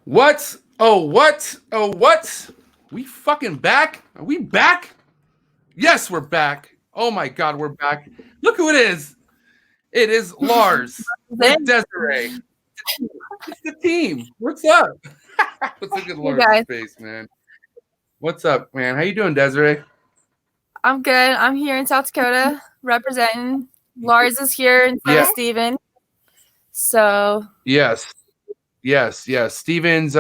What? Oh, what? Oh, what? We fucking back? Are we back? Yes, we're back. Oh my God, we're back. Look who it is. It is Lars with Desiree. It's the team. What's up? What's a good Lars face, man? What's up, man? How you doing, Desiree? I'm good. I'm here in South Dakota representing. Lars is here instead of Steven. So yes. Steven's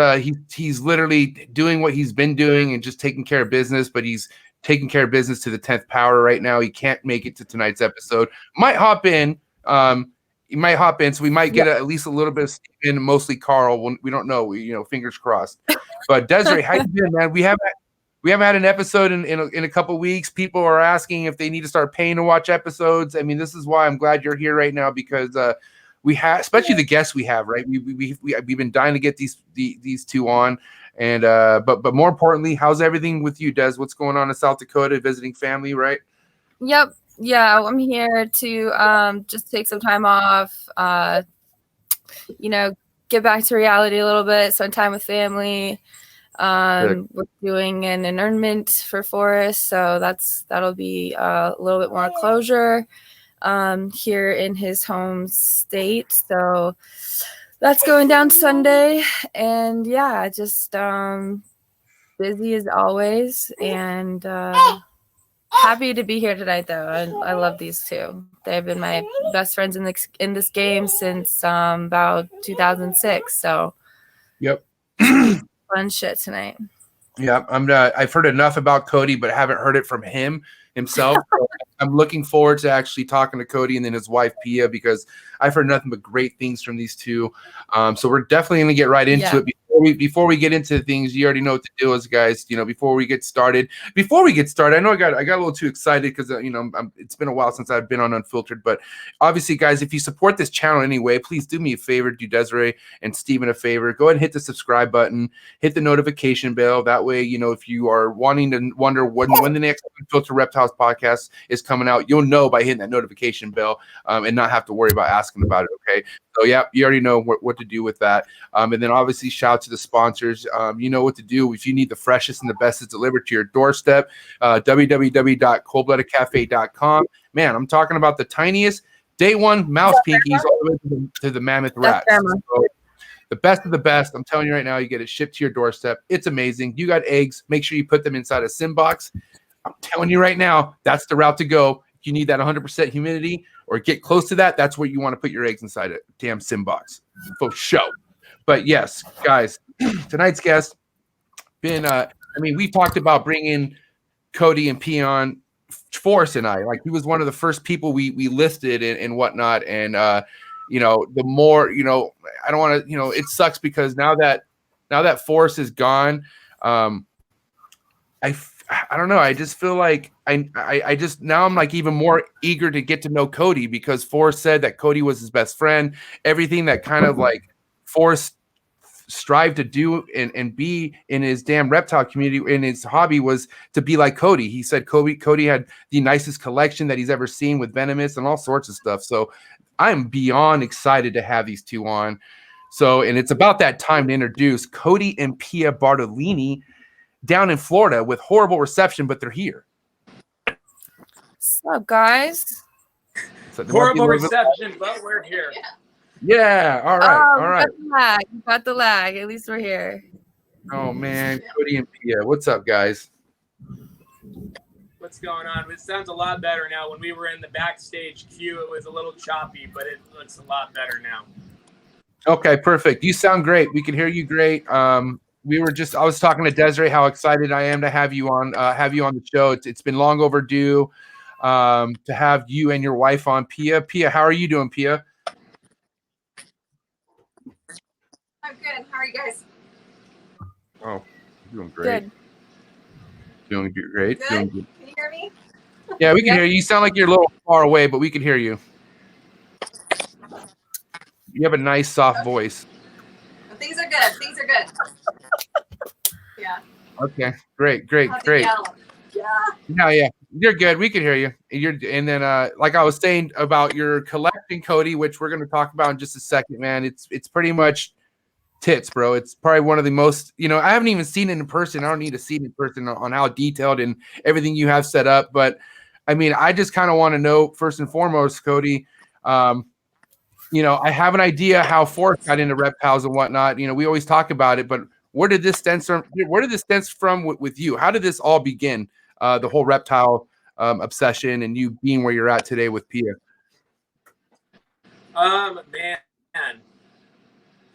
he's literally doing what he's been doing and just taking care of business, but he's taking care of business to the 10th power right now. He can't make it to tonight's episode. Might hop in. He might hop in, so we might get at least a little bit of Steven, mostly Carl. We don't know. Fingers crossed. But Desiree, how you doing, man? We haven't had an episode in a couple weeks. People are asking if they need to start paying to watch episodes. I mean, this is why I'm glad you're here right now, because we have, especially the guests we have, right? We've been dying to get these two on, and but more importantly, how's everything with you, Des? What's going on in South Dakota? Visiting family, right? Yep. Yeah, I'm here to just take some time off. Get back to reality a little bit, spend time with family. We're doing an internment for Forrest, so that'll be a little bit more closure here in his home state. So that's going down Sunday, and just busy as always, and happy to be here tonight though. I love these two. They've been my best friends in this game since about 2006. So yep. Fun shit tonight. Yeah, I've heard enough about Cody, but haven't heard it from himself. So I'm looking forward to actually talking to Cody and then his wife Pia, because I've heard nothing but great things from these two. So we're definitely going to get right into it. Before we get into things, you already know what the deal is, guys. Before we get started, I know I got a little too excited because it's been a while since I've been on Unfiltered. But obviously, guys, if you support this channel anyway, please do me a favor, do Desiree and Steven a favor. Go ahead and hit the subscribe button, hit the notification bell. That way, if you are wanting to wonder when the next Unfiltered Reptiles podcast is coming out, you'll know by hitting that notification bell and not have to worry about asking about it. Okay. So yeah, you already know what to do with that. And then obviously shout out to the sponsors. You know what to do if you need the freshest and the best is delivered to your doorstep. www.coldbloodedcafe.com. Man, I'm talking about the tiniest day one mouse pinkies all the way to the mammoth rats. So, the best of the best. I'm telling you right now, you get it shipped to your doorstep. It's amazing. You got eggs. Make sure you put them inside a sim box. I'm telling you right now, that's the route to go. If you need that 100% humidity or get close to that, that's where you want to put your eggs inside a damn sim box for show. But yes, guys, tonight's guest we've talked about bringing Cody and Peon, Forrest and I. Like, he was one of the first people we listed and whatnot. And the more, I don't want to, it sucks because now that Forrest is gone, I don't know. I just feel like I just now I'm like even more eager to get to know Cody, because Forrest said that Cody was his best friend. Everything that kind of like Forrest strived to do and be in his damn reptile community, in his hobby, was to be like Cody. He said Cody had the nicest collection that he's ever seen with Venomous and all sorts of stuff. So I'm beyond excited to have these two on. So, and it's about that time to introduce Cody and Pia Bartolini down in Florida with horrible reception, but they're here. What's up, guys? So horrible reception, but we're here. Yeah, all right. You got the lag. At least we're here. Oh man, Cody and Pia, what's up, guys? What's going on? It sounds a lot better now. When we were in the backstage queue, it was a little choppy, but it looks a lot better now. Okay, perfect. You sound great. We can hear you great. I was talking to Desiree how excited I am to have you on the show. It's been long overdue to have you and your wife on. Pia, how are you doing, Pia? I'm good. How are you guys? Oh, doing great. Good. Doing great. Good? Doing good. Can you hear me? Yeah, we can hear you. You sound like you're a little far away, but we can hear you. You have a nice, soft voice. Well, things are good. Things are good. Yeah. Okay, great. Yeah. You're good. We can hear you. And then like I was saying about your collection, Cody, which we're going to talk about in just a second, man. It's pretty much tits, bro. It's probably one of the most, I haven't even seen it in person. I don't need to see it in person on how detailed and everything you have set up. But I mean, I just kind of want to know first and foremost, Cody, I have an idea how Forrest got into reptiles and whatnot. We always talk about it, but where did this stems from? Where did this stems from with you? How did this all begin? The whole reptile obsession and you being where you're at today with Pia. Man,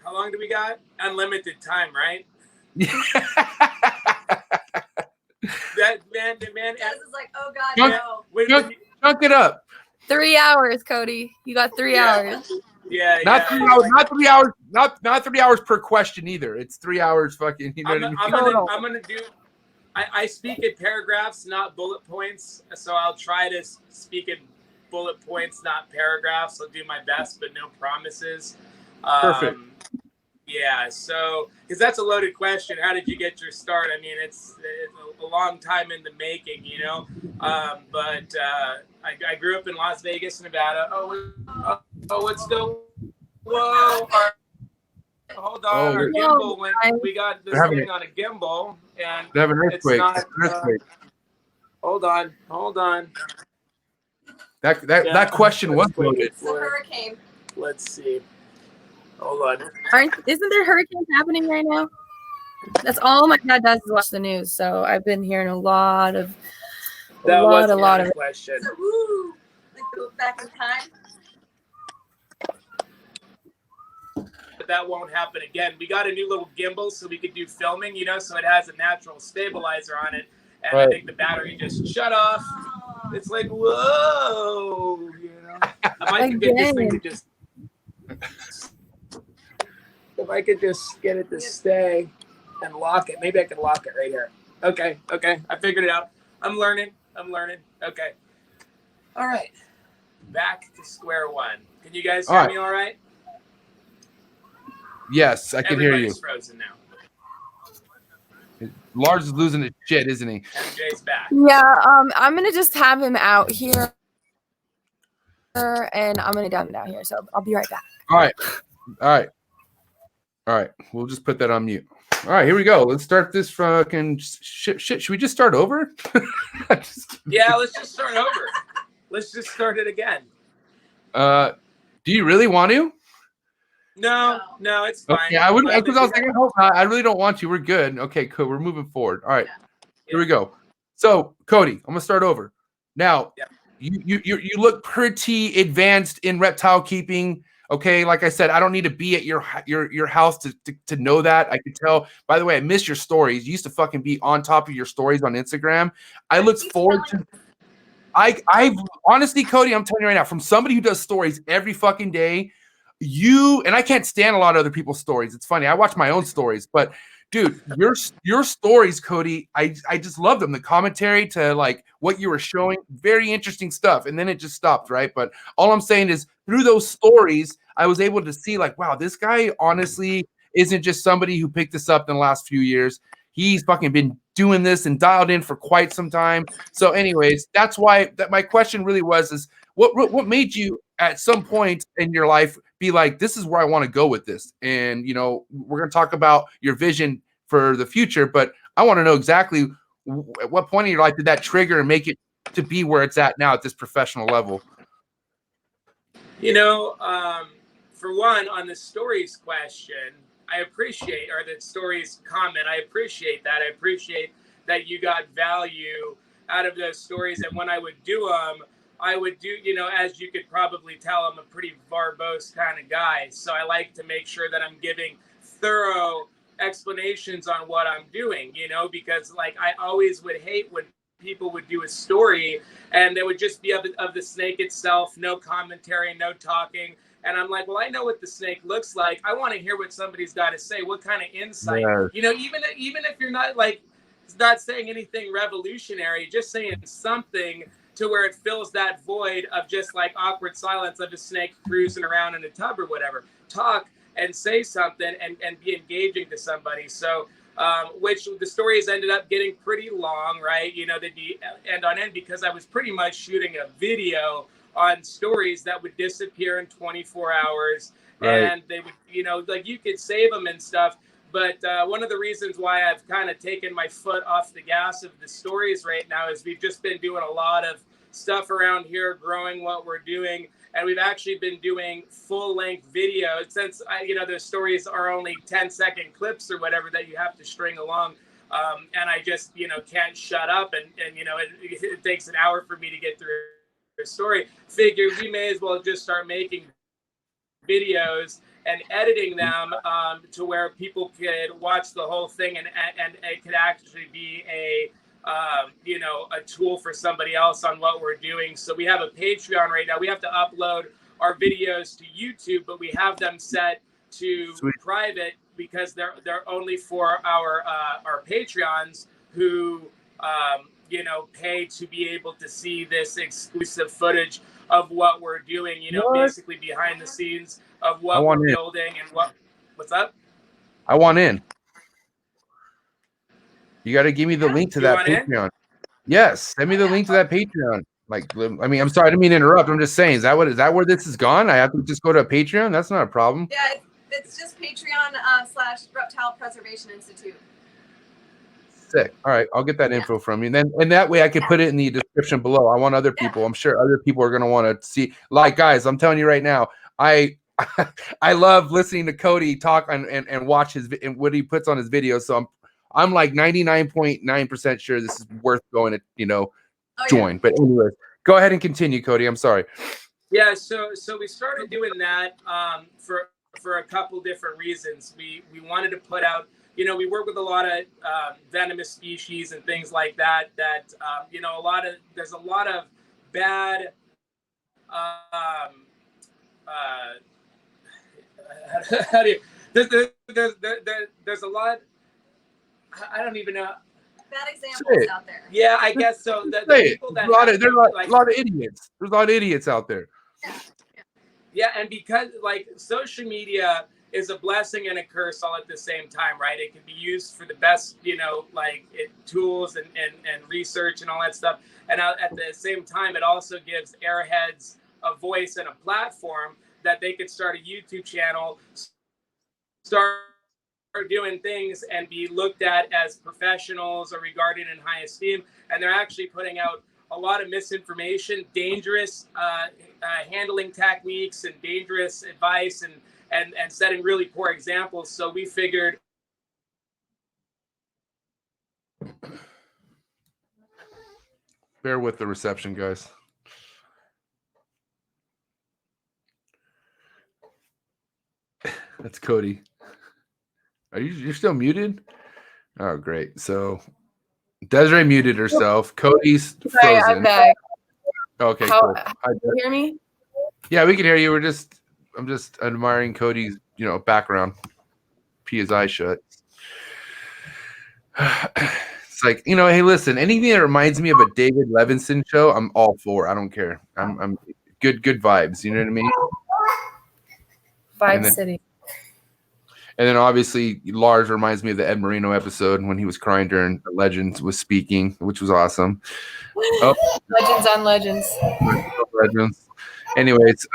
how long do we got? Unlimited time, right? that man. This is like, oh God, no. Chunk it up. 3 hours, Cody. You got 3 hours. Yeah. Not 3 hours. Not 3 hours. Not 3 hours per question either. It's 3 hours. Fucking. You know what I mean? I'm gonna do. I speak in paragraphs, not bullet points. So I'll try to speak in bullet points, not paragraphs. I'll do my best, but no promises. Perfect. Yeah. So, because that's a loaded question. How did you get your start? I mean, it's a long time in the making, But I grew up in Las Vegas, Nevada. Let's go. Whoa. Hold on. Our gimbal went. We got this thing on a gimbal, and they have an earthquake. Hold on. That question was loaded. It's a hurricane. Let's see. Hold on. Isn't there hurricanes happening right now? That's all my dad does is watch the news. So I've been hearing a lot of question. So, woo, like go back in time. But that won't happen again. We got a new little gimbal so we could do filming, so it has a natural stabilizer on it. And right. I think the battery just shut off. It's like, whoa, If I could get this thing to just, if I could just get it to stay and lock it. Maybe I could lock it right here. Okay. I figured it out. I'm learning. Okay. All right. Back to square one. Can you guys hear me all right? Yes, I can hear you. Everybody's frozen now. Lars is losing his shit, isn't he? MJ's back. Yeah, I'm going to just have him out here. And I'm going to dump him down here. So I'll be right back. All right. We'll just put that on mute. All right, here we go. Let's start this fucking shit. Should we just start over? Yeah, let's just start over. Let's just start it again. Do you really want to? No, it's fine. Okay, I wouldn't, because I was like, I really don't want to. We're good. Okay, cool. We're moving forward. All right, Here we go. So, Cody, I'm gonna start over. Now, you look pretty advanced in reptile keeping. Okay, like I said, I don't need to be at your house to know that. I could tell. By the way, I missed your stories. You used to fucking be on top of your stories on Instagram. I look forward to. I honestly, Cody, I'm telling you right now, from somebody who does stories every fucking day, and I can't stand a lot of other people's stories. It's funny. I watch my own stories, but dude, your stories, Cody, I just love them. The commentary to like what you were showing, very interesting stuff. And then it just stopped, right? But all I'm saying is through those stories, I was able to see like, wow, this guy honestly isn't just somebody who picked this up in the last few years. He's fucking been doing this and dialed in for quite some time. So anyways, that's why my question really is what made you at some point in your life be like, this is where I want to go with this? And, we're going to talk about your vision for the future, but I want to know exactly at what point in your life did that trigger and make it to be where it's at now at this professional level? For one, on the stories question, I appreciate, or the stories comment, I appreciate that. I appreciate that you got value out of those stories. And when I would do them, I would do, as you could probably tell, I'm a pretty verbose kind of guy. So I like to make sure that I'm giving thorough explanations on what I'm doing, because like I always would hate when people would do a story and it would just be of the snake itself, no commentary, no talking. And I'm like, well, I know what the snake looks like. I want to hear what somebody's got to say. What kind of insight, Yes. even if you're not saying anything revolutionary, just saying something to where it fills that void of just like awkward silence of a snake cruising around in a tub or whatever. Talk and say something and be engaging to somebody. So, which the stories ended up getting pretty long, right? They'd be end on end because I was pretty much shooting a video on stories that would disappear in 24 hours. Right. And they would, like you could save them and stuff. But one of the reasons why I've kind of taken my foot off the gas of the stories right now is we've just been doing a lot of stuff around here, growing what we're doing. And we've actually been doing full-length videos since, the stories are only 10-second clips or whatever that you have to string along. And I just, can't shut up. And it takes an hour for me to get through a story. Figure we may as well just start making videos and editing them to where people could watch the whole thing and it could actually be a tool for somebody else on what we're doing. So we have a Patreon right now. We have to upload our videos to YouTube, but we have them set to private because they're only for our Patreons who pay to be able to see this exclusive footage of what we're doing, basically behind the scenes of what we're building and what's up? I want in. You got to give me the link to that Patreon. Yes, send me the link to that Patreon. I'm sorry, I didn't mean to interrupt. I'm just saying, is that where this is gone? I have to just go to a Patreon? That's not a problem. Yeah, it's just Patreon / Reptile Preservation Institute. Sick. All right, I'll get that info from you. And that way I can put it in the description below. I want other people. I'm sure other people are going to want to see. Like, guys, I'm telling you right now, I love listening to Cody talk and watch and what he puts on his videos. So I'm like 99.9% sure this is worth going to join. But anyways, go ahead and continue, Cody. I'm sorry. Yeah, so we started doing that for a couple different reasons. We wanted to put out, we work with a lot of venomous species and things like that. There's a lot of bad. How do you? There's a lot. I don't even know. Bad examples out there. Yeah, I guess so. The people that there's a lot of idiots. There's a lot of idiots out there. Yeah, and because social media is a blessing and a curse all at the same time, right? It can be used for the best, tools and research and all that stuff. And at the same time, it also gives airheads a voice and a platform that they could start a YouTube channel, start doing things and be looked at as professionals or regarded in high esteem. And they're actually putting out a lot of misinformation, dangerous handling techniques and dangerous advice and setting really poor examples. So we figured bear with the reception, guys. That's Cody. You're still muted? Oh, great. So Desiree muted herself. Cody's frozen. Sorry, I'm back. Okay, cool. Can you hear me? Yeah, we can hear you. I'm just admiring Cody's, background. Pee his eyes shut. It's like, hey, listen, anything that reminds me of a David Levinson show, I'm all for. I don't care. I'm good vibes. You know what I mean? Vibe City. And then obviously Lars reminds me of the Ed Marino episode when he was crying during Legends was speaking, which was awesome. Legends on Legends. Legends. Anyways,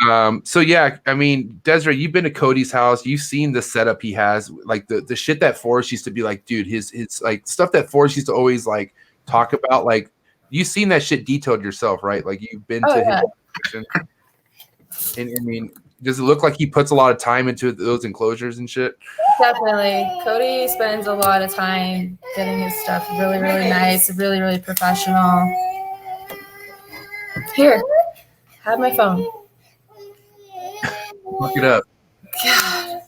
so yeah, I mean, Desiree, you've been to Cody's house. You've seen the setup he has, like the shit that Forrest used to be like, dude, his like stuff that Forrest used to always like talk about. Like, you've seen that shit detailed yourself, right? Like, you've been to his. And I mean, Does it look like he puts a lot of time into those enclosures and shit? Definitely. Cody spends a lot of time getting his stuff really, really nice, really, really professional. Here, have my phone. Look it up. God.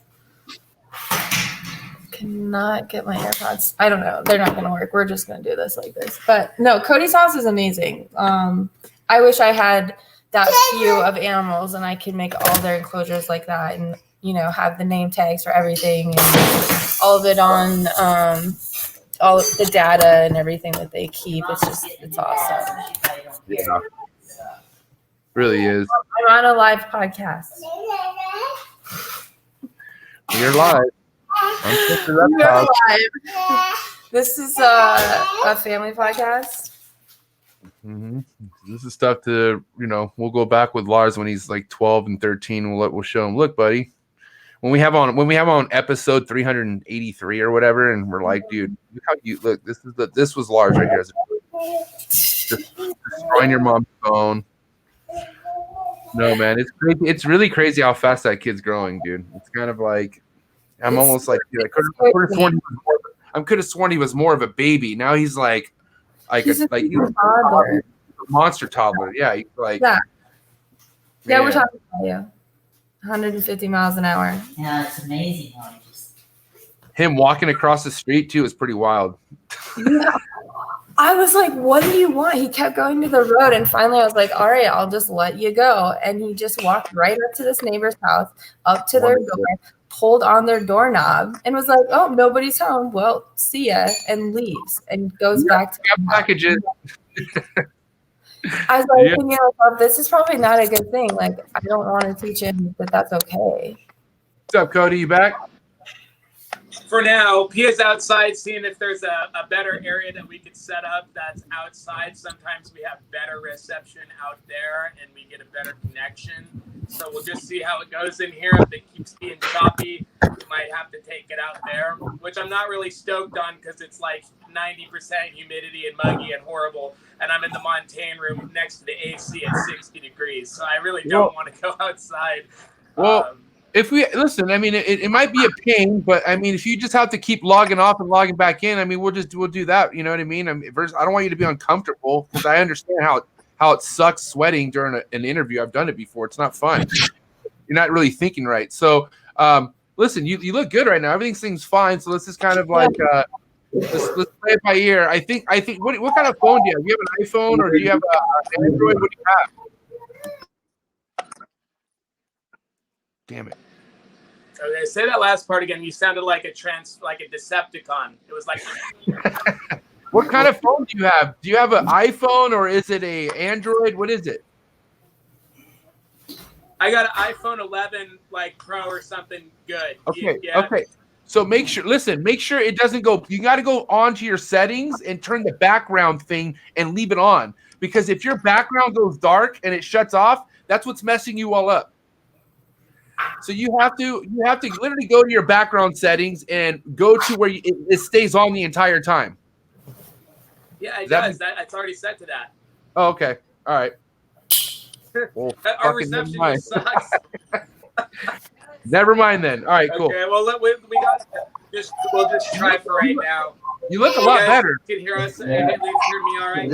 Cannot get my AirPods. I don't know. They're not going to work. We're just going to do this like this. But no, Cody's house is amazing. I wish I had that few of animals and I could make all their enclosures like that and, you know, have the name tags for everything and all of it on all of the data and everything that they keep. It's awesome. Yeah. Really is. I'm on a live podcast. You're live. We're live. This is a family podcast. Mm-hmm. This is stuff to, you know, we'll go back with Lars when he's like 12 and 13. We'll show him, look, buddy, when we have on episode 383 or whatever, and we're like, dude, look how you look. This was Lars right here. Just destroying your mom's phone. No, man, it's crazy. It's really crazy how fast that kid's growing, dude. It's kind of like almost like, dude, I could have sworn he was more of a baby. Now he's like he's a monster toddler. Yeah, he's like yeah, we're talking about you. 150 miles an hour. Yeah, it's amazing how he just him walking across the street too is pretty wild. Yeah. I was like, what do you want? He kept going to the road, and finally I was like, all right, I'll just let you go. And he just walked right up to this neighbor's house, up to their door, pulled on their doorknob, and was like, oh, nobody's home. Well, see ya, and leaves and goes back to packages. I was like, thinking to myself, this is probably not a good thing. Like, I don't want to teach him that that's okay. What's up, Cody? You back? For now, Pia's outside seeing if there's a better area that we could set up that's outside. Sometimes we have better reception out there and we get a better connection. So we'll just see how it goes in here. If it keeps being choppy, we might have to take it out there, which I'm not really stoked on because it's like 90% humidity and muggy and horrible. And I'm in the Montane room next to the AC at 60 degrees. So I really don't want to go outside. Well, if we listen, I mean, it might be a pain, but I mean, if you just have to keep logging off and logging back in, I mean, we'll do that. You know what I mean? I don't want you to be uncomfortable because I understand how it sucks sweating during an interview. I've done it before. It's not fun. You're not really thinking right. So, listen, you look good right now. Everything seems fine. So let's just kind of like let's play it by ear. I think. What kind of phone do you have? Do you have an iPhone or do you have an Android? What do you have? Damn it. Okay, say that last part again. You sounded like a Decepticon. It was like. What kind of phone do you have? Do you have an iPhone or is it a Android? What is it? I got an iPhone 11 like Pro or something good. Okay. Yeah. Okay. So make sure it doesn't go. You got to go onto your settings and turn the background thing and leave it on, because if your background goes dark and it shuts off, that's what's messing you all up. So you have to literally go to your background settings and go to where it stays on the entire time. Yeah, it does. It's already set to that. Oh, okay. All right. Well, our reception just sucks. Never mind then. All right, cool. Okay, well, we'll just try for right now. You look a lot better. You can hear us and at least hear me all right?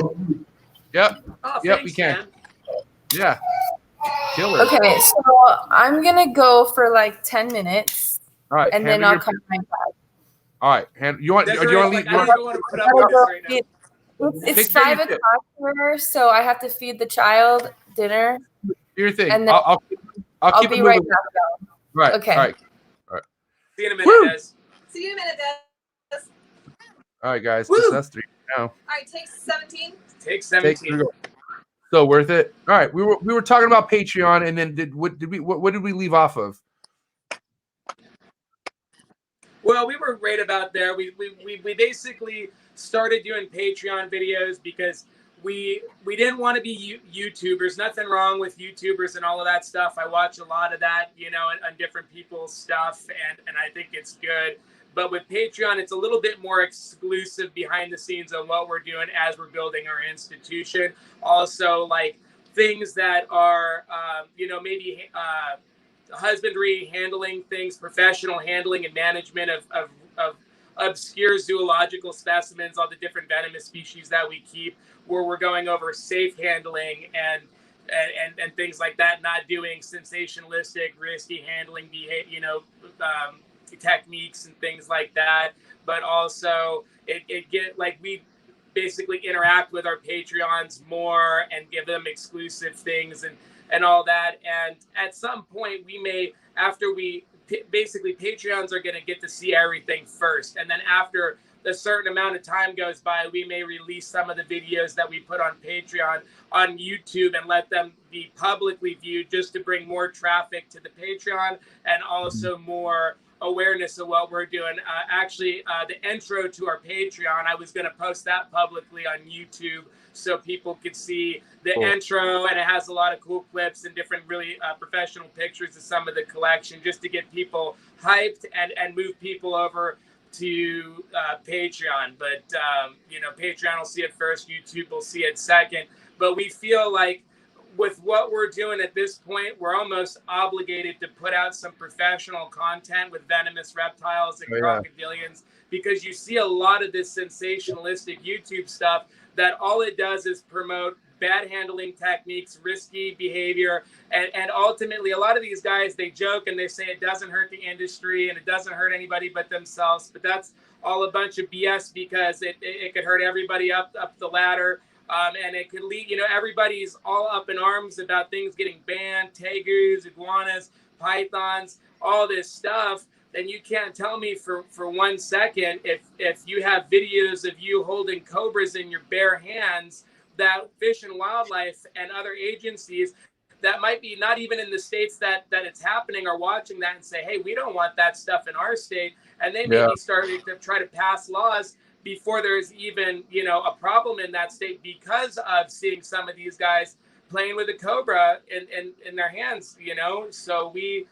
Yep. Oh, yep, thanks, we can. man. Yeah. Killer. Okay, so I'm going to go for like 10 minutes. All right. And then I'll come right back. All right. You want to leave? I don't want to put up with this right now. It's 5 o'clock here, so I have to feed the child dinner. Do your thing. And then I'll keep be it right moving. back. Right. Okay. All right. See you in a minute, Des. See you in a minute, Des. All right, guys. Woo! That's 3 now. All right, take 17. Take 17. So worth it. All right. We were talking about Patreon, and then what did we leave off of? Well, we were right about there. We basically started doing Patreon videos because we didn't want to be YouTubers. Nothing wrong with YouTubers and all of that stuff. I watch a lot of that, on different people's stuff, and I think it's good. But with Patreon, it's a little bit more exclusive behind the scenes of what we're doing as we're building our institution. Also, like things that are, maybe husbandry, handling things, professional handling and management of obscure zoological specimens, all the different venomous species that we keep, where we're going over safe handling and things like that, not doing sensationalistic, risky handling, techniques and things like that. But also, we basically interact with our Patreons more and give them exclusive things and all that. And at some point, we may, after we basically Patreons are going to get to see everything first, and then after a certain amount of time goes by, we may release some of the videos that we put on Patreon on YouTube and let them be publicly viewed, just to bring more traffic to the Patreon and also more awareness of what we're doing. The intro to our Patreon, I was going to post that publicly on YouTube so people could see the intro, and it has a lot of cool clips and different really professional pictures of some of the collection, just to get people hyped and move people over to Patreon. But Patreon will see it first, YouTube will see it second. But we feel like with what we're doing at this point, we're almost obligated to put out some professional content with venomous reptiles and crocodilians, because you see a lot of this sensationalistic YouTube stuff that all it does is promote bad handling techniques, risky behavior, and ultimately a lot of these guys, they joke and they say it doesn't hurt the industry and it doesn't hurt anybody but themselves, but that's all a bunch of BS, because it could hurt everybody up the ladder. And it could lead, everybody's all up in arms about things getting banned, tegus, iguanas, pythons, all this stuff. Then you can't tell me for 1 second, if you have videos of you holding cobras in your bare hands, that Fish and Wildlife and other agencies that might be not even in the states that it's happening are watching that and say, hey, we don't want that stuff in our state. And they may be starting to try to pass laws before there's even, a problem in that state, because of seeing some of these guys playing with a cobra in their hands, So we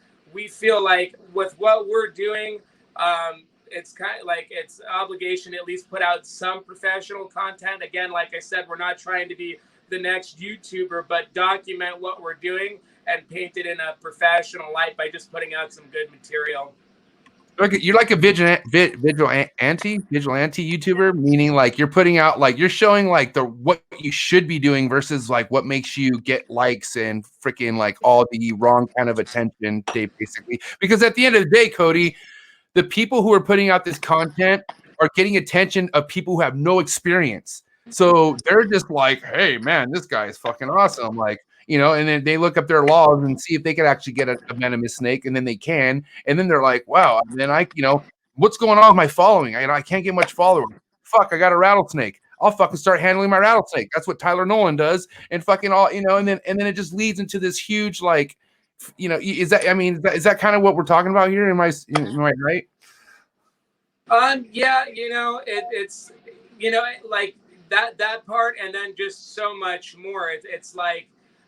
feel like with what we're doing, it's kind of like it's obligation to at least put out some professional content. Again, like I said, we're not trying to be the next YouTuber, but document what we're doing and paint it in a professional light by just putting out some good material. You're like a vigilante YouTuber, meaning like you're putting out, like you're showing like what you should be doing versus like what makes you get likes and freaking like all the wrong kind of attention, basically. Because at the end of the day, Cody, the people who are putting out this content are getting attention of people who have no experience. So they're just like, hey man, this guy is fucking awesome. Like, and then they look up their laws and see if they could actually get a venomous snake, and then they can. And then they're like, wow, and then what's going on with my following? I can't get much following. Fuck, I got a rattlesnake. I'll fucking start handling my rattlesnake. That's what Tyler Nolan does. And fucking all, and then it just leads into this huge, like, is that kind of what we're talking about here? Am I right? Yeah, it's like that part, and then just so much more. It's like,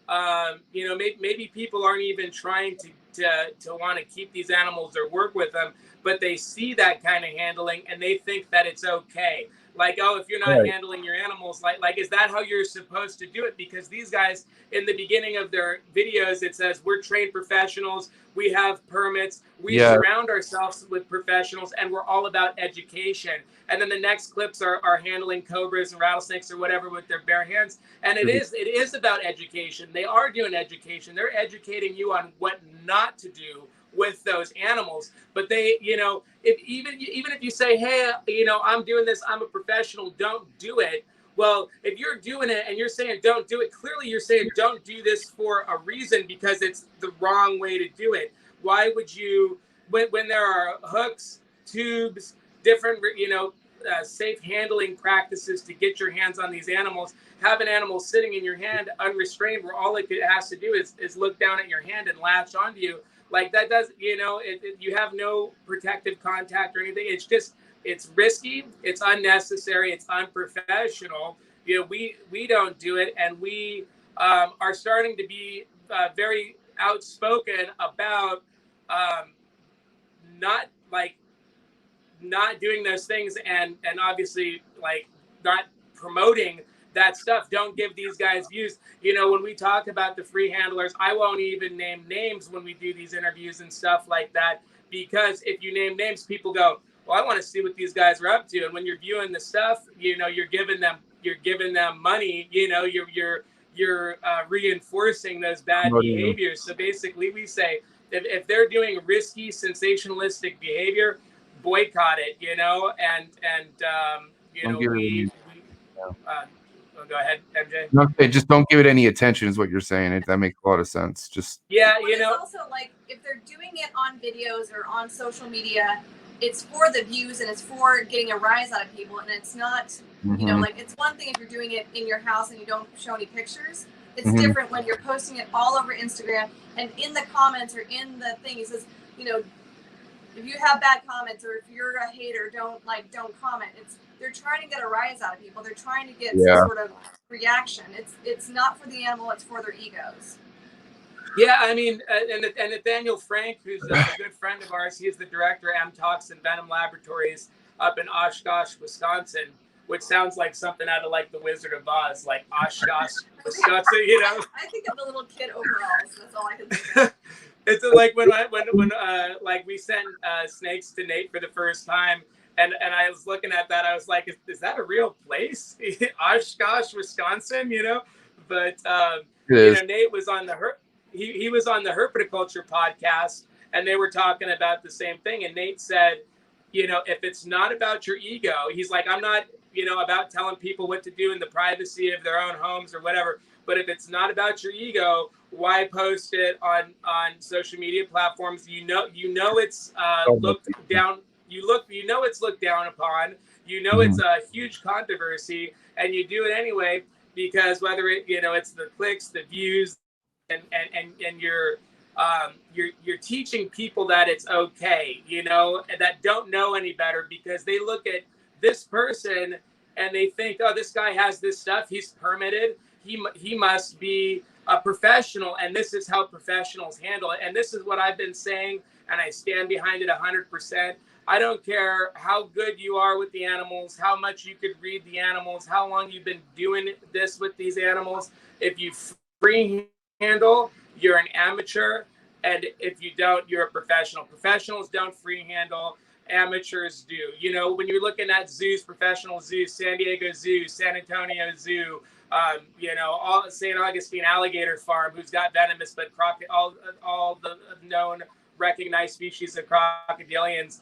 maybe people aren't even trying to want to keep these animals or work with them, but they see that kind of handling and they think that it's okay. Like, oh, if you're not handling your animals, like, is that how you're supposed to do it? Because these guys, in the beginning of their videos, it says we're trained professionals, we have permits, we surround ourselves with professionals, and we're all about education. And then the next clips are handling cobras and rattlesnakes or whatever with their bare hands. And it is about education. They are doing education. They're educating you on what not to do with those animals. But they, if even if you say, hey, I'm doing this, I'm a professional, don't do it. Well, if you're doing it and you're saying don't do it, clearly you're saying don't do this for a reason, because it's the wrong way to do it. Why would you, when there are hooks, tubes, different, safe handling practices to get your hands on these animals, have an animal sitting in your hand unrestrained, where all it has to do is look down at your hand and latch onto you. Like that does, you have no protective contact or anything. It's risky, it's unnecessary, it's unprofessional. We don't do it, and we are starting to be very outspoken about not doing those things, and obviously like not promoting that stuff. Don't give these guys views. You know, when we talk about the free handlers, I won't even name names when we do these interviews and stuff like that, because if you name names, people go, well, I want to see what these guys are up to. And when you're viewing the stuff, you know, you're giving them money, you know, you're reinforcing those bad behaviors. So basically we say, if they're doing risky, sensationalistic behavior, boycott it, you know, and you know, go ahead, MJ. No, just don't give it any attention is what you're saying. That makes a lot of sense. Just yeah, but you know, it's also like if they're doing it on videos or on social media, it's for the views and it's for getting a rise out of people, and it's not, you know, like it's one thing if you're doing it in your house and you don't show any pictures. It's different when you're posting it all over Instagram, and in the comments or in the thing it says, you know, if you have bad comments or if you're a hater, don't comment. They're trying to get a rise out of people. They're trying to get some sort of reaction. It's not for the animal, it's for their egos. Yeah, I mean, and Nathaniel Frank, who's a good friend of ours, he's the director of Mtox and Venom Laboratories up in Oshkosh, Wisconsin, which sounds like something out of like the Wizard of Oz, like Oshkosh, Wisconsin, you know? I think of the little kid overalls. That's all I can think of. It's like when like we sent snakes to Nate for the first time, and I was looking at that, I was like, is that a real place? Oshkosh, Wisconsin, you know? But you know, Nate was on he was on the Herpetoculture podcast, and they were talking about the same thing. And Nate said, you know, if it's not about your ego, he's like, I'm not, you know, about telling people what to do in the privacy of their own homes or whatever. But if it's not about your ego, why post it on social media platforms? You know it's looked down. You know it's looked down upon. You know it's a huge controversy, and you do it anyway because whether it, you know, it's the clicks, the views, and you're teaching people that it's okay, you know, that don't know any better, because they look at this person and they think, oh, this guy has this stuff, he's permitted, he must be a professional, and this is how professionals handle it. And this is what I've been saying, and I stand behind it 100%. I don't care how good you are with the animals, how much you could read the animals, how long you've been doing this with these animals. If you free handle, you're an amateur, and if you don't, you're a professional. Professionals don't free handle, amateurs do. You know, when you're looking at zoos, professional zoos, San Diego Zoo, San Antonio Zoo, you know, all St. Augustine Alligator Farm, who's got venomous, but all the known recognized species of crocodilians.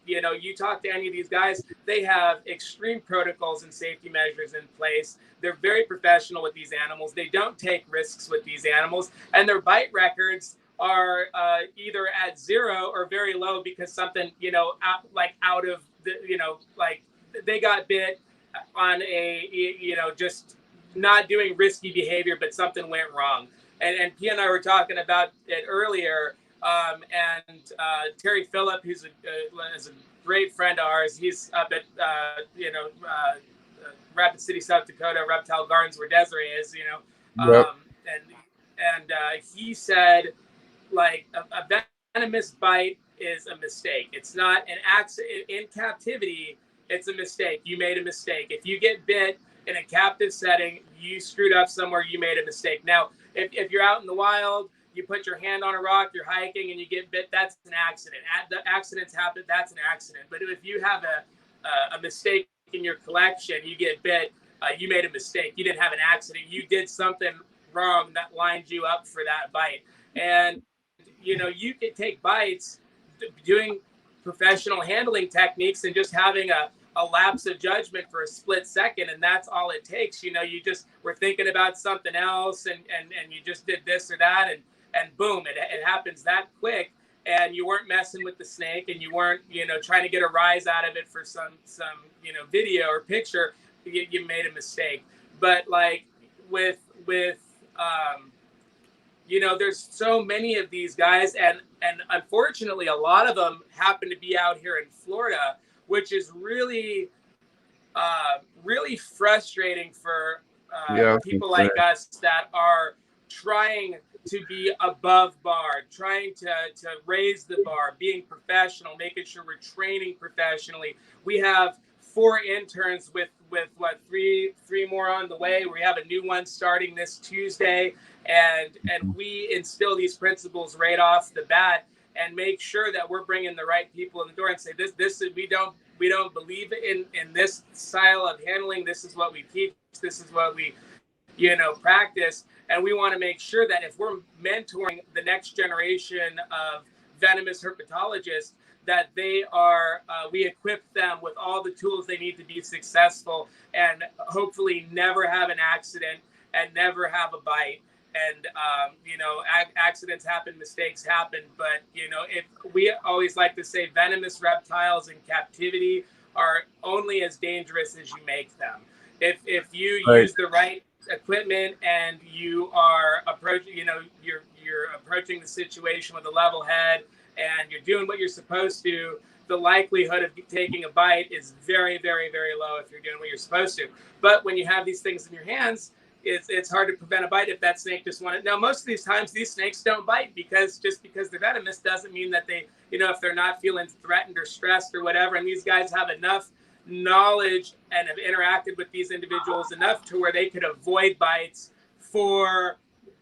You know, you talk to any of these guys, they have extreme protocols and safety measures in place. They're very professional with these animals. They don't take risks with these animals, and their bite records are either at zero or very low because something, you know, out of the, you know, like they got bit on a, you know, just not doing risky behavior, but something went wrong. And Pia and I were talking about it earlier. And Terry Phillip, who's is a great friend of ours, he's up at, you know, Rapid City, South Dakota, Reptile Gardens, where Desiree is, you know. And he said, like, a venomous bite is a mistake. It's not an accident. In captivity, it's a mistake. You made a mistake. If you get bit in a captive setting, you screwed up somewhere, you made a mistake. Now, if you're out in the wild, you put your hand on a rock, you're hiking, and you get bit, that's an accident. The accidents happen, that's an accident. But if you have a mistake in your collection, you get bit, you made a mistake. You didn't have an accident. You did something wrong that lined you up for that bite. And, you know, you could take bites doing professional handling techniques and just having a lapse of judgment for a split second, and that's all it takes. You know, you just were thinking about something else, and you just did this or that, and boom, it happens that quick. And you weren't messing with the snake, and you weren't, you know, trying to get a rise out of it for some you know, video or picture. You made a mistake. But like with you know, there's so many of these guys, and unfortunately a lot of them happen to be out here in Florida, which is really really frustrating for people like us that are trying to be above bar, trying to raise the bar, being professional, making sure we're training professionally. We have 4 interns with what three more on the way. We have a new one starting this Tuesday, and we instill these principles right off the bat and make sure that we're bringing the right people in the door and say this is we don't believe in this style of handling. This is what we teach. This is what we practice, and we want to make sure that if we're mentoring the next generation of venomous herpetologists, that they are we equip them with all the tools they need to be successful and hopefully never have an accident and never have a bite. And accidents happen, mistakes happen, but if we always like to say venomous reptiles in captivity are only as dangerous as you make them. If you use the right equipment and you are approaching, you're approaching the situation with a level head and you're doing what you're supposed to, the likelihood of taking a bite is very, very, very low if you're doing what you're supposed to. But when you have these things in your hands, it's hard to prevent a bite if that snake just wanted. Now, most of these times, these snakes don't bite because they're venomous doesn't mean that they, if they're not feeling threatened or stressed or whatever. And these guys have enough knowledge and have interacted with these individuals enough to where they could avoid bites for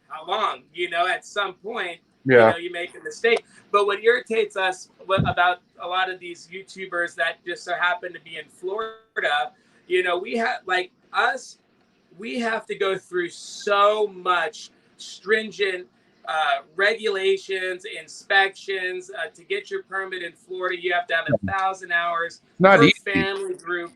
how long? At some point, you make a mistake. But what irritates us about a lot of these YouTubers that just so happen to be in Florida, we have to go through so much stringent regulations, inspections. To get your permit in Florida, you have to have 1,000 hours per family group.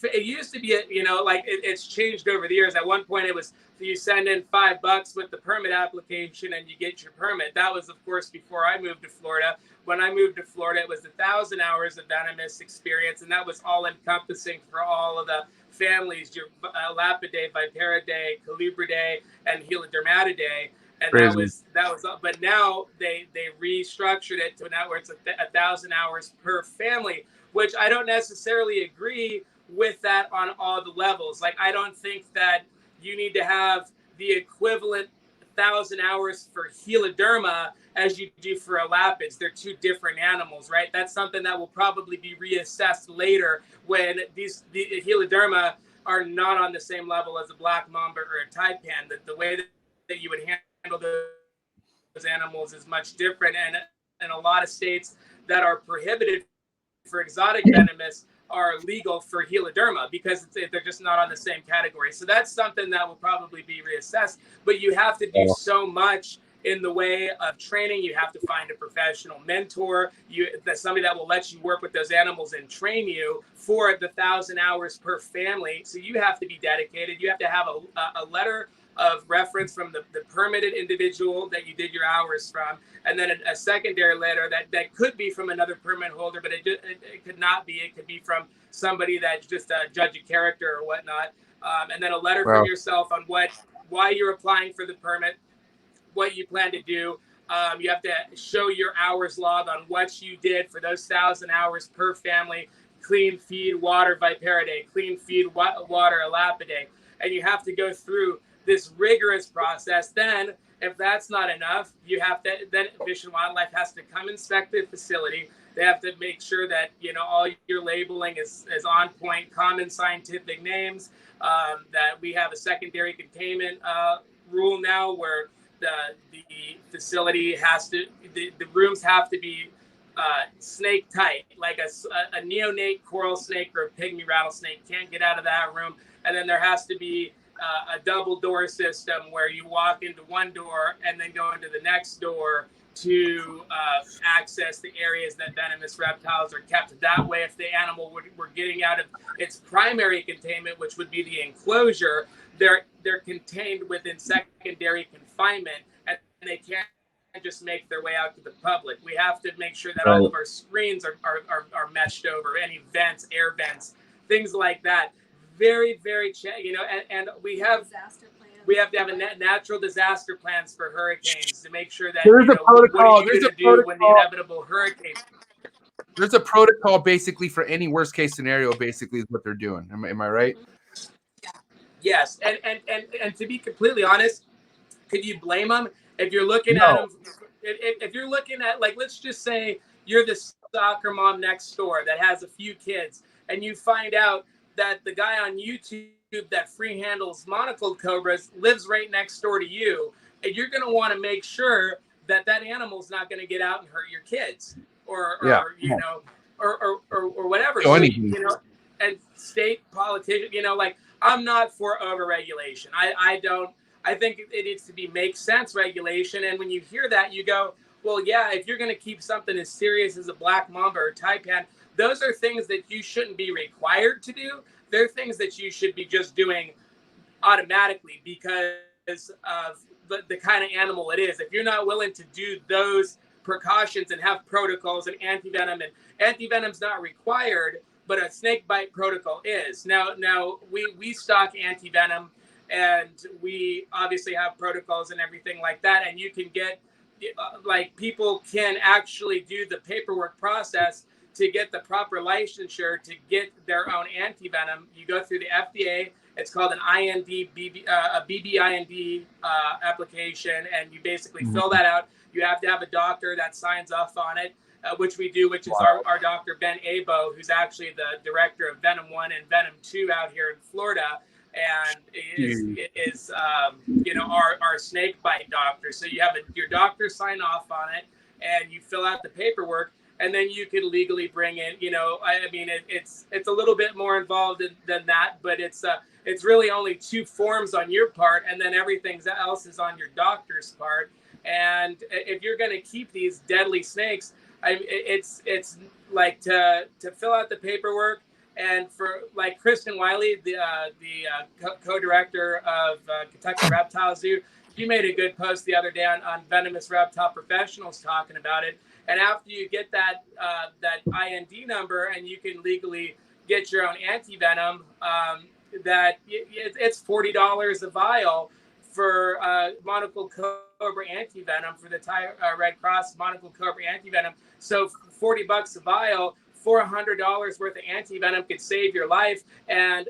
It used to be, it's changed over the years. At one point, it was you send in $5 with the permit application and you get your permit. That was, of course, before I moved to Florida. When I moved to Florida, it was 1,000 hours of venomous experience, and that was all encompassing for all of the families, your Lapidae, Viperidae, Colubridae, and Helodermatidae. And that was, but now they restructured it to now where it's 1,000 hours per family, which I don't necessarily agree with that on all the levels. Like, I don't think that you need to have the equivalent 1,000 hours for Heloderma as you do for a Lapids. They're two different animals, right? That's something that will probably be reassessed later when the Heloderma are not on the same level as a black mamba or a taipan. The way that you would handle those animals is much different. And in a lot of states that are prohibited for exotic venomous are legal for Heloderma because they're just not on the same category. So that's something that will probably be reassessed. But you have to do so much in the way of training. You have to find a professional mentor, somebody that will let you work with those animals and train you for the 1,000 hours per family. So you have to be dedicated. You have to have a letter of reference from the permitted individual that you did your hours from, and then a secondary letter that could be from another permit holder, but it could not be. It could be from somebody that's just a judge of character or whatnot, and then a letter from yourself on why you're applying for the permit, what you plan to do. You have to show your hours log on what you did for those 1,000 hours per family. Clean feed, water, Viperidae, clean feed, water, Lapidae, and you have to go through this rigorous process. Then, if that's not enough, then Fish and Wildlife has to come inspect the facility. They have to make sure that all your labeling is on point, common scientific names. That we have a secondary containment rule now, where the facility the rooms have to be snake tight, like a neonate coral snake or a pygmy rattlesnake can't get out of that room. And then there has to be a double door system where you walk into one door and then go into the next door to access the areas that venomous reptiles are kept. That way, if the animal were getting out of its primary containment, which would be the enclosure, they're contained within secondary confinement, and they can't just make their way out to the public. We have to make sure that all of our screens are meshed over, any vents, air vents, things like that. Very, very, and we have to have a natural disaster plans for hurricanes to make sure that there's a protocol. What are you going to do when the inevitable hurricane? There's a protocol basically for any worst case scenario. Basically, is what they're doing. Am I right? Yes, and to be completely honest, could you blame them if you're looking at them? If you're looking at, like, let's just say you're the soccer mom next door that has a few kids, and you find out that the guy on YouTube that free handles monocled cobras lives right next door to you, and you're going to want to make sure that that animal's not going to get out and hurt your kids or you know, or whatever. So, you know, and state politicians, you know, like, I'm not for overregulation. I think it needs to be make sense regulation. And when you hear that, you go, well, yeah, if you're going to keep something as serious as a black mamba or taipan, those are things that you shouldn't be required to do. They're things that you should be just doing automatically because of the kind of animal it is. If you're not willing to do those precautions and have protocols and antivenom's not required, but a snake bite protocol is. Now we stock antivenom, and we obviously have protocols and everything like that. And you can get, like, people can actually do the paperwork process to get the proper licensure to get their own antivenom. You go through the FDA. It's called an BBIND application, and you basically fill that out. You have to have a doctor that signs off on it, which we do, which is our doctor, Ben Abo, who's actually the director of Venom 1 and Venom 2 out here in Florida, and is you know, our snake bite doctor. So you have your doctor sign off on it, and you fill out the paperwork, and then you can legally bring in, you know, I mean, it's a little bit more involved than that, but it's really only 2 forms on your part, and then everything else is on your doctor's part. And if you're going to keep these deadly snakes, it's like to fill out the paperwork. And for, like, Kristen Wiley, the co-director of Kentucky Reptile Zoo, you made a good post the other day on Venomous Reptile Professionals talking about it. And after you get that IND number and you can legally get your own antivenom, that it's $40 a vial for monocled cobra antivenom, for the Red Cross monocled cobra antivenom. So $40 a vial, $400 worth of antivenom could save your life. And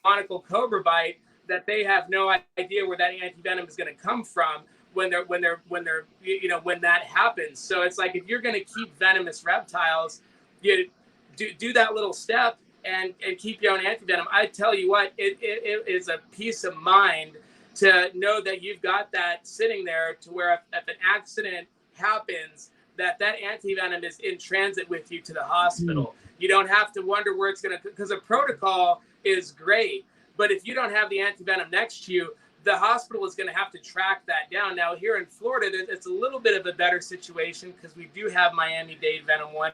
monocled cobra bite, that they have no idea where that antivenom is going to come from when that happens. So it's like, if you're going to keep venomous reptiles, you do that little step and keep your own antivenom. I tell you what, it is a peace of mind to know that you've got that sitting there, to where if an accident happens, that antivenom is in transit with you to the hospital. You don't have to wonder where it's going to, because a protocol is great, but if you don't have the antivenom next to you, the hospital is going to have to track that down. Now, here in Florida, it's a little bit of a better situation because we do have Miami-Dade Venom 1,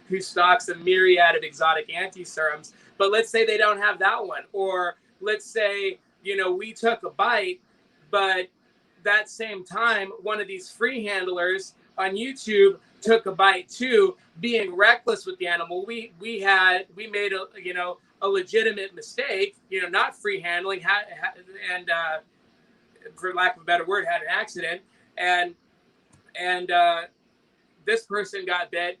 who stocks a myriad of exotic anti-serums. But let's say they don't have that one. Or let's say, you know, we took a bite, but that same time, one of these free handlers on YouTube took a bite too, being reckless with the animal. We made a legitimate mistake, you know, not free handling, and for lack of a better word, had an accident, and this person got bit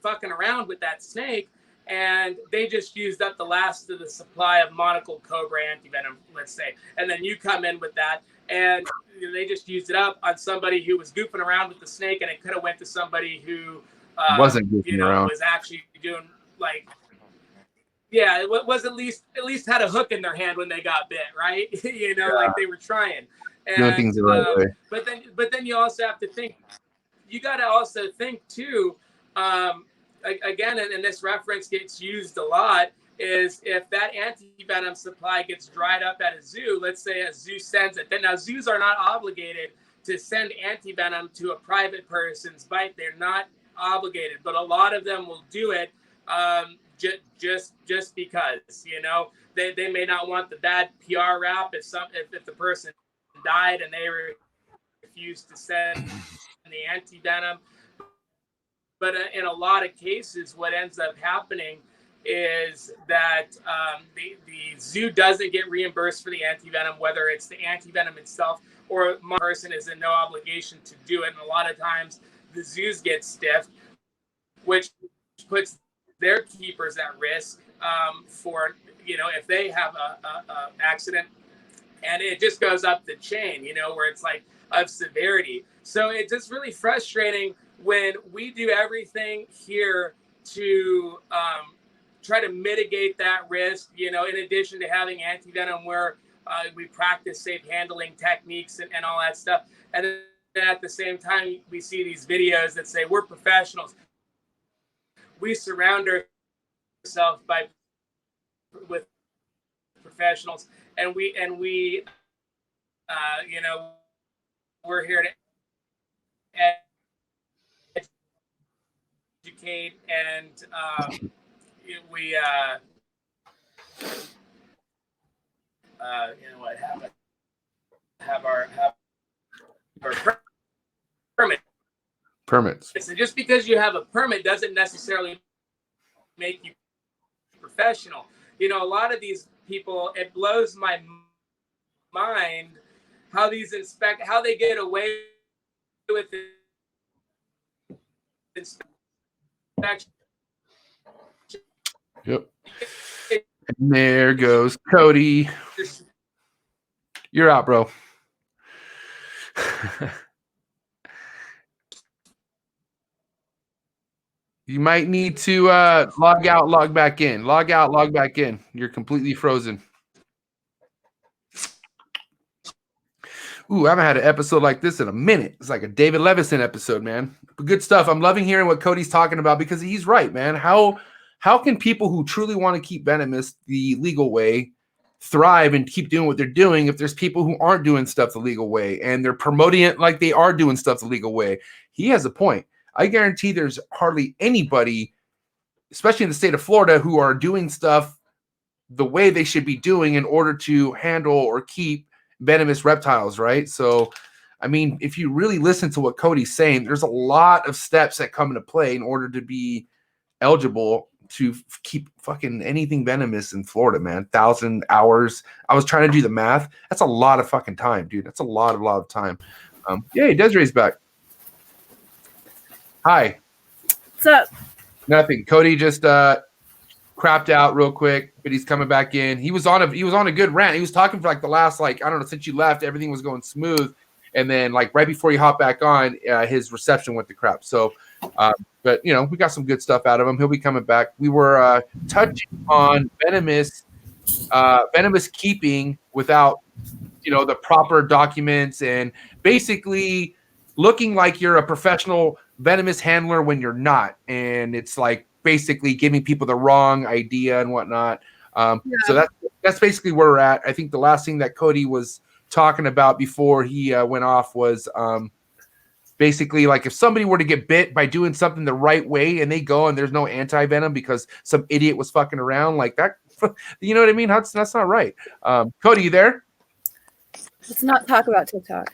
fucking around with that snake, and they just used up the last of the supply of monocled cobra antivenom, let's say, and then you come in with that, and they just used it up on somebody who was goofing around with the snake, and it could have went to somebody who wasn't goofing around, was actually doing, like, yeah, it was at least had a hook in their hand when they got bit, right? You know, like they were trying. And, doing things the right way. But then you also have to think. You got to also think too. Again, and this reference gets used a lot, is if that antivenom supply gets dried up at a zoo. Let's say a zoo sends it. Then now zoos are not obligated to send antivenom to a private person's bite. They're not obligated, but a lot of them will do it. Just because, you know, they may not want the bad PR rap if the person died and they refused to send the antivenom. But in a lot of cases, what ends up happening is that the zoo doesn't get reimbursed for the antivenom, whether it's the antivenom itself or the person is in no obligation to do it. And a lot of times the zoos get stiffed, which puts their keepers at risk for, you know, if they have a accident, and it just goes up the chain, you know, where it's like of severity. So it's just really frustrating when we do everything here to try to mitigate that risk, in addition to having Antivenom where we practice safe handling techniques and all that stuff. And then at the same time, we see these videos that say we're professionals. We surround ourselves with professionals, and we we're here to educate, and we have our permits. So just because you have a permit doesn't necessarily make you professional. A lot of these people, it blows my mind how how they get away with inspection. Yep. And there goes Cody. You're out, bro. You might need to log out, log back in. Log out, log back in. You're completely frozen. Ooh, I haven't had an episode like this in a minute. It's like a David Levison episode, man. But good stuff. I'm loving hearing what Cody's talking about because he's right, man. How can people who truly want to keep Venomous the legal way thrive and keep doing what they're doing if there's people who aren't doing stuff the legal way and they're promoting it like they are doing stuff the legal way? He has a point. I guarantee there's hardly anybody, especially in the state of Florida, who are doing stuff the way they should be doing in order to handle or keep venomous reptiles, right? So, I mean, if you really listen to what Cody's saying, there's a lot of steps that come into play in order to be eligible to keep fucking anything venomous in Florida, man. 1,000 hours. I was trying to do the math. That's a lot of fucking time, dude. That's a lot of time. Yay, Desiree's back. Hi. What's up? Nothing. Cody just crapped out real quick, but he's coming back in. He was on a good rant. He was talking for like the last, I don't know, since you left, everything was going smooth. And then right before you hop back on, his reception went to crap. So, but we got some good stuff out of him. He'll be coming back. We were touching on venomous keeping without, the proper documents and basically looking like you're a professional venomous handler when you're not. And it's like basically giving people the wrong idea and whatnot. So that's basically where we're at. I think the last thing that Cody was talking about before he went off was basically like if somebody were to get bit by doing something the right way and they go and there's no anti-venom because some idiot was fucking around like that, you know what I mean? That's not right. Cody, you there? Let's not talk about TikTok.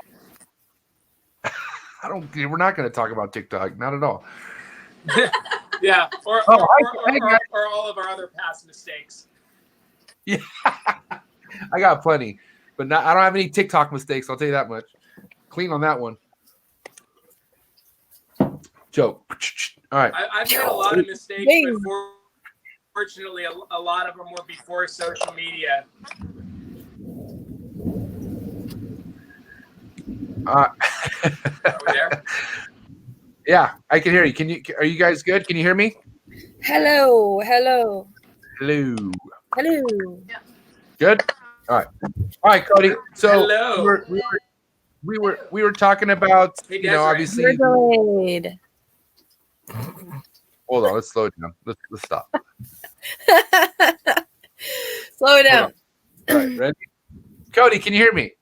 We're not going to talk about TikTok. Not at all. Yeah. Or all of our other past mistakes. Yeah. I got plenty, but I don't have any TikTok mistakes. I'll tell you that much. Clean on that one. Joke. All right. I've made a lot of mistakes, but fortunately, a lot of them were before social media. Are we there? Yeah, I can hear you. Are you guys good? Can you hear me? Hello. Good. All right, Cody. So hello. we were talking about obviously. You're delayed. Hold on, let's slow it down. Let's stop. Slow it down. All right, ready? Cody, can you hear me?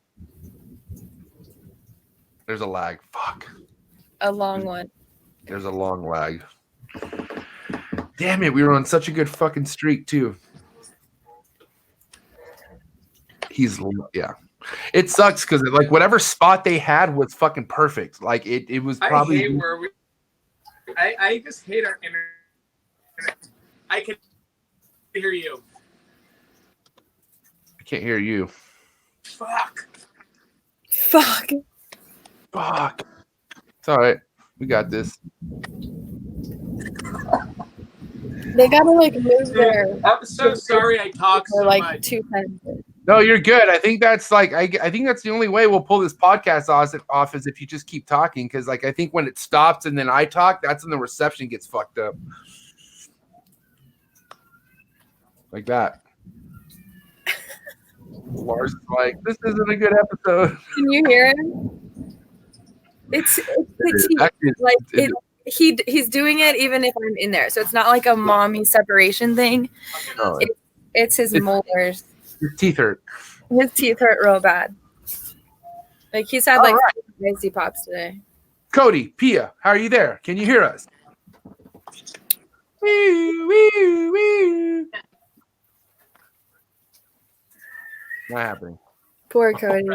There's a lag. Fuck. A long one. There's a long lag. Damn it, we were on such a good fucking streak too. Yeah. It sucks because whatever spot they had was fucking perfect. Like it was probably. I just hate our internet. I can hear you. I can't hear you. Fuck. It's all right. We got this. They gotta move there. I'm so sorry I talk so like much. 2 times. No, you're good. I think that's like I think that's the only way we'll pull this podcast off is if you just keep talking, because like I think when it stops and then I talk, that's when the reception gets fucked up. Like that. Lars is like, this isn't a good episode. Can you hear him? It's he's doing it even if I'm in there, so it's not like a mommy separation thing. No, It's his molars. His teeth hurt. His teeth hurt real bad. Like he's had crazy pops today. Cody, Pia, how are you there? Can you hear us? Woo, woo, woo. Not happening. Poor Cody.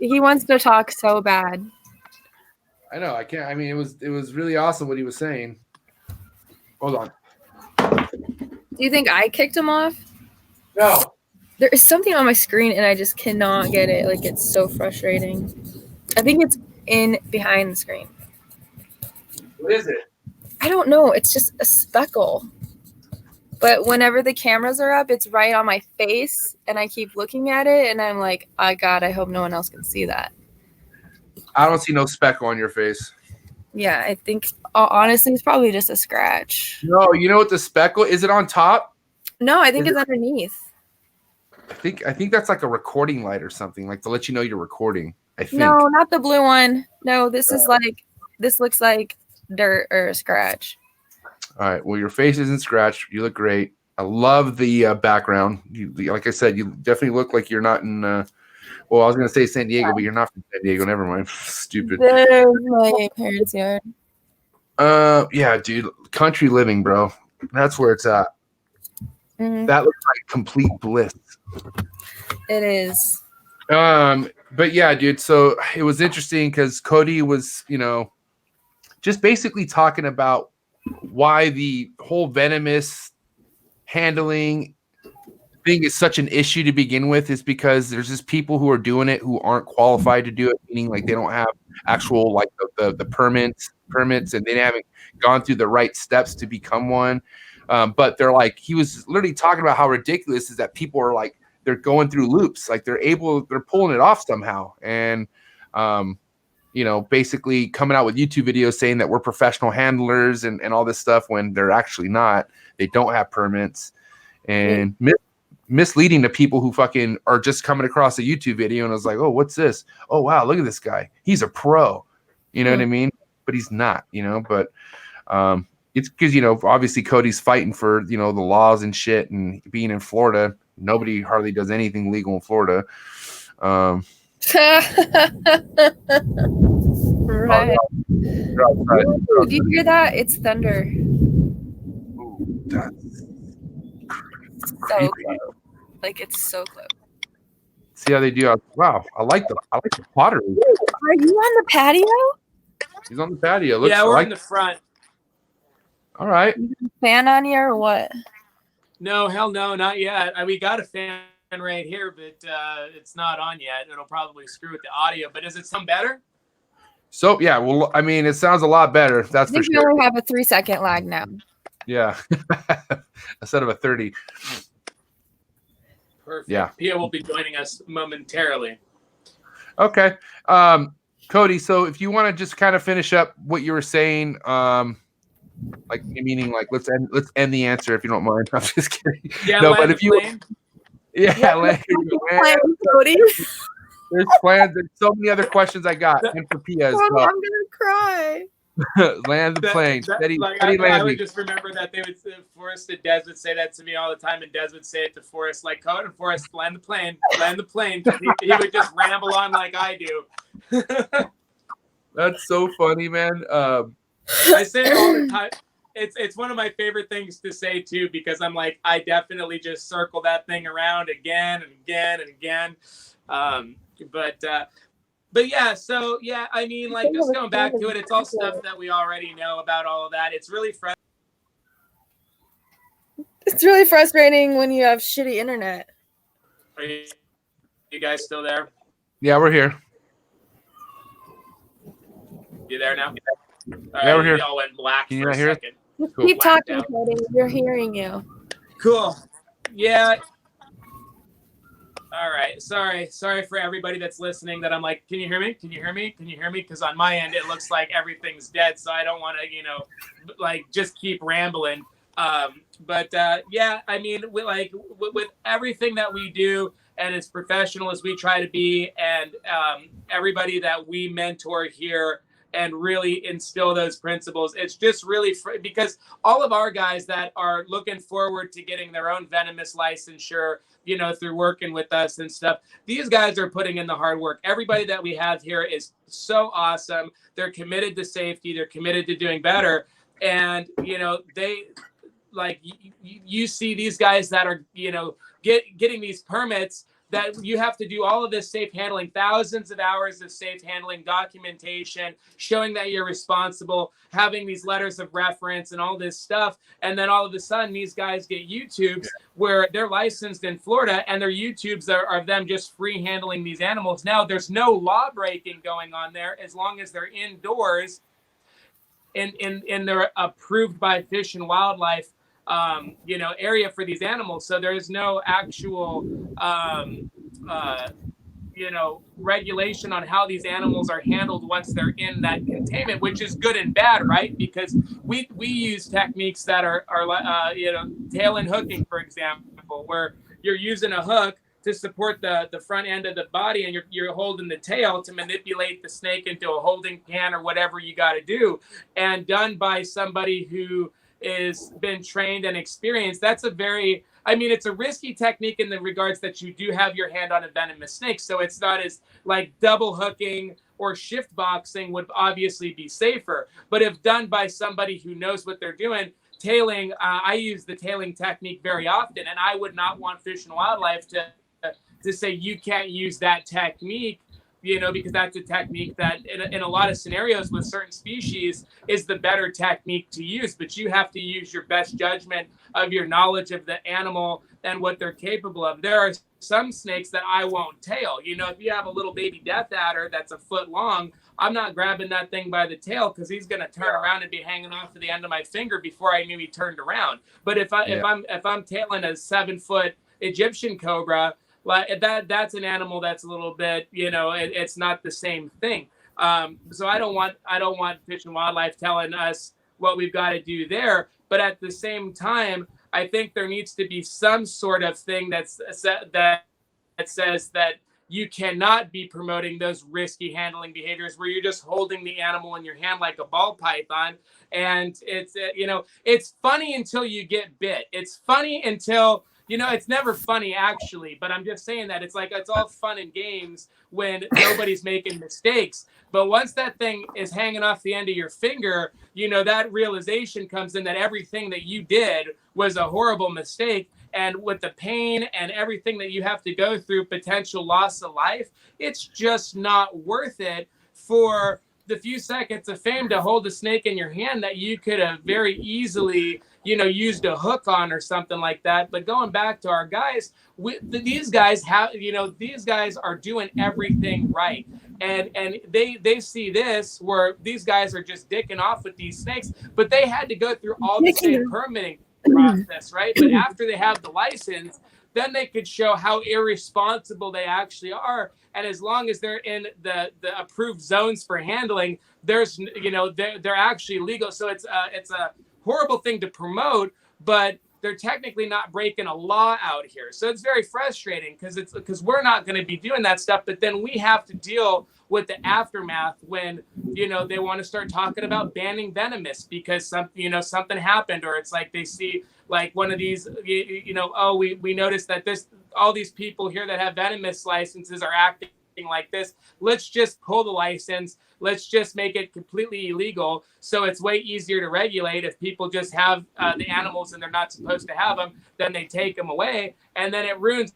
He wants to talk so bad. I know. I can't. I mean, it was really awesome what he was saying. Hold on. Do you think I kicked him off? No. There is something on my screen and I just cannot get it. Like it's so frustrating. I think it's in behind the screen. What is it? I don't know. It's just a speckle. But whenever the cameras are up, it's right on my face and I keep looking at it and I'm like, oh God, I hope no one else can see that. I don't see no speckle on your face. Yeah, I think honestly it's probably just a scratch. No, you know what the speckle is? It on top? No, I think it's underneath. I think that's like a recording light or something, like to let you know you're recording. I think. No, not the blue one. No, this looks like dirt or a scratch. All right. Well, your face isn't scratched. You look great. I love the background. You, like I said, you definitely look like you're not in. Well, I was gonna say San Diego, but you're not from San Diego. Never mind. Stupid. There's my parents' yard. Yeah, dude. Country living, bro. That's where it's at. Mm-hmm. That looks like complete bliss. It is. But yeah, dude. So it was interesting because Cody was, just basically talking about why the whole venomous handling thing is such an issue to begin with is because there's just people who are doing it who aren't qualified to do it, meaning like they don't have actual like the permits and they haven't gone through the right steps to become one. But they're like, he was literally talking about how ridiculous is that people are like, they're going through loops, like they're pulling it off somehow. And, basically coming out with YouTube videos saying that we're professional handlers and all this stuff when they're actually not. They don't have permits and misleading to people who fucking are just coming across a YouTube video and I was like, oh, what's this? Oh, wow, look at this guy. He's a pro. You know what I mean? But he's not, but it's because, obviously Cody's fighting for, the laws and shit and being in Florida. Nobody hardly does anything legal in Florida. Right. Did you hear that? It's thunder. Ooh, that's so close. Like it's so close. See how they do? Wow, I like the pottery. Are you on the patio? He's on the patio. Yeah, we're in the front. All right. Fan on you or what? No, hell no, not yet. We got a fan right here, but it's not on yet. It'll probably screw with the audio. But is it some better? So yeah, well, I mean, it sounds a lot better. That's for sure. We only have a 3-second lag now. Yeah, instead of a 30. Perfect. Yeah, Pia will be joining us momentarily. Okay, Cody. So if you want to just kind of finish up what you were saying, like meaning like let's end the answer if you don't mind. I'm just kidding. Yeah, no, but if you, land, Cody. There's plans. There's so many other questions I got. And for Pia as well. I'm gonna cry. Land the plane. Steady landing. I would just remember that they would say, Forrest and Des would say that to me all the time, and Des would say it to Forrest like, "Code and Forrest, land the plane." He would just ramble on like I do. That's so funny, man. I say it all the time. It's one of my favorite things to say too, because I'm like, I definitely just circle that thing around again and again and again. But yeah, so yeah, I mean, like just going back to it, it's all stuff that we already know about all of that. It's really frustrating when you have shitty internet. Are you guys still there? Yeah, we're here. You there now? Yeah, we're here. Y'all went black for a hear second. Cool. Keep talking, Cody. We're hearing you. Cool. Yeah. All right. Sorry for everybody that's listening that I'm like, can you hear me? Can you hear me? Can you hear me? Because on my end, it looks like everything's dead. So I don't want to, like just keep rambling. Yeah, I mean, with everything that we do and as professional as we try to be, and everybody that we mentor here and really instill those principles, it's just really because all of our guys that are looking forward to getting their own venomous licensure, through working with us and stuff, these guys are putting in the hard work. Everybody that we have here is so awesome. They're committed to safety. They're committed to doing better. And, they like you see these guys that are, getting these permits, that you have to do all of this safe handling, thousands of hours of safe handling documentation, showing that you're responsible, having these letters of reference and all this stuff. And then all of a sudden, these guys get YouTubes where they're licensed in Florida, and their YouTubes are them just free handling these animals. Now, there's no law breaking going on there as long as they're indoors in their approved by Fish and Wildlife area for these animals. So there's no actual regulation on how these animals are handled once they're in that containment, which is good and bad, right? Because we use techniques that are tail and hooking, for example, where you're using a hook to support the front end of the body, and you're holding the tail to manipulate the snake into a holding pan or whatever you got to do, and done by somebody who is been trained and experienced. That's it's a risky technique in the regards that you do have your hand on a venomous snake. So it's not as like double hooking or shift boxing would obviously be safer. But if done by somebody who knows what they're doing, tailing, I use the tailing technique very often, and I would not want Fish and Wildlife to say you can't use that technique, because that's a technique that in a lot of scenarios with certain species is the better technique to use. But you have to use your best judgment of your knowledge of the animal and what they're capable of. There are some snakes that I won't tail. If you have a little baby death adder that's a foot long, I'm not grabbing that thing by the tail, because he's going to turn around and be hanging off to the end of my finger before I knew he turned around. But if I'm tailing a 7-foot Egyptian cobra, like that's an animal that's a little bit, it's not the same thing. So I don't want Fish and Wildlife telling us what we've got to do there. But at the same time, I think there needs to be some sort of thing that says that you cannot be promoting those risky handling behaviors where you're just holding the animal in your hand like a ball python. And it's funny until you get bit. It's funny until, it's never funny actually, but I'm just saying that it's all fun and games when nobody's making mistakes. But once that thing is hanging off the end of your finger, that realization comes in that everything that you did was a horrible mistake. And with the pain and everything that you have to go through, potential loss of life, it's just not worth it for the few seconds of fame to hold a snake in your hand that you could have very easily, used a hook on or something like that. But going back to our guys, these guys are doing everything right. And they see this where these guys are just dicking off with these snakes, but they had to go through all the same permitting process, right? But after they have the license, then they could show how irresponsible they actually are. And as long as they're in the approved zones for handling, they're actually legal. So it's a horrible thing to promote, but they're technically not breaking a law out here. So it's very frustrating because we're not going to be doing that stuff. But then we have to deal with the aftermath when, they want to start talking about banning Venomous because something happened, or it's like they see like one of these, we noticed that all these people here that have Venomous licenses are acting like this. Let's just pull the license. Let's just make it completely illegal. So it's way easier to regulate. If people just have the animals and they're not supposed to have them, then they take them away. And then it ruins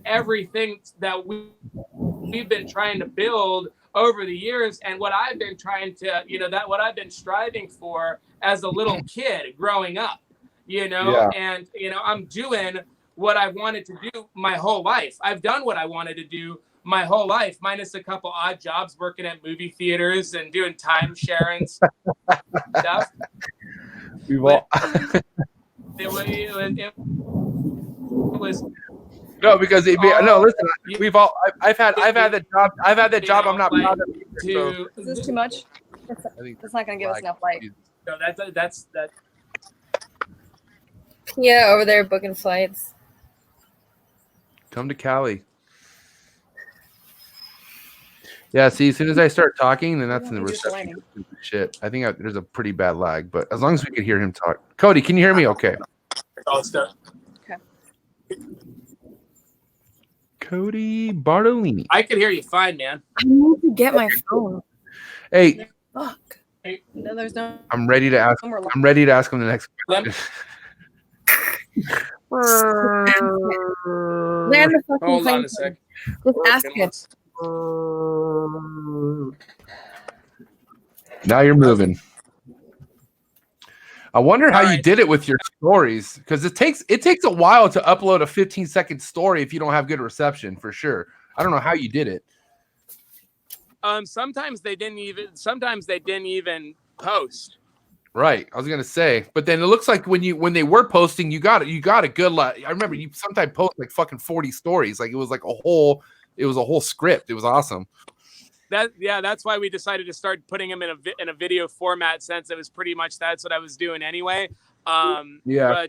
everything that we've been trying to build over the years. And what I've been trying to, what I've been striving for as a little kid growing up, and, I'm doing what I wanted to do my whole life. I've done what I wanted to do my whole life, minus a couple odd jobs working at movie theaters and doing timeshare and stuff. It was No, because no. Listen, I've had that job. I've had that job. I'm not proud of it either, so. Is this too much? I think It's not going to give us enough light. No, that's. Yeah, over there booking flights. Come to Cali. Yeah, see, as soon as I start talking, then that's when the reception shit. I think there's a pretty bad lag, but as long as we can hear him talk. Cody, can you hear me okay? All stuff. Okay. Cody Bartolini. I can hear you fine, man. I need to get my phone. Hey, Fuck. No, there's no. I'm ready to ask. I'm ready to ask him the next question. Land the fucking Hold plane. on a sec. Just ask him. Now you're moving. I wonder how you right. did it with your stories, because it takes a while to upload a 15-second story if you don't have good reception, for sure. I don't know how you did it. Sometimes they didn't even post. Right, I was gonna say, but then it looks like when they were posting, you got a good lot. I remember you sometimes post like fucking 40 stories, like it was a whole script. It was awesome. That's why we decided to start putting them in a video format, since it was pretty much that's what I was doing anyway. Yeah.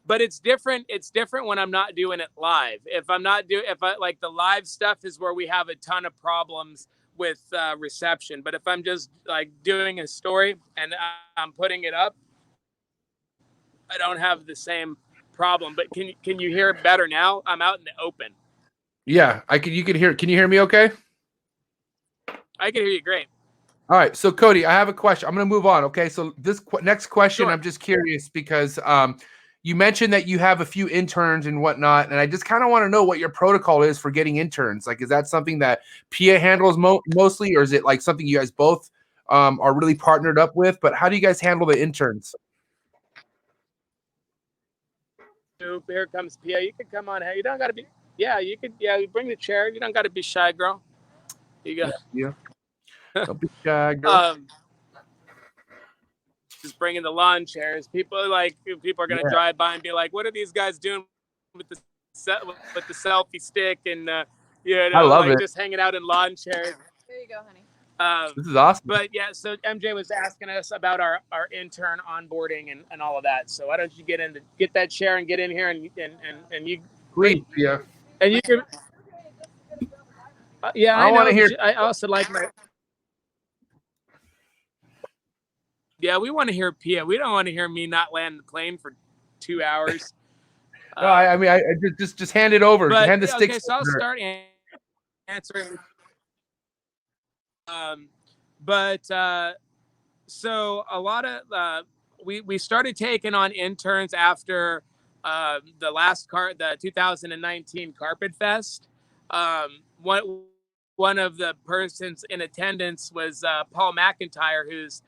But it's different. It's different when I'm not doing it live. If I like the live stuff is where we have a ton of problems with reception. But if I'm just like doing a story and I'm putting it up, I don't have the same problem. But can you hear it better now? I'm out in the open. Yeah, you can hear. Can you hear me okay? I can hear you great. All right, so Cody, I have a question. I'm going to move on. Okay, so this next question, Sure. I'm just curious because you mentioned that you have a few interns and whatnot, and I just kind of want to know what your protocol is for getting interns. Like, is that something that Pia handles mostly, or is it like something you guys both are really partnered up with? But how do you guys handle the interns? Here comes Pia. You can come on. Hey, you don't got to be. Yeah, you could. Yeah, you bring the chair. You don't got to be shy, girl. You go. Yeah. Don't be shy, girl. Just bringing the lawn chairs. People are going to drive by and be like, "What are these guys doing with the selfie stick?" And I love it. Just hanging out in lawn chairs. There you go, honey. This is awesome. But yeah, so MJ was asking us about our intern onboarding and all of that. So why don't you get that chair and get in here and you please, yeah. And you can. Yeah, I want to hear. I also like my. Yeah, we want to hear Pia. We don't want to hear me not land the plane for 2 hours. No, I mean, I just hand it over. Hand the sticks. Okay, so I'll start answering. So a lot of we started taking on interns after the 2019 Carpet Fest. One of the persons in attendance was Paul McIntyre, who's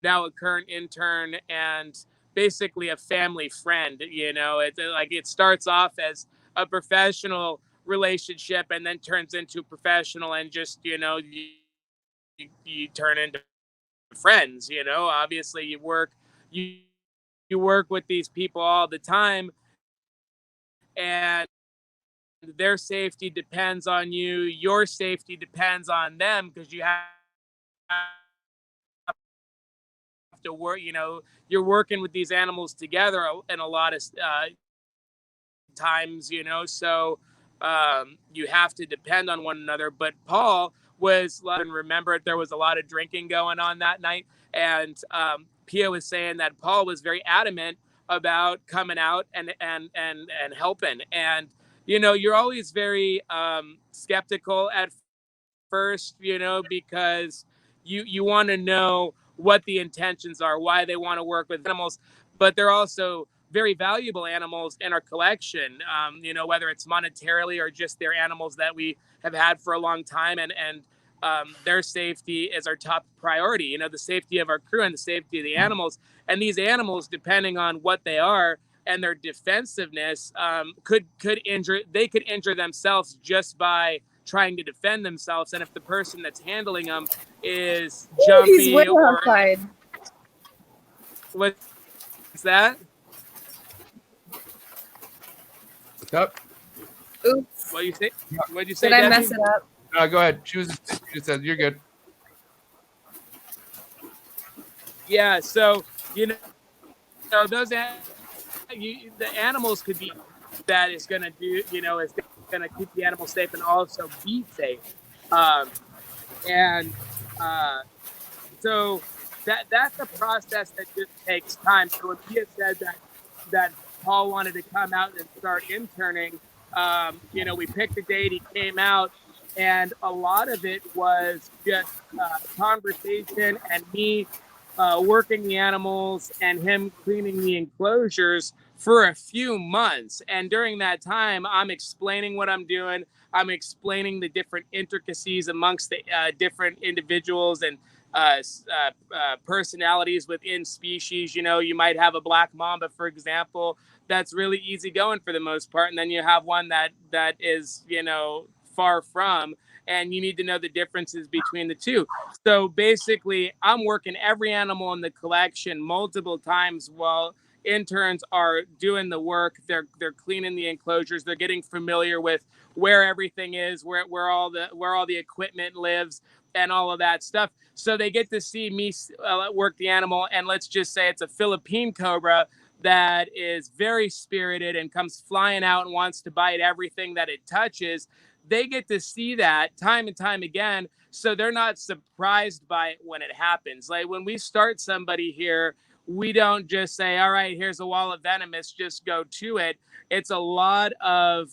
now a current intern and basically a family friend. It starts off as a professional relationship and then turns into professional, and just you turn into friends. Obviously you work with these people all the time, and their safety depends on you. Your safety depends on them, because you have to work. You're working with these animals together in a lot of times. So you have to depend on one another. But Paul was, and remember, there was a lot of drinking going on that night, and Pia was saying that Paul was very adamant about coming out and helping. And you're always very skeptical at first, because you want to know what the intentions are, why they want to work with animals, but they're also very valuable animals in our collection, whether it's monetarily or just they're animals that we have had for a long time, and their safety is our top priority, the safety of our crew and the safety of the animals. And these animals, depending on what they are and their defensiveness, could injure themselves just by trying to defend themselves. And if the person that's handling them is jumpy, he's way outside. What's that? What's up? Oops. What you say? What'd you say, Did I Debbie? mess it up? Go ahead. She just said you're good. Yeah. So those the animals could be that is going to do is going to keep the animal safe and also be safe, and so that's a process that just takes time. So when Pia said that Paul wanted to come out and start interning, we picked a date. He came out, and a lot of it was just conversation and me working the animals and him cleaning the enclosures for a few months. And during that time, I'm explaining what I'm doing. I'm explaining the different intricacies amongst the different individuals and personalities within species. You might have a black mamba, for example, that's really easygoing for the most part, and then you have one that is far from, and you need to know the differences between the two. So basically, I'm working every animal in the collection multiple times while interns are doing the work. They're cleaning the enclosures. They're getting familiar with where everything is, where all the equipment lives, and all of that stuff. So they get to see me work the animal, and let's just say it's a Philippine cobra that is very spirited and comes flying out and wants to bite everything that it touches. They get to see that time and time again, so they're not surprised by it when it happens. Like when we start somebody here, we don't just say, all right, here's a wall of venomous, just go to it. It's a lot of,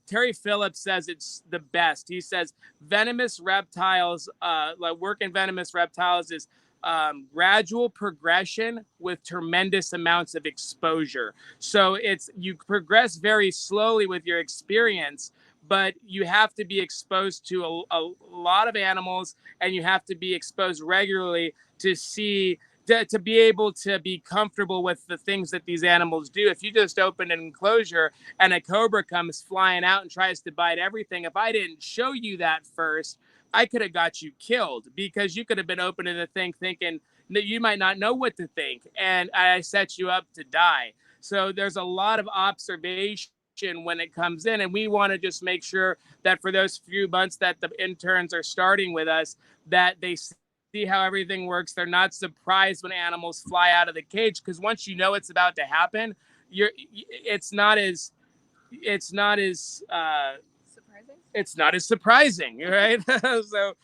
Terry Phillips says it's the best. He says venomous reptiles, like working venomous reptiles is gradual progression with tremendous amounts of exposure. So you progress very slowly with your experience, but you have to be exposed to a lot of animals, and you have to be exposed regularly to see, to be able to be comfortable with the things that these animals do. If you just open an enclosure and a cobra comes flying out and tries to bite everything, if I didn't show you that first, I could have got you killed, because you could have been opening the thing thinking that you might not know what to think, and I set you up to die. So there's a lot of observation when it comes in, and we want to just make sure that for those few months that the interns are starting with us, that they see how everything works. They're not surprised when animals fly out of the cage, because once you know it's about to happen, it's not as surprising, right? So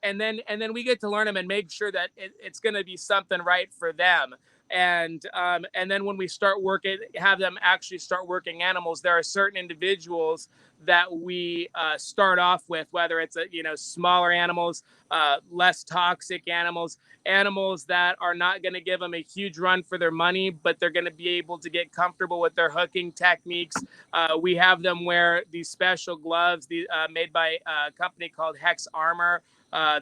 and then we get to learn them and make sure that it's going to be something right for them. And then when we have them actually start working animals, there are certain individuals that we start off with, whether it's smaller animals, less toxic animals that are not going to give them a huge run for their money, but they're going to be able to get comfortable with their hooking techniques. We have them wear these special gloves made by a company called Hex Armor.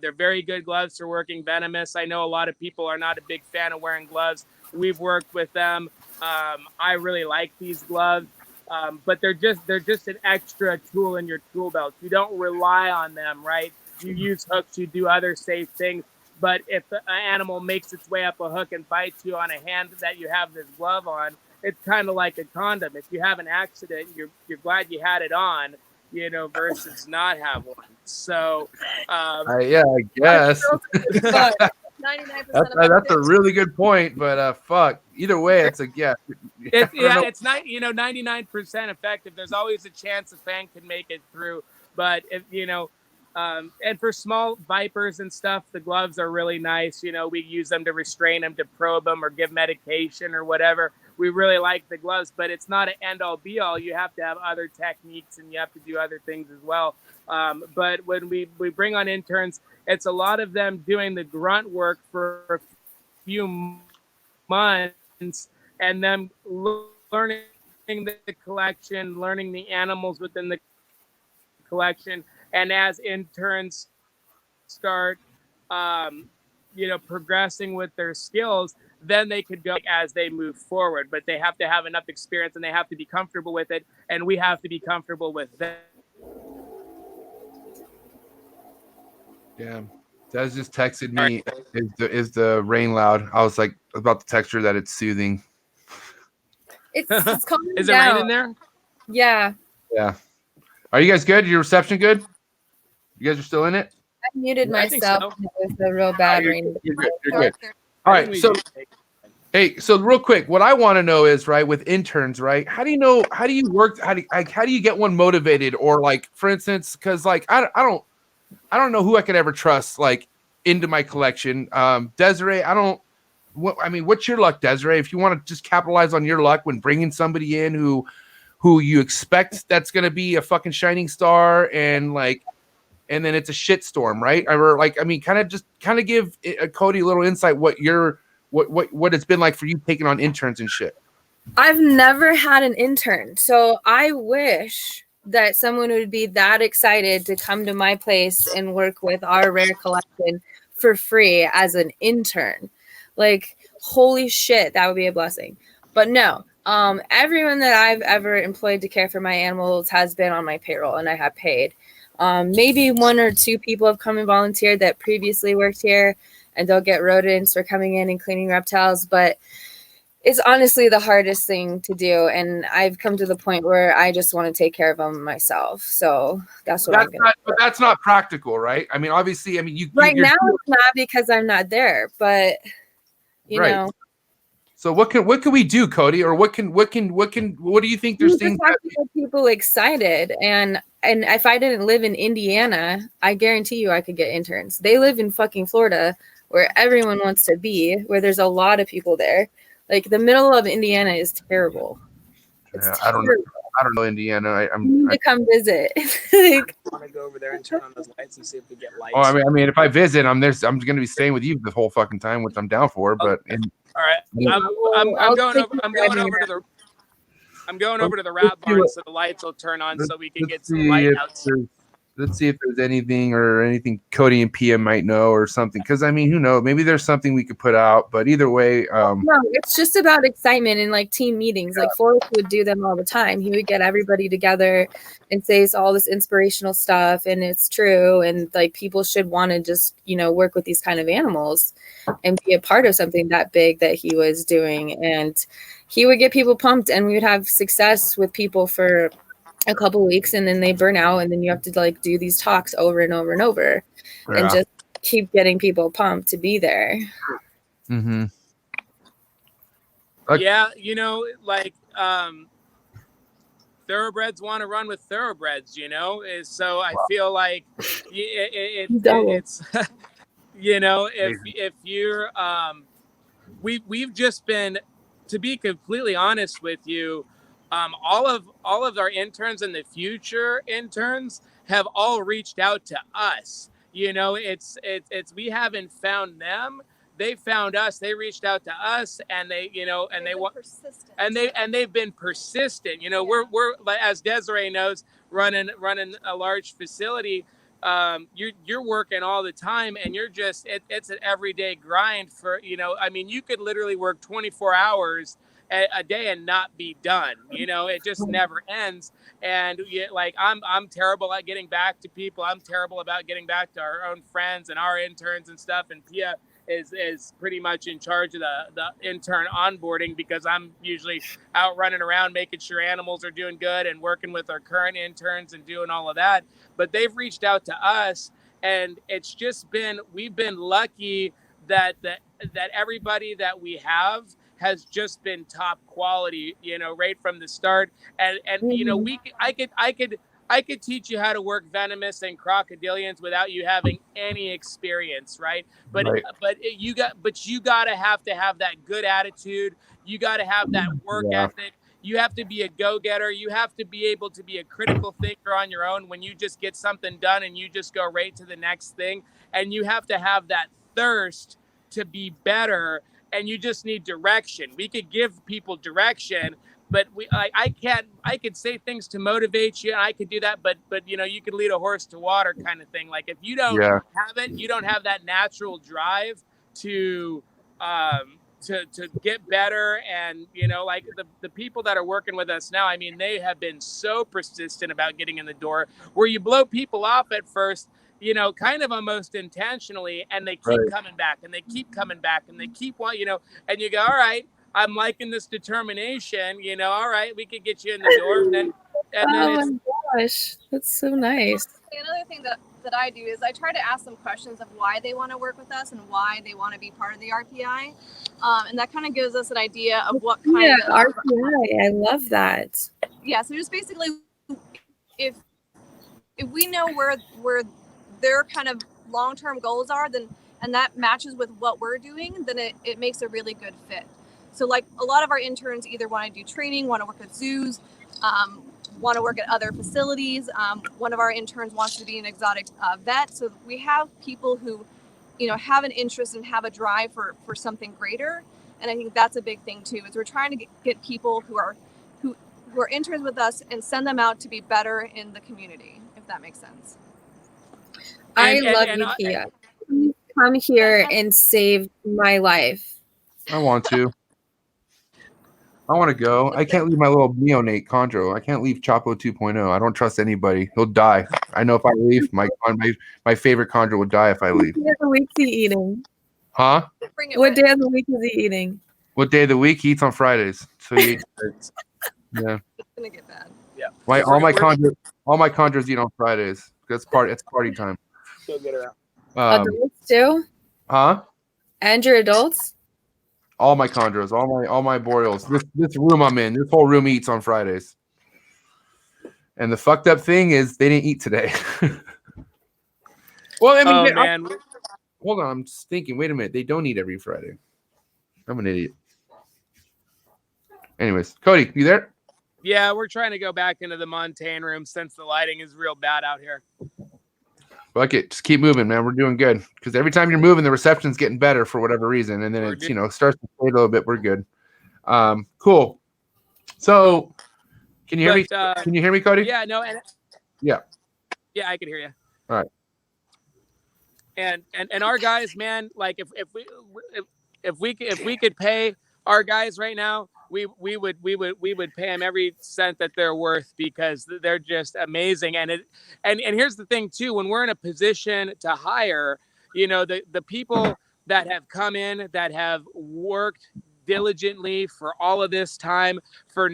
They're very good gloves for working venomous. I know a lot of people are not a big fan of wearing gloves. We've worked with them. I really like these gloves, but they're just an extra tool in your tool belt. You don't rely on them, right? You use hooks, you do other safe things. But if an animal makes its way up a hook and bites you on a hand that you have this glove on, it's kind of like a condom. If you have an accident, you're glad you had it on, versus not have one. So, yeah, I guess. 99% that's a really good point, but fuck. Either way, it's a yeah. It's not 99% effective. There's always a chance a fang can make it through, but if and for small vipers and stuff, the gloves are really nice. We use them to restrain them, to probe them, or give medication or whatever. We really like the gloves, but it's not an end-all be-all. You have to have other techniques, and you have to do other things as well. But when we bring on interns, it's a lot of them doing the grunt work for a few months, and them learning the collection, learning the animals within the collection. And as interns start, progressing with their skills, then they could go as they move forward. But they have to have enough experience, and they have to be comfortable with it, and we have to be comfortable with them. Yeah, Des just texted me. Is the rain loud? I was about to text her that it's soothing. It's calming Is it down. raining there? Yeah. Yeah. Are you guys good? Your reception good? You guys are still in it? I muted Yeah, I think myself. so. It was a real bad You're ring. good. You're good. You're Dark good. there. All I think right. we So, do take- hey, so real quick, what I want to know is, right, with interns, right? How do you know? How do you work? How do you get one motivated? Or like, for instance, because like I don't know who I could ever trust like into my collection. Desiree, I don't. I mean, what's your luck, Desiree? If you want to just capitalize on your luck when bringing somebody in who you expect that's going to be a fucking shining star and then it's a shitstorm, right? Or like, I mean, kind of give Cody a little insight what it's been like for you taking on interns and shit. I've never had an intern, so I wish that someone would be that excited to come to my place and work with our rare collection for free as an intern. Like, holy shit, that would be a blessing. But no, everyone that I've ever employed to care for my animals has been on my payroll and I have paid. Maybe one or two people have come and volunteered that previously worked here, and they'll get rodents for coming in and cleaning reptiles, but it's honestly the hardest thing to do, and I've come to the point where I just want to take care of them myself. So that's what I'm gonna do. But that's not practical, right? I mean, obviously, I mean, Right now it's not because I'm not there, but you Right. know. So what can we do, Cody? Or what do you think there's You things just have to get people excited, and if I didn't live in Indiana, I guarantee you I could get interns. They live in fucking Florida, where everyone wants to be, where there's a lot of people there. Like the middle of Indiana is terrible. It's I terrible. don't know Indiana. You need to come visit. Like, I want to go over there and turn on those lights and see if we get lights. Oh, I mean, if I visit, I'm going to be staying with you the whole fucking time, which I'm down for. But All right, I'm going over to the rat barn so the lights will turn on so we can get some light outside. Let's see if there's anything Cody and Pia might know or something. Because I mean, who knows? Maybe there's something we could put out. But either way, no, it's just about excitement and like team meetings. Like Forrest would do them all the time. He would get everybody together and say all this inspirational stuff, and it's true. And like people should want to just work with these kind of animals and be a part of something that big that he was doing. And he would get people pumped, and we would have success with people for a couple weeks, and then they burn out, and then you have to like do these talks over and over and over and just keep getting people pumped to be there. Mm-hmm. Yeah, thoroughbreds want to run with thoroughbreds, so I feel like it's if you're we've just been, to be completely honest with you, all of our interns and the future interns have all reached out to us. It's we haven't found them. They found us. They reached out to us, and they've been persistent. We're as Desiree knows, running a large facility. You're working all the time, and you're just it's an everyday grind for I mean, you could literally work 24 hours a day and not be done. It just never ends. And I'm terrible at getting back to people. I'm terrible about getting back to our own friends and our interns and stuff. And Pia is pretty much in charge of the intern onboarding, because I'm usually out running around making sure animals are doing good and working with our current interns and doing all of that. But they've reached out to us, and it's just we've been lucky that everybody that we have has just been top quality, right from the start. And I could teach you how to work venomous and crocodilians without you having any experience, right? But you got to have that good attitude. You got to have that work ethic. You have to be a go-getter. You have to be able to be a critical thinker on your own when you just get something done and you just go right to the next thing. And you have to have that thirst to be better. And you just need direction. We could give people direction, but I could say things to motivate you, and I could do that, but you could lead a horse to water kind of thing. Like if you don't have it, you don't have that natural drive to get better. And like the people that are working with us now, I mean, they have been so persistent about getting in the door, where you blow people off at first, kind of almost intentionally, and they keep coming back, and they keep coming back, and they keep and you go, all right, I'm liking this determination, all right, we could get you in the door. And then And then Oh my gosh, that's so nice. Another thing that I do is I try to ask them questions of why they want to work with us and why they want to be part of the RPI. And that kind of gives us an idea of what kind of RPI. I love that. Yeah, so just basically if we know where their kind of long-term goals are, then and that matches with what we're doing, then it makes a really good fit. So like a lot of our interns either want to do training, want to work at zoos, want to work at other facilities. One of our interns wants to be an exotic vet. So we have people who, have an interest and have a drive for something greater. And I think that's a big thing too, is we're trying to get people who are interns with us and send them out to be better in the community, if that makes sense. I love you, Kia. Come here and save my life. I want to go. I can't leave my little neonate chondro. I can't leave Chapo 2.0. I don't trust anybody. He'll die. I know if I leave, my favorite chondro will die if I leave. What day of the week is he eating? Huh? What day of the week is he eating? What day of the week? He eats on Fridays. So he eats. Yeah. It's gonna get bad. Yeah. All my chondros eat on Fridays. It's party time. Go get her out. Adults too? Huh? And your adults? All my chondros, all my boreals. This room I'm in, this whole room eats on Fridays. And the fucked up thing is they didn't eat today. Well, I mean, man. Hold on, I'm just thinking. Wait a minute, they don't eat every Friday. I'm an idiot. Anyways, Cody, you there? Yeah, we're trying to go back into the Montane room since the lighting is real bad out here. Fuck it, just keep moving, man. We're doing good. Because every time you're moving, the reception's getting better for whatever reason, and then it starts to fade a little bit. We're good. Cool. So, can you hear me? Can you hear me, Cody? Yeah, no, yeah, I can hear you. All right. And our guys, man, like if we could pay our guys right now, we would pay them every cent that they're worth, because they're just amazing. And here's the thing too, when we're in a position to hire, the people that have come in, that have worked diligently for all of this time, for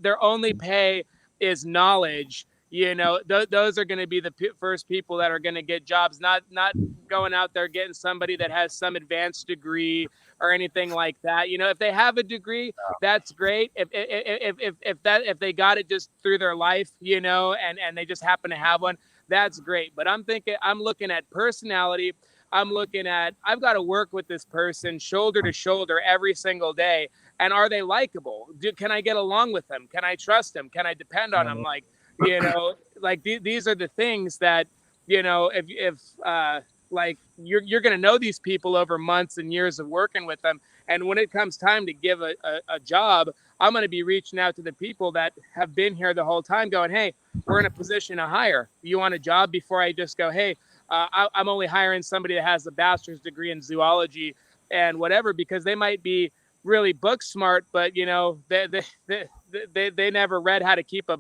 their only pay is knowledge. Those are going to be the first people that are going to get jobs, not going out there getting somebody that has some advanced degree or anything like that. If they have a degree, that's great. If they got it just through their life, and they just happen to have one, that's great. But I'm looking at personality. I'm looking at, I've got to work with this person shoulder to shoulder every single day. And are they likable? Can I get along with them? Can I trust them? Can I depend on them? These are the things that, if you're going to know these people over months and years of working with them. And when it comes time to give a job, I'm going to be reaching out to the people that have been here the whole time going, hey, we're in a position to hire. You want a job? Before I just go, hey, I'm only hiring somebody that has a bachelor's degree in zoology and whatever, because they might be really book smart, but they never read how to keep a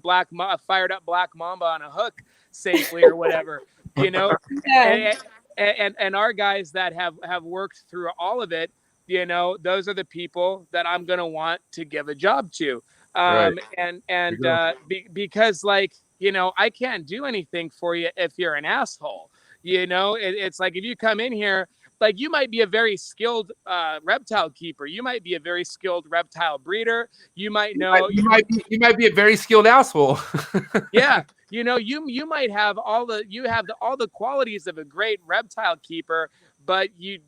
fired up black mamba on a hook safely or whatever, Yeah. And our guys that have worked through all of it, those are the people that I'm going to want to give a job to. Right. Because I can't do anything for you if you're an asshole. It's like, if you come in here, like, you might be a very skilled reptile keeper. You might be a very skilled reptile breeder. You might know. You might be a very skilled asshole. Yeah, you might have all the qualities of a great reptile keeper, but you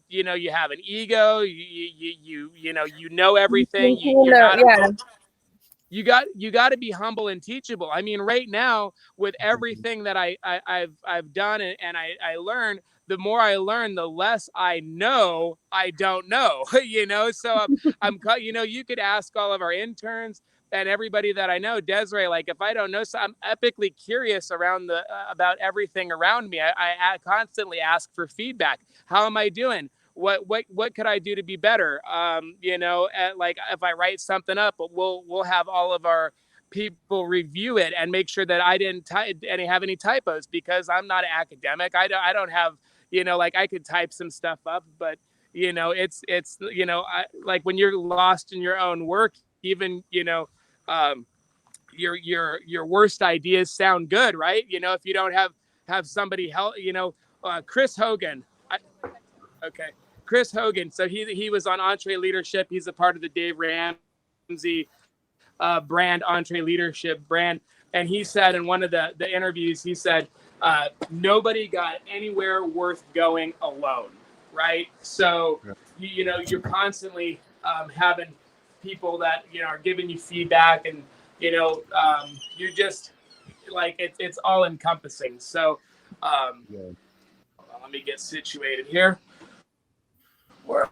have an ego. You know everything. You got to be humble and teachable. I mean, right now, with everything that I've done and I learned, the more I learn, the less I know I don't know, so you could ask all of our interns and everybody that I know, Desiree, like, if I don't know, so I'm epically curious about everything around me. I constantly ask for feedback. How am I doing? What could I do to be better? Like, if I write something up, we'll have all of our people review it and make sure that I didn't have any typos, because I'm not an academic. I don't have, I could type some stuff up, but it's like, when you're lost in your own work, even your worst ideas sound good, right? You know, if you don't have somebody help, you know, Chris Hogan. Chris Hogan. So he was on Entree Leadership. He's a part of the Dave Ramsey brand, Entree Leadership brand. And he said in one of the interviews, he said, nobody got anywhere worth going alone, right? So, you know, you're constantly having people that, you know, are giving you feedback, and, you know, you're just like, it's all encompassing. So let me get situated here. We're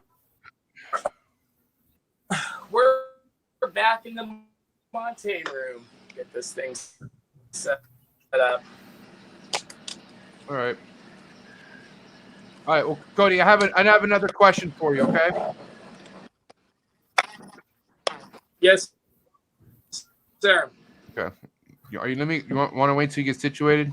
back in the Mite room. Get this thing set up. All right. Well, Cody, I have another question for you. Okay. Yes, sir. Okay. You want to wait till you get situated?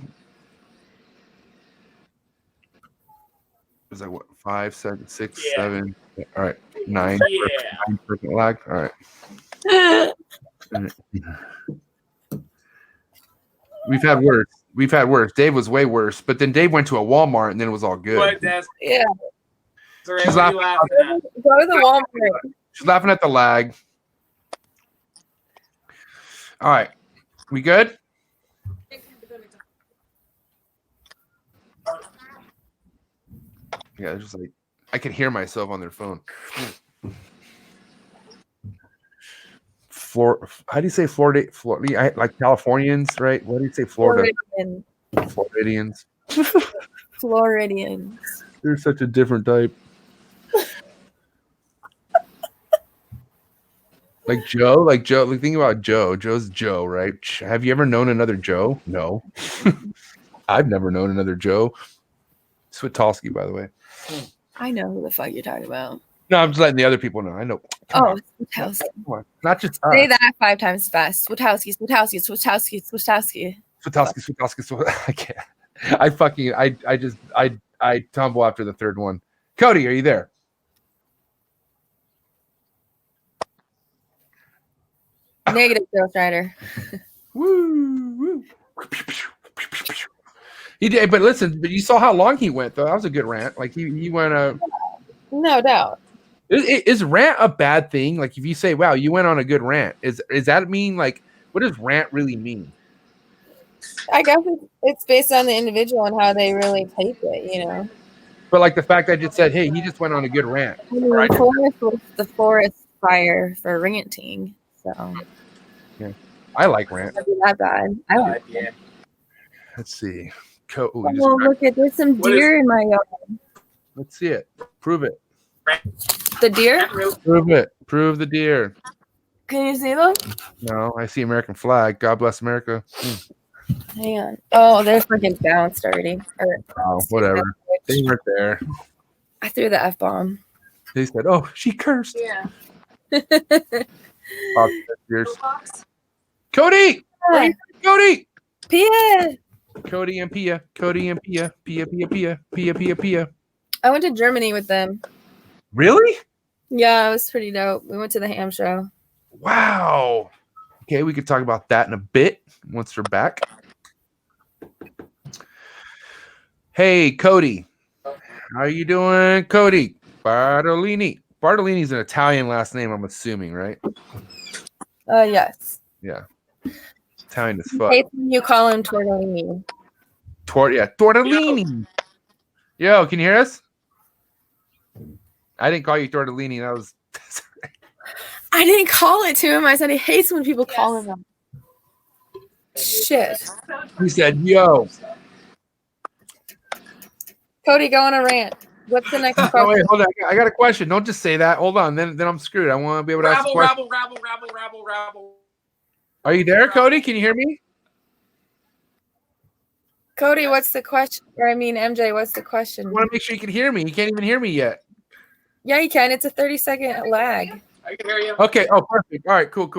Is that what? 5 seconds, 6, 7. All right. 9. Yeah. 9% lag. All right. We've had worse. Dave was way worse, but then Dave went to a Walmart and then it was all good. What, Des? Yeah. Sorry, She's what are you laughing. laughing at? Go to the Walmart. She's laughing at the lag. All right. We good? Yeah, it's just like I can hear myself on their phone. How do you say Florida? Like Californians, right? What do you say, Florida? Floridians. Floridians. They're such a different type. Like Joe. Like think about Joe. Joe's Joe, right? Have you ever known another Joe? No. I've never known another Joe. Switowski, by the way. I know who the fuck you're talking about. No, I'm just letting the other people know. I know. Switowski. Come on. Not just Say that 5 times fast. Switowski, Switowski, Switowski, Switowski. Switowski. I can't. I tumble after the third one. Cody, are you there? Negative, Ghost Rider. Woo! He did, but listen, you saw how long he went, though. That was a good rant. Like he went No doubt. Is rant a bad thing? Like if you say, "Wow, you went on a good rant," is that mean like what does rant really mean? I guess it's based on the individual and how they really take it, you know. But like the fact I just said, "Hey, he just went on a good rant." I mean, Right? Forrest was the forest fire for ringeting, so yeah, I like rant. That'd be that bad. I like Yeah. Let's see. look at there's some deer in my yard. Let's see it. Prove it. The deer? Prove it. Prove the deer. Can you see them? No, I see American flag. God bless America. Hang on. Oh, they're freaking bounced already. Whatever. They weren't there. I threw the F-bomb. They said, "Oh, she cursed." Yeah. Cody! Cody! Pia! Cody and Pia. Cody and Pia. Pia. I went to Germany with them. Really? Yeah, it was pretty dope. We went to the ham show. Wow. Okay, we could talk about that in a bit once we're back. Hey, Cody. How are you doing, Cody? Bartolini. Bartolini's an Italian last name, I'm assuming, right? Yes. Yeah. Italian as fuck. Hey, you call him Tortellini. Tortellini. Yo, can you hear us? I didn't call you Tortellini. That was. I didn't call it to him. I said he hates when people call him that. Shit. He said, "Yo." Cody, go on a rant. What's the next question? Oh, wait, hold on. I got a question. Don't just say that. Hold on. Then I'm screwed. I want to be able to ask a question. Rabble. Are you there, Cody? Can you hear me? Cody, what's the question? Or I mean, MJ, what's the question? I want to make sure you can hear me. You can't even hear me yet. Yeah, you can. It's a 30-second lag. I can hear you. Okay. Oh, perfect. All right. Cool.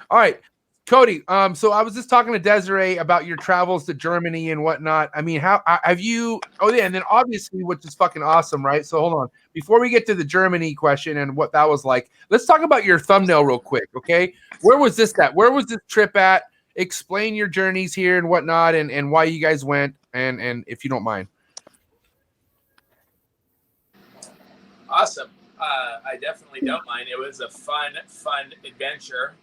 All right. Cody, so I was just talking to Desiree about your travels to Germany and whatnot. I mean, how have you? Oh, yeah, and then obviously, which is fucking awesome, right? So hold on, before we get to the Germany question and what that was like, let's talk about your thumbnail real quick, okay? Where was this at? Where was this trip at? explain your journeys here and whatnot, and why you guys went, and if you don't mind. Awesome. I definitely don't mind. It was a fun adventure.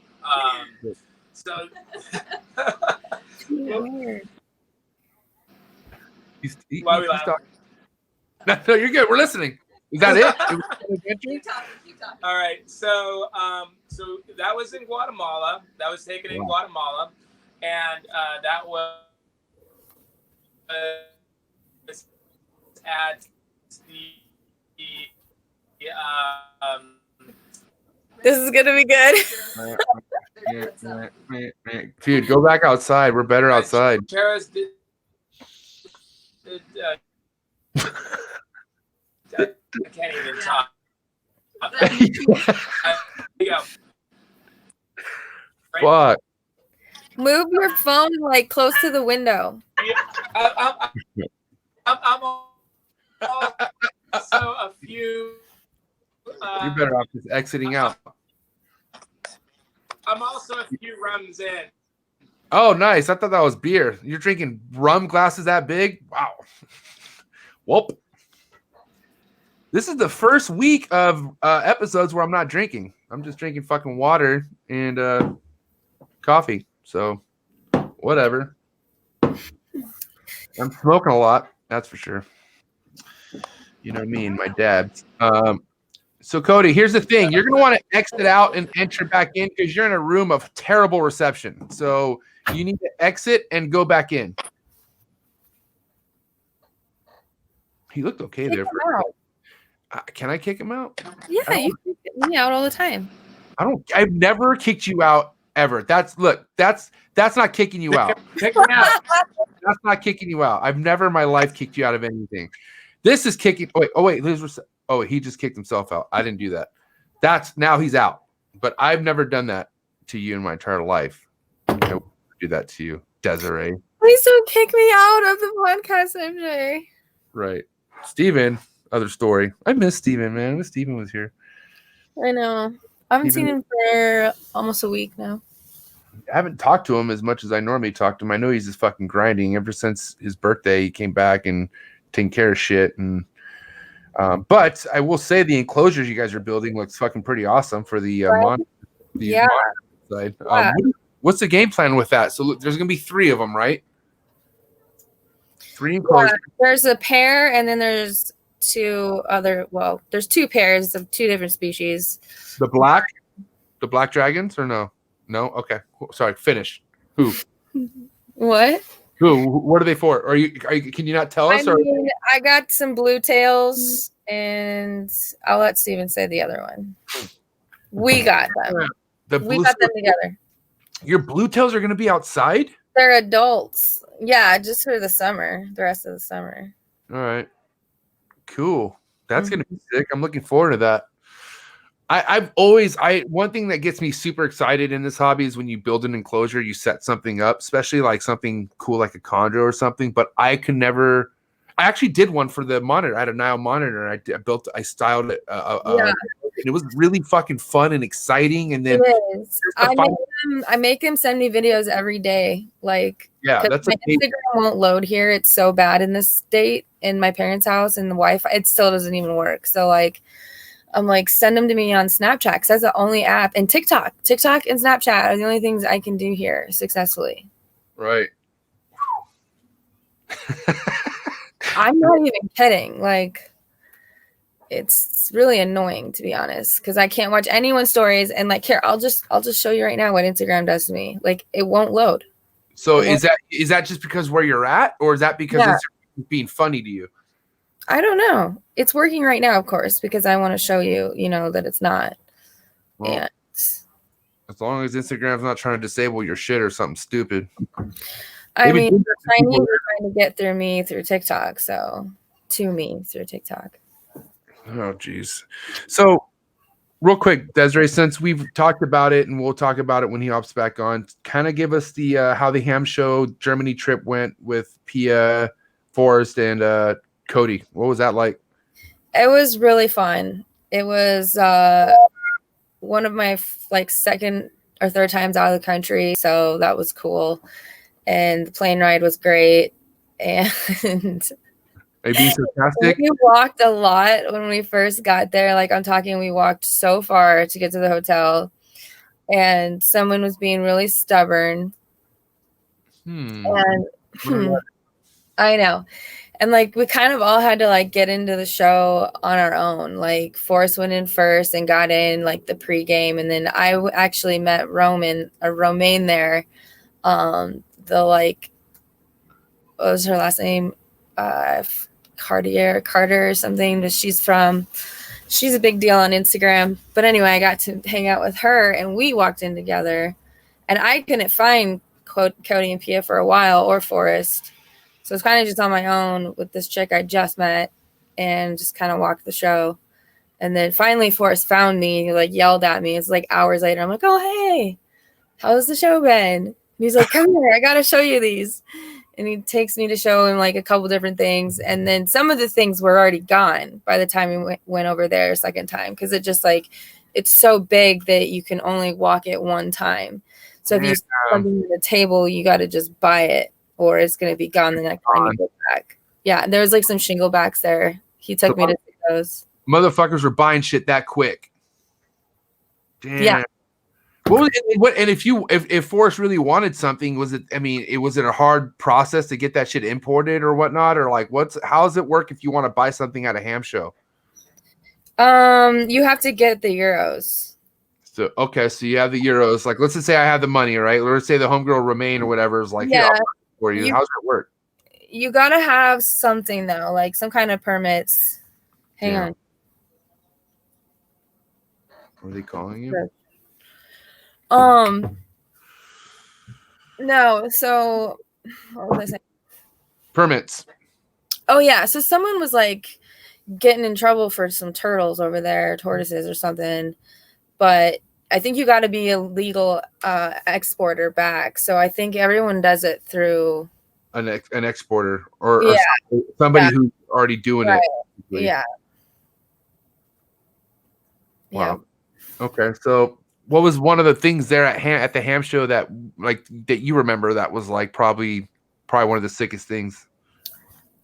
So He's why we laugh? No, you're good. We're listening. Is that it? It was an adventure? Keep talking. All right. So that was in Guatemala. That was taken in Guatemala, and that was at the This is gonna be good. Dude, go back outside. We're better outside. Tara's I can't even talk. Fuck. Move your phone like close to the window. I'm also a few. You're better off just exiting out. I'm also a few rums in. Oh, nice. I thought that was beer. You're drinking rum glasses that big? Wow. Whoop. This is the first week of episodes where I'm not drinking. I'm just drinking fucking water and coffee. So, whatever. I'm smoking a lot. That's for sure. You know me and my dad. So, Cody, here's the thing. You're going to want to exit out and enter back in because you're in a room of terrible reception. So, you need to exit and go back in. He looked okay there. Can I kick him out? Yeah, you kick me out all the time. I've never kicked you out ever. That's not kicking you out. Kick me out. That's not kicking you out. I've never in my life kicked you out of anything. This is kicking. He just kicked himself out. I didn't do that. Now he's out. But I've never done that to you in my entire life. I would do that to you, Desiree. Please don't kick me out of the podcast, MJ. Right. Steven, other story. I miss Steven, man. I wish Steven was here. I know. I haven't seen him for almost a week now. I haven't talked to him as much as I normally talk to him. I know he's just fucking grinding ever since his birthday. He came back and taking care of shit. And but I will say the enclosures you guys are building looks fucking pretty awesome for the monitor side. Yeah. What's the game plan with that? So there's gonna be 3 of them, right? 3 enclosures. Yeah, there's a pair, and then there's 2 other. Well, there's 2 pairs of 2 different species. The black dragons, or no? No. Okay. Sorry. Finish. Who? What? Who? What are they for? Are you? Can you not tell us? I got some blue tails, and I'll let Steven say the other one. We got them. We got them together. Your blue tails are going to be outside? They're adults. Yeah, just for the summer. The rest of the summer. All right. Cool. That's going to be sick. I'm looking forward to that. One thing that gets me super excited in this hobby is when you build an enclosure, you set something up, especially like something cool like a chondro or something. But I actually did one for the monitor. I had a Nile monitor. I styled it. And it was really fucking fun and exciting. And then it is. I make them send me videos every day. Like, that's my Instagram won't load here. It's so bad in this state in my parents' house, and the Wi-Fi, it still doesn't even work. So like, I'm like, send them to me on Snapchat because that's the only app, and TikTok and Snapchat are the only things I can do here successfully. Right. I'm not even kidding. Like, it's really annoying, to be honest, because I can't watch anyone's stories. And like, here, I'll just show you right now what Instagram does to me. Like, it won't load. So is that just because where you're at, or is that because it's being funny to you? I don't know. It's working right now, of course, because I want to show you, that it's not. Well, and as long as Instagram's not trying to disable your shit or something stupid. I mean, Chinese are trying to get through me through TikTok, so to me through TikTok. Oh, geez. So, real quick, Desiree, since we've talked about it, and we'll talk about it when he hops back on, kind of give us the how the ham show Germany trip went with Pia, Forrest, and Cody. What was that like? It was really fun. It was one of my second or third times out of the country, so that was cool. And the plane ride was great. And Are you being sarcastic? we walked a lot when we first got there. Like I'm talking, we walked so far to get to the hotel, and someone was being really stubborn. And I know. And like we kind of all had to like get into the show on our own. Like Forrest went in first and got in like the pregame, and then I actually met Romaine there. The like, what was her last name? Carter or something. But she's a big deal on Instagram. But anyway, I got to hang out with her, and we walked in together. And I couldn't find Cody and Pia for a while, or Forrest. So it's kind of just on my own with this chick I just met, and just kind of walked the show. And then finally Forrest found me, he like yelled at me. It's like hours later. I'm like, oh, hey, how's the show been? And he's like, come here, I got to show you these. And he takes me to show him like a couple different things. And then some of the things were already gone by the time we went over there a second time. Cause it just like, it's so big that you can only walk it one time. So if you see something at the table, you got to just buy it, or it's going to be gone the next time you go back. Yeah. There was like some shinglebacks there. He took me to see those. Motherfuckers were buying shit that quick. Damn. Yeah. If Forrest really wanted something, was it a hard process to get that shit imported or whatnot? Or like, how does it work if you want to buy something at a ham show? You have to get the euros. So you have the euros. Like, let's just say I have the money, right? Let's say the homegirl Romaine or whatever is like, yeah, I'll buy it for you. How does it work? You gotta have something though, like some kind of permits. Hang on. What are they calling you? No, so what was I saying? Permits. Oh yeah, so someone was like getting in trouble for some turtles over there, tortoises or something, but I think you got to be a legal exporter back. So I think everyone does it through an exporter or somebody who's already doing it. Yeah. Wow. Yeah. Okay, so what was one of the things there at the ham show that you remember that was like probably one of the sickest things?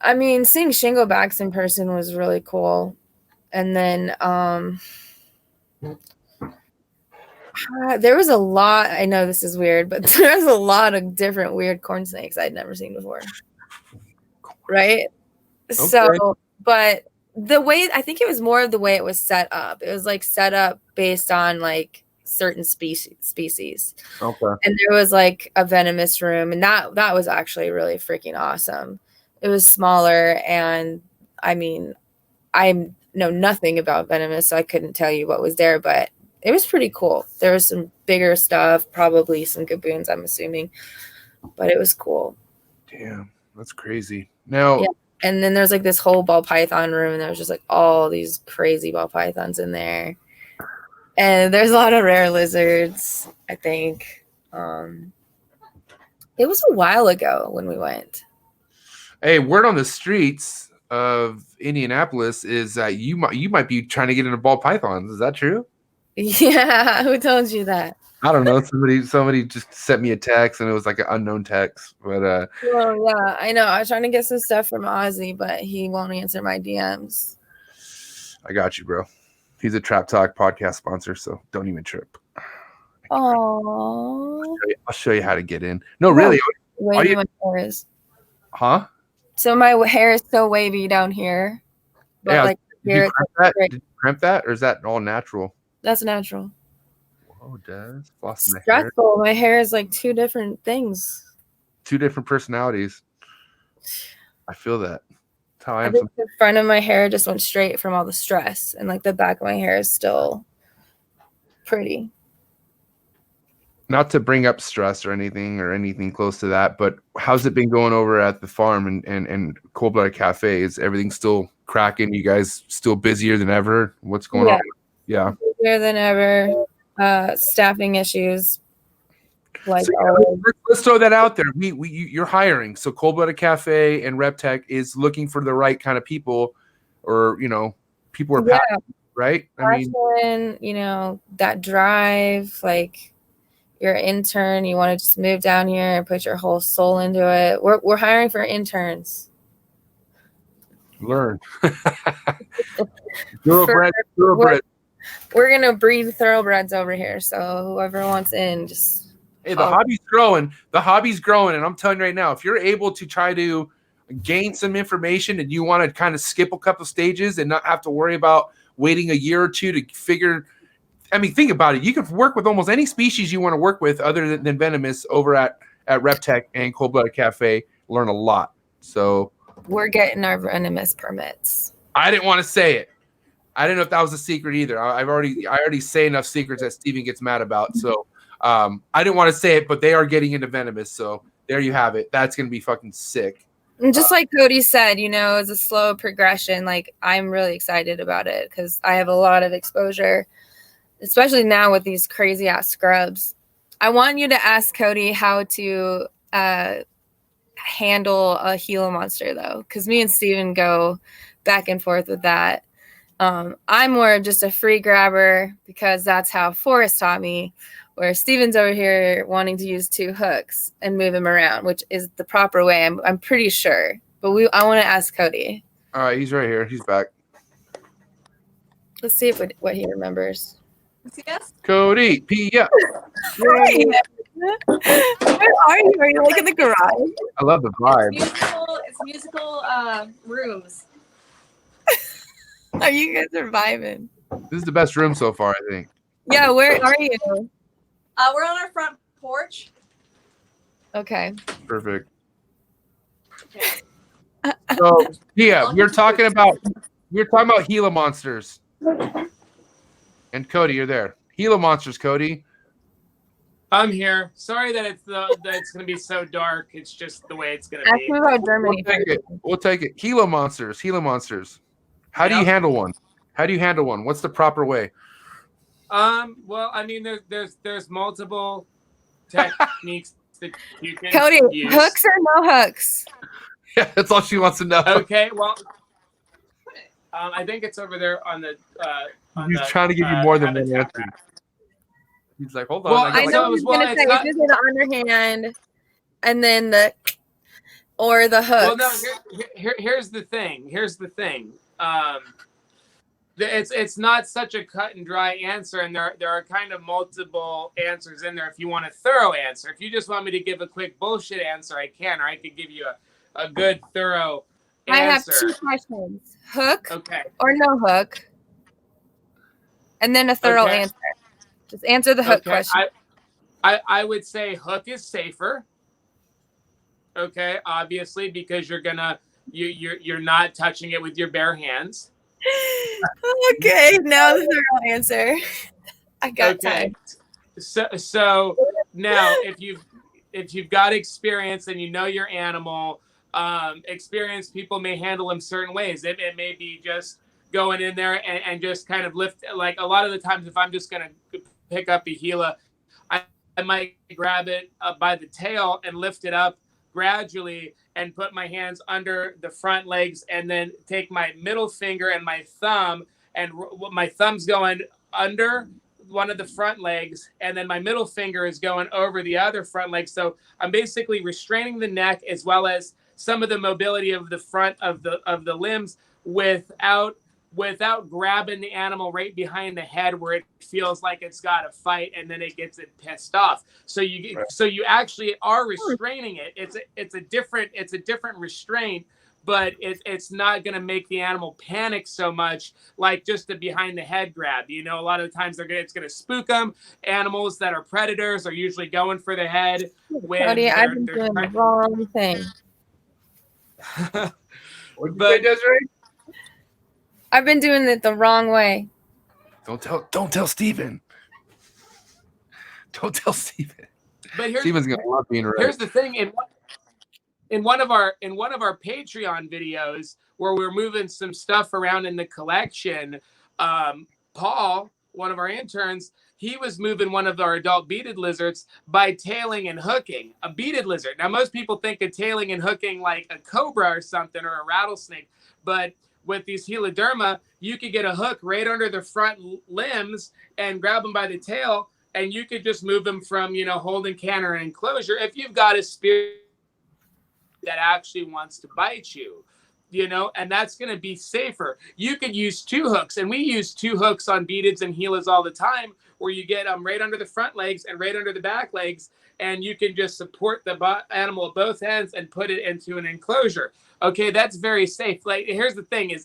I mean, seeing shingobacks in person was really cool. And then there was a lot, I know this is weird, but there was a lot of different weird corn snakes I'd never seen before. Right? Okay. So, but I think it was more of the way it was set up. It was like set up based on like certain species. Okay. And there was like a venomous room, and that was actually really freaking awesome. It was smaller, and I mean, I know nothing about venomous, so I couldn't tell you what was there, but it was pretty cool. There was some bigger stuff, probably some gaboons, I'm assuming, but it was cool. Damn, that's crazy. Now, and then there's like this whole ball python room, and there was just like all these crazy ball pythons in there. And there's a lot of rare lizards, I think. It was a while ago when we went. Hey, word on the streets of Indianapolis is that you might be trying to get into ball pythons. Is that true? Yeah, who told you that? I don't know. Somebody just sent me a text, and it was like an unknown text. But well, yeah, I know. I was trying to get some stuff from Ozzy, but he won't answer my DMs. I got you, bro. He's a Trap Talk podcast sponsor, so don't even trip. Oh, I'll show you how to get in. No, really. Wavy my hair is. Huh? So my hair is so wavy down here. But yeah, like did you crimp that, or is that all natural? That's natural. Oh, Des. Stressful. My hair is like two different things. Two different personalities. I feel that. That's how I am. think the front of my hair just went straight from all the stress, and like the back of my hair is still pretty. Not to bring up stress or anything close to that, but how's it been going over at the farm and Cold Blooded Cafe? Is everything still cracking? You guys still busier than ever? What's going on? Yeah. Busier than ever. Staffing issues. Like let's throw that out there. You're hiring. So Cold Blooded Cafe and RepTech is looking for the right kind of people, or people are passionate, right? Passion, that drive, like you're an intern, you want to just move down here and put your whole soul into it, we're hiring for interns. Learn. Thoroughbred. We're gonna breed thoroughbreds over here. So whoever wants in, just hey, the hobby's growing. The hobby's growing, and I'm telling you right now, if you're able to try to gain some information and you want to kind of skip a couple stages and not have to worry about waiting a year or two to figure. I mean, think about it. You can work with almost any species you want to work with other than venomous over at RepTech and Cold Blooded Cafe. Learn a lot. So we're getting our venomous permits. I didn't want to say it. I didn't know if that was a secret either. I already say enough secrets that Steven gets mad about. So I didn't want to say it, but they are getting into venomous. So there you have it. That's going to be fucking sick. And just like Cody said, you know, it's a slow progression. Like, I'm really excited about it because I have a lot of exposure, especially now with these crazy ass scrubs. I want you to ask Cody how to handle a Gila monster, though, because me and Steven go back and forth with that. I'm more of just a free grabber because that's how Forrest taught me, where Steven's over here wanting to use 2 hooks and move him around, which is the proper way. I'm pretty sure. But I want to ask Cody. All right, he's right here. He's back. Let's see what he remembers. Yes. Cody, P.ya. Hi. Where are you? Are you like in the garage? I love the vibe. It's musical rooms. Are you guys surviving? This is the best room so far, I think. Yeah, where are you? We're on our front porch. Okay. Perfect. So yeah, we were talking about Gila monsters. And Cody, you're there. Gila monsters, Cody. I'm here. Sorry that it's going to be so dark. It's just the way it's going to Ask be. me about Germany. We'll take it. Gila monsters. How do you handle one? What's the proper way? Well, I mean, there's multiple techniques that you can Cody, use. hooks or no hooks? Yeah, that's all she wants to know. Okay, well, I think it's over there on the. He's trying to give you more than one answer. He's like, hold on. Well, I know he's going to say it's either the underhand and then the hooks. Well, no, here's the thing. It's not such a cut and dry answer, and there are kind of multiple answers in there if you want a thorough answer. If you just want me to give a quick bullshit answer, I can, or I could give you a good, thorough answer. I have 2 questions. Hook okay. or no hook? And then a thorough answer. Just answer the hook question. I would say hook is safer. Okay, obviously, because you're not touching it with your bare hands. Okay, now the thorough answer. I got time. So now if you've got experience and you know your animal, experienced people may handle them certain ways. It may be just going in there and just kind of lift. Like a lot of the times, if I'm just gonna pick up a Gila, I might grab it by the tail and lift it up gradually and put my hands under the front legs and then take my middle finger and my thumb, and my thumb's going under one of the front legs and then my middle finger is going over the other front leg. So I'm basically restraining the neck as well as some of the mobility of the front of the limbs without grabbing the animal right behind the head where it feels like it's got to fight and then it gets it pissed off. So you actually are restraining it. It's a different restraint, but it's not going to make the animal panic so much like just a behind the head grab. You know, a lot of the times it's going to spook them. Animals that are predators are usually going for the head. Cody, I've been doing the wrong thing. What did you say, Desiree? I've been doing it the wrong way. Don't tell Steven. Don't tell Steven. But Steven's gonna love being right. Here's the thing: in one of our Patreon videos where we're moving some stuff around in the collection, Paul, one of our interns, he was moving one of our adult beaded lizards by tailing and hooking a beaded lizard. Now, most people think of tailing and hooking like a cobra or something or a rattlesnake, but with these Heloderma, you could get a hook right under the front limbs and grab them by the tail and you could just move them from, holding can or enclosure if you've got a spirit that actually wants to bite you. And that's going to be safer. You could use 2 hooks, and we use 2 hooks on beadeds and Gilas all the time, where you get them right under the front legs and right under the back legs, and you can just support the animal at both ends and put it into an enclosure. Okay, that's very safe. Like, here's the thing is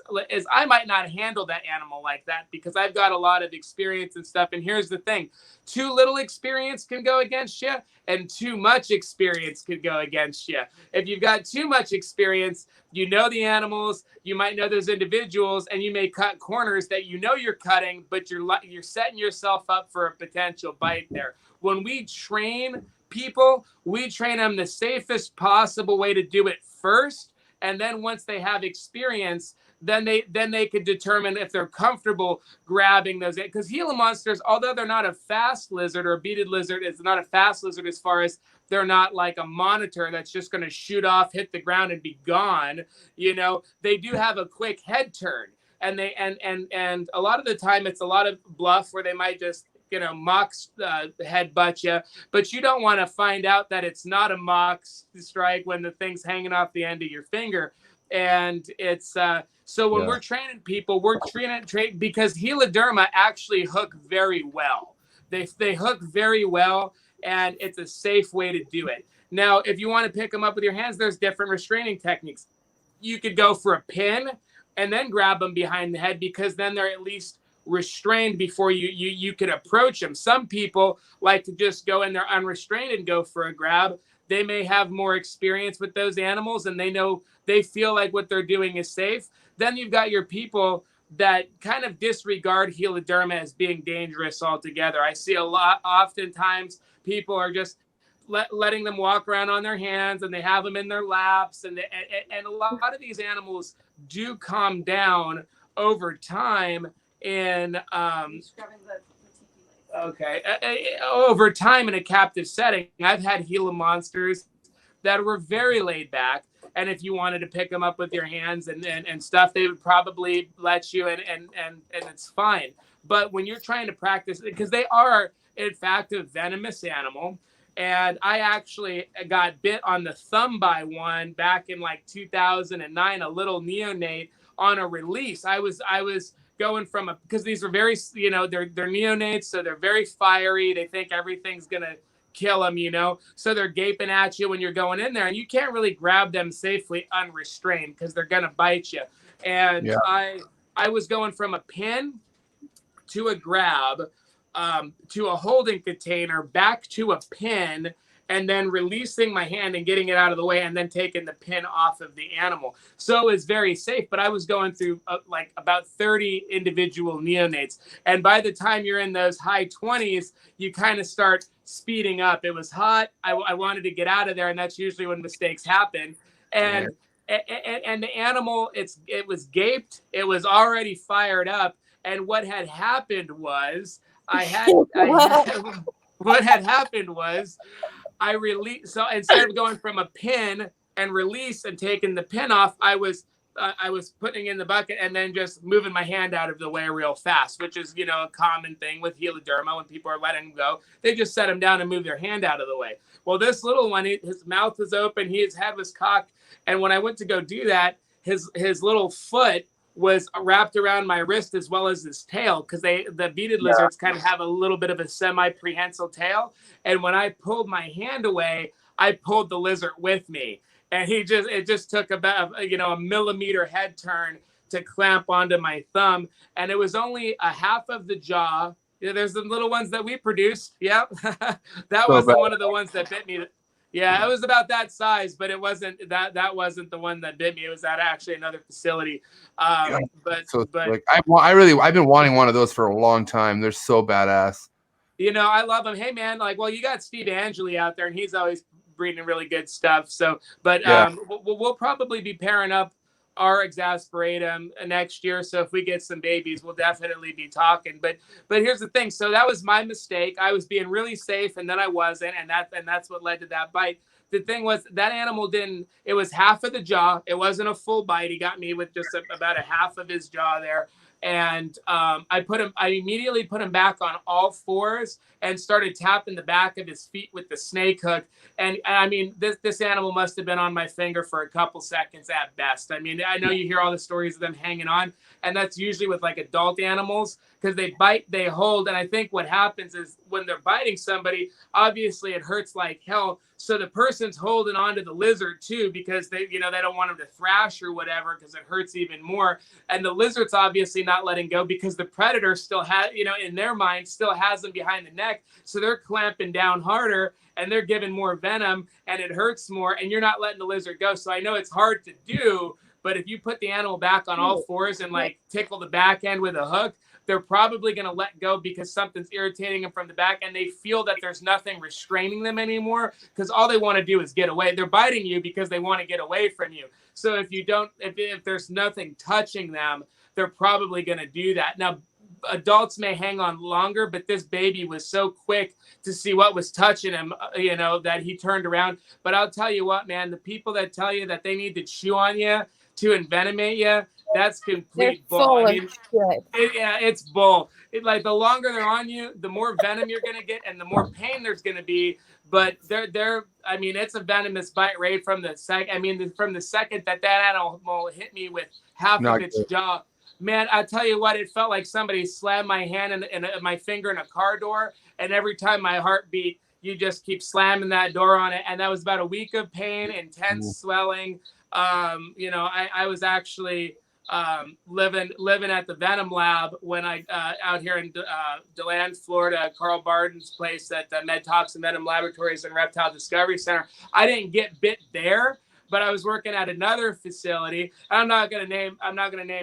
I might not handle that animal like that because I've got a lot of experience and stuff. And here's the thing, too little experience can go against you, and too much experience could go against you. If you've got too much experience, you know the animals, you might know those individuals, and you may cut corners that you're cutting, but you're setting yourself up for a potential bite there. When we train people, we train them the safest possible way to do it first. And then once they have experience, then they could determine if they're comfortable grabbing those. Because Gila monsters, although they're not a fast lizard, or a beaded lizard is not a fast lizard as far as they're not like a monitor that's just going to shoot off, hit the ground, and be gone. They do have a quick head turn, and they and a lot of the time it's a lot of bluff where they might just mock headbutt you, but you don't want to find out that it's not a mock strike when the thing's hanging off the end of your finger. And it's so when we're training people, we're training because Heloderma actually hook very well. They hook very well, and it's a safe way to do it. Now, if you want to pick them up with your hands, there's different restraining techniques. You could go for a pin and then grab them behind the head, because then they're at least restrained before you can approach them. Some people like to just go in there unrestrained and go for a grab. They may have more experience with those animals, and they feel like what they're doing is safe. Then you've got your people that kind of disregard Heloderma as being dangerous altogether. I see oftentimes people are just letting them walk around on their hands, and they have them in their laps, and a lot of these animals do calm down over time. In over time in a captive setting. I've had Gila monsters that were very laid back, and if you wanted to pick them up with your hands and stuff, they would probably let you, and it's fine. But when you're trying to practice, because they are in fact a venomous animal, and I actually got bit on the thumb by one back in like 2009, a little neonate on a release. I was going from because these are very, they're neonates, so they're very fiery. They think everything's gonna kill them, so they're gaping at you when you're going in there, and you can't really grab them safely unrestrained because they're gonna bite you. And I was going from a pin to a grab, to a holding container, back to a pin, and then releasing my hand and getting it out of the way, and then taking the pin off of the animal. So it was very safe, but I was going through like about 30 individual neonates. And by the time you're in those high 20s, you kind of start speeding up. It was hot. I wanted to get out of there, and that's usually when mistakes happen. And the animal, it was gaped. It was already fired up. And what had happened was I released. So instead of going from a pin and release and taking the pin off, I was putting in the bucket and then just moving my hand out of the way real fast, which is, a common thing with Heloderma. When people are letting them go, they just set them down and move their hand out of the way. Well, this little one, his mouth was open, his head was cocked. And when I went to go do that, his little foot was wrapped around my wrist as well as his tail, because the beaded lizards kind of have a little bit of a semi-prehensile tail. And when I pulled my hand away, I pulled the lizard with me. And it just took about, a millimeter head turn to clamp onto my thumb. And it was only a half of the jaw. There's the little ones that we produced. Yep. That was one of the ones that bit me. Yeah, it was about that size, but it wasn't that wasn't the one that bit me. It was at actually another facility. I've been wanting one of those for a long time. They're so badass. I love them. Hey man, you got Steve Angeli out there, and he's always breeding really good stuff. So, but we'll probably be pairing up our exasperatum next year. So if we get some babies, we'll definitely be talking. But here's the thing. So that was my mistake. I was being really safe, and then I wasn't, and that's what led to that bite. The thing was, that animal it was half of the jaw. It wasn't a full bite. He got me with just about a half of his jaw there. And I immediately put him back on all fours and started tapping the back of his feet with the snake hook. And I mean, this animal must have been on my finger for a couple seconds at best. I mean, I know you hear all the stories of them hanging on, and that's usually with like adult animals, because they bite, they hold. And I think what happens is when they're biting somebody, obviously it hurts like hell. So the person's holding on to the lizard too, because they don't want him to thrash or whatever, because it hurts even more. And the lizard's obviously not letting go because the predator still has, in their mind, still has them behind the neck. So they're clamping down harder and they're giving more venom, and it hurts more, and you're not letting the lizard go. So I know it's hard to do, but if you put the animal back on all fours and like tickle the back end with a hook, they're probably going to let go because something's irritating them from the back, and they feel that there's nothing restraining them anymore, because all they want to do is get away. They're biting you because they want to get away from you. So if there's nothing touching them, they're probably going to do that. Now, adults may hang on longer, but this baby was so quick to see what was touching him, that he turned around. But I'll tell you what, man, the people that tell you that they need to chew on you to envenomate you, that's complete bull. It's bull. Like the longer they're on you, the more venom you're going to get and the more pain there's going to be. But it's a venomous bite right from the second. From the second that animal hit me with half of its jaw. Man, I tell you what, it felt like somebody slammed my hand and my finger in a car door. And every time my heart beat, you just keep slamming that door on it. And that was about a week of pain, intense swelling. I was actually living at the Venom lab when I out here in DeLand, Florida, Carl Barden's place at the MedTox and Venom Laboratories and Reptile Discovery Center. I didn't get bit there, but I was working at another facility. I'm not gonna name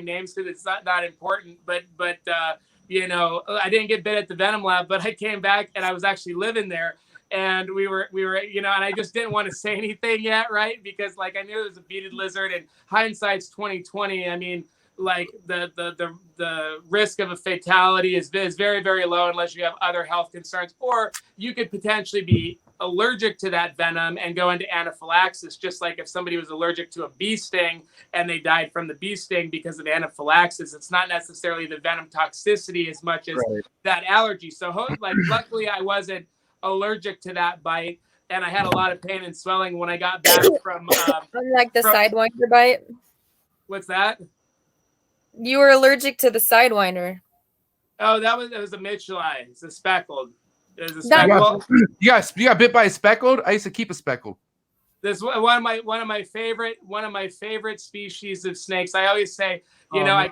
names because it's not important. But I didn't get bit at the Venom lab, but I came back and I was actually living there. And we were, and I just didn't want to say anything yet, right? Because like I knew it was a beaded lizard, and hindsight's 2020. I mean, like the risk of a fatality is very, very low unless you have other health concerns, or you could potentially be allergic to that venom and go into anaphylaxis, just like if somebody was allergic to a bee sting and they died from the bee sting because of anaphylaxis. It's not necessarily the venom toxicity as much as that allergy. So luckily I wasn't allergic to that bite, and I had a lot of pain and swelling when I got back from like the sidewinder bite. What's that? You were allergic to the sidewinder. Oh, it was a Mitchellii. It's a speckled. It was a speckled. You got bit by a speckled? I used to keep a speckled. This one of my favorite species of snakes. I always say, I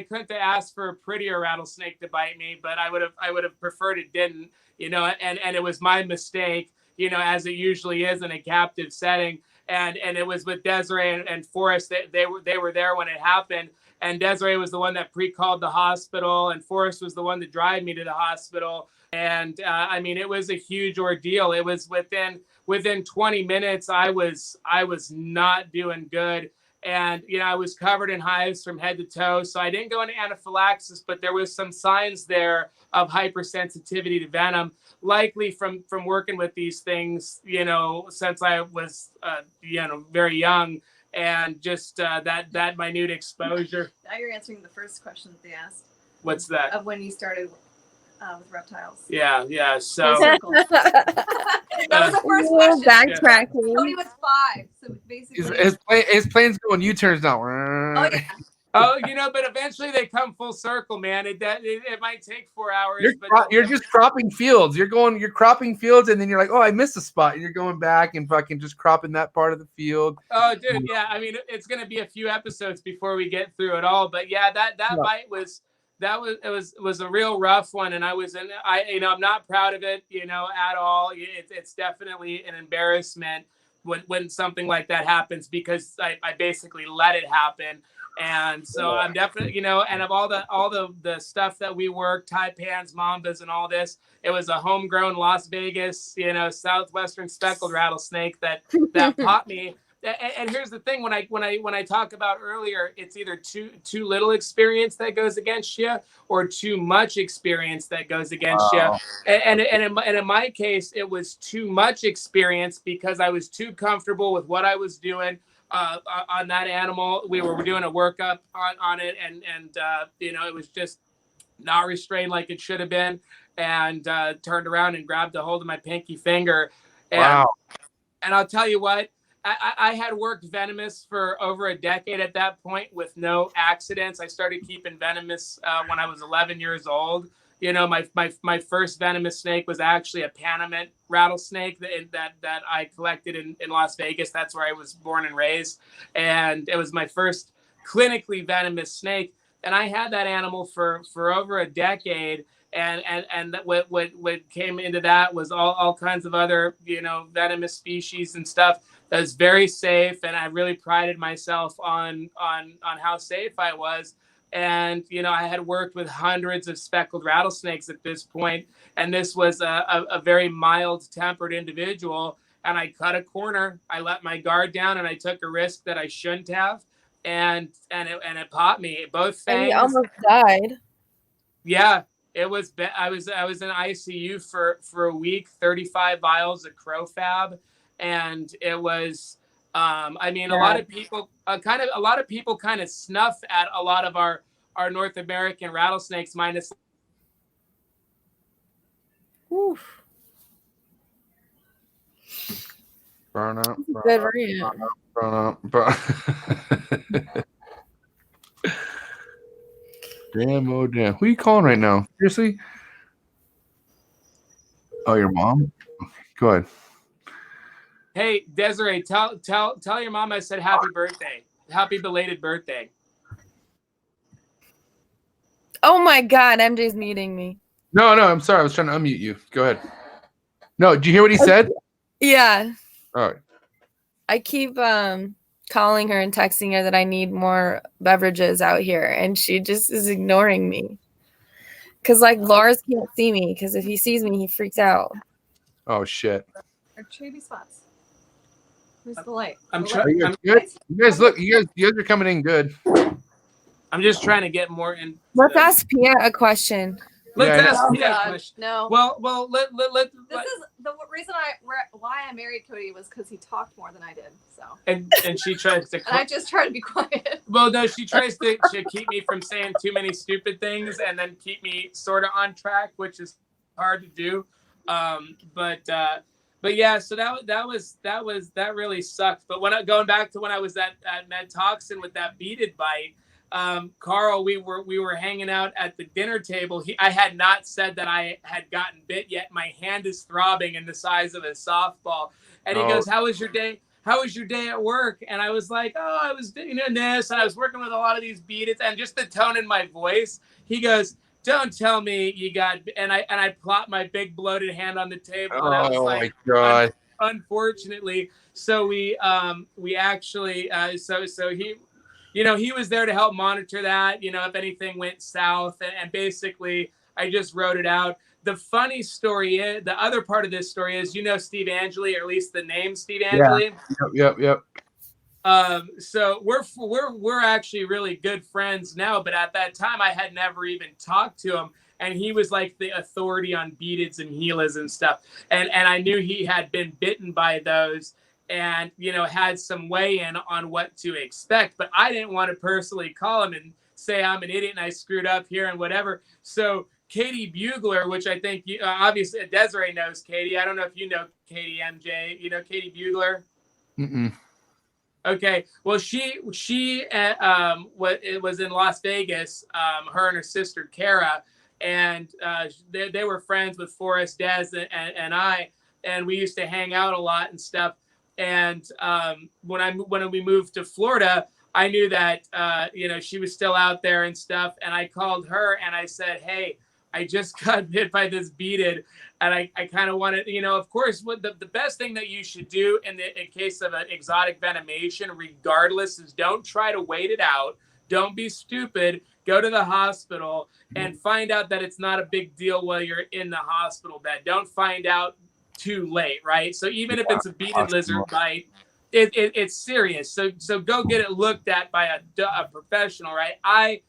couldn't have asked for a prettier rattlesnake to bite me, but I would have preferred it didn't. And it was my mistake, as it usually is in a captive setting. And it was with Desiree and Forrest. They were there when it happened. And Desiree was the one that pre-called the hospital, and Forrest was the one to drive me to the hospital. And it was a huge ordeal. It was within 20 minutes, I was not doing good. And, I was covered in hives from head to toe. So I didn't go into anaphylaxis, but there was some signs there of hypersensitivity to venom, likely from working with these things, since I was, very young, and just that minute exposure. Now you're answering the first question that they asked. What's that? Of when you started with reptiles. Yeah. So that was the first question. Backtracking. Cody was 5, so basically his plane's going U-turns now. Oh yeah. Oh, but eventually they come full circle, man. It might take 4 hours. You're just cropping fields. You're cropping fields, and then you're like, oh, I missed a spot. And you're going back and fucking just cropping that part of the field. Oh, dude, yeah. It's gonna be a few episodes before we get through it all. But yeah, that bite was a real rough one, and I'm not proud of it, at all. It's definitely an embarrassment when something like that happens, because I basically let it happen. And so I'm definitely, and of all the stuff that we worked, taipans, mambas, and all this, it was a homegrown Las Vegas, southwestern speckled rattlesnake that popped me. And here's the thing: when I talk about earlier, it's either too little experience that goes against you, or too much experience that goes against you. And in my case, it was too much experience because I was too comfortable with what I was doing. on that animal. We were doing a workup on it, and it was just not restrained like it should have been, and turned around and grabbed a hold of my pinky finger. And, wow. And I'll tell you what, I had worked Venomous for over a decade at that point with no accidents. I started keeping Venomous when I was 11 years old. My first venomous snake was actually a Panamint rattlesnake that I collected in Las Vegas. That's where I was born and raised. And it was my first clinically venomous snake. And I had that animal for over a decade. And what came into that was all kinds of other, venomous species and stuff that was very safe. And I really prided myself on how safe I was. And, I had worked with hundreds of speckled rattlesnakes at this point. And this was a very mild tempered individual. And I cut a corner. I let my guard down and I took a risk that I shouldn't have. And it popped me. Both fangs. And he almost died. Yeah. It was. I was in ICU for a week, 35 vials of crofab, and it was. A lot of people kind of snuff at a lot of our North American rattlesnakes, minus. Oof. Burn up. Good read. Damn, oh damn. Who are you calling right now? Seriously? Oh, your mom? Go ahead. Hey, Desiree, tell your mom I said happy birthday. Happy belated birthday. Oh my God, MJ's muting me. No, I'm sorry. I was trying to unmute you. Go ahead. No, did you hear what he said? Yeah. All right. I keep calling her and texting her that I need more beverages out here, and she just is ignoring me. Because, Lars can't see me, because if he sees me, he freaks out. Oh, shit. Or shady spots. Where's the light? I'm Are trying. you guys good? You guys look. You guys are coming in good. I'm just trying to get more in. Let's ask Pia a question. Let's ask Oh, Pia a God. question. No. Well, let. This is the reason why I married Cody was because he talked more than I did. So. And she tries to. And I just try to be quiet. Well, no, she tries to keep me from saying too many stupid things and then keep me sort of on track, which is hard to do. But yeah, so that really sucked. But going back to when I was at MedToxin with that beaded bite, Carl, we were hanging out at the dinner table. I had not said that I had gotten bit yet. My hand is throbbing in the size of a softball, and he goes, "How was your day? How was your day at work?" And I was like, "Oh, I was doing this, and I was working with a lot of these beadeds," and just the tone in my voice. He goes, "Don't tell me you got," and I plopped my big bloated hand on the table. And I was like, my God. Unfortunately, so we actually so he. He was there to help monitor that, if anything went south. And basically, I just wrote it out. The funny story is, the other part of this story is, Steve Angeli, or at least the name Steve Angeli. Yeah. Yep. So we're actually really good friends now. But at that time, I had never even talked to him. And he was like the authority on beadeds and Gilas and stuff. And I knew he had been bitten by those. And, had some weigh in on what to expect. But I didn't want to personally call him and say I'm an idiot and I screwed up here and whatever. So Katie Bugler, which I think obviously Desiree knows Katie. I don't know if you know Katie, MJ. You know Katie Bugler? Mm-mm. Okay. Well, she was in Las Vegas, her and her sister Kara. And they were friends with Forrest, Des, and I. And we used to hang out a lot and stuff. And when we moved to Florida, I knew that she was still out there and stuff. And I called her and I said, "Hey, I just got bit by this beaded, and I kind of wanted, of course, what the best thing that you should do in case of an exotic venomation, regardless, is don't try to wait it out. Don't be stupid. Go to the hospital and find out that it's not a big deal while you're in the hospital bed. Don't find out too late, right? So even if it's a beaded lizard bite, it's serious. So go get it looked at by a professional, right? I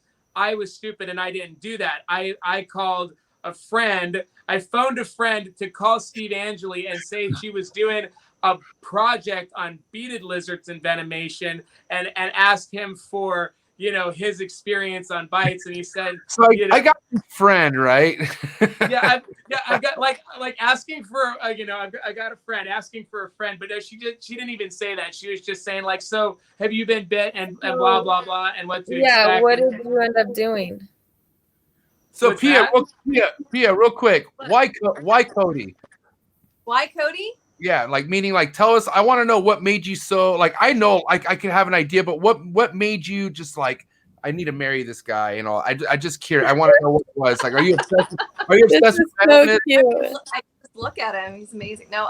was stupid and I didn't do that. I called a friend. I phoned a friend to call Steve Angeli and say she was doing a project on beaded lizards and venomation and asked him for, his experience on bites. And he said, So I got a friend, right? I got like asking for, I got a friend asking for a friend, but she didn't even say that. She was just saying like, so have you been bit and blah, blah, blah, and what to expect. Yeah, what did you end up doing? So Pia, real quick, why Cody? Why Cody? Yeah, like meaning like tell us. I want to know what made you so like. I know like I can have an idea, but what made you just like I need to marry this guy and all. I just curious. I want to know what it was. Like, are you obsessed? This is so cute. I just look at him. He's amazing. No,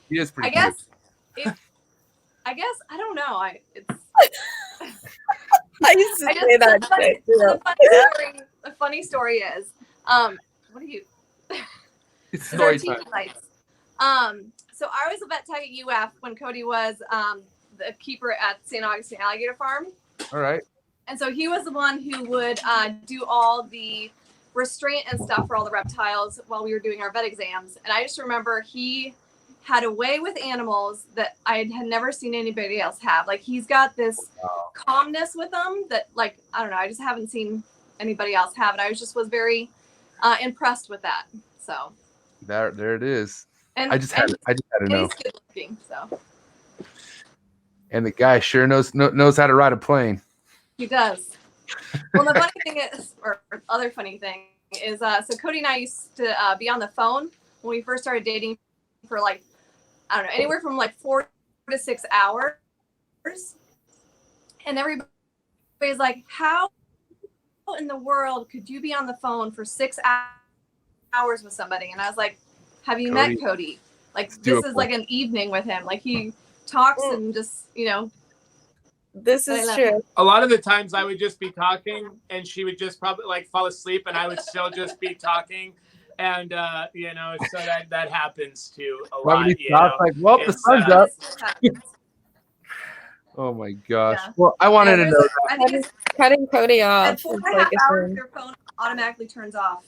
he is pretty. I guess I don't know. I used to say that shit. The funny story is, what are you? It's story time. So I was a vet tech at UF when Cody was the keeper at St. Augustine Alligator Farm. All right. And so he was the one who would do all the restraint and stuff for all the reptiles while we were doing our vet exams. And I just remember he had a way with animals that I had never seen anybody else have. Like he's got this calmness with them that like, I don't know, I just haven't seen anybody else have. And I was very impressed with that. So there it is. And I just had to know. He's good looking, so. And the guy sure knows how to ride a plane. He does. Well, the funny thing is, or other funny thing is, so Cody and I used to be on the phone when we first started dating for like, I don't know, anywhere from like 4 to 6 hours. And everybody's like, how in the world could you be on the phone for 6 hours with somebody? And I was like, have you met Cody? Like this is like an evening with him. Like he talks and just, This is true. A lot of the times I would just be talking and she would just probably like fall asleep and I would still just be talking. And, so that happens too a lot. Like, well, the sun's up. Oh my gosh. Yeah. Well, I wanted to know that. Cutting Cody off. At 4.5 hours, your phone automatically turns off.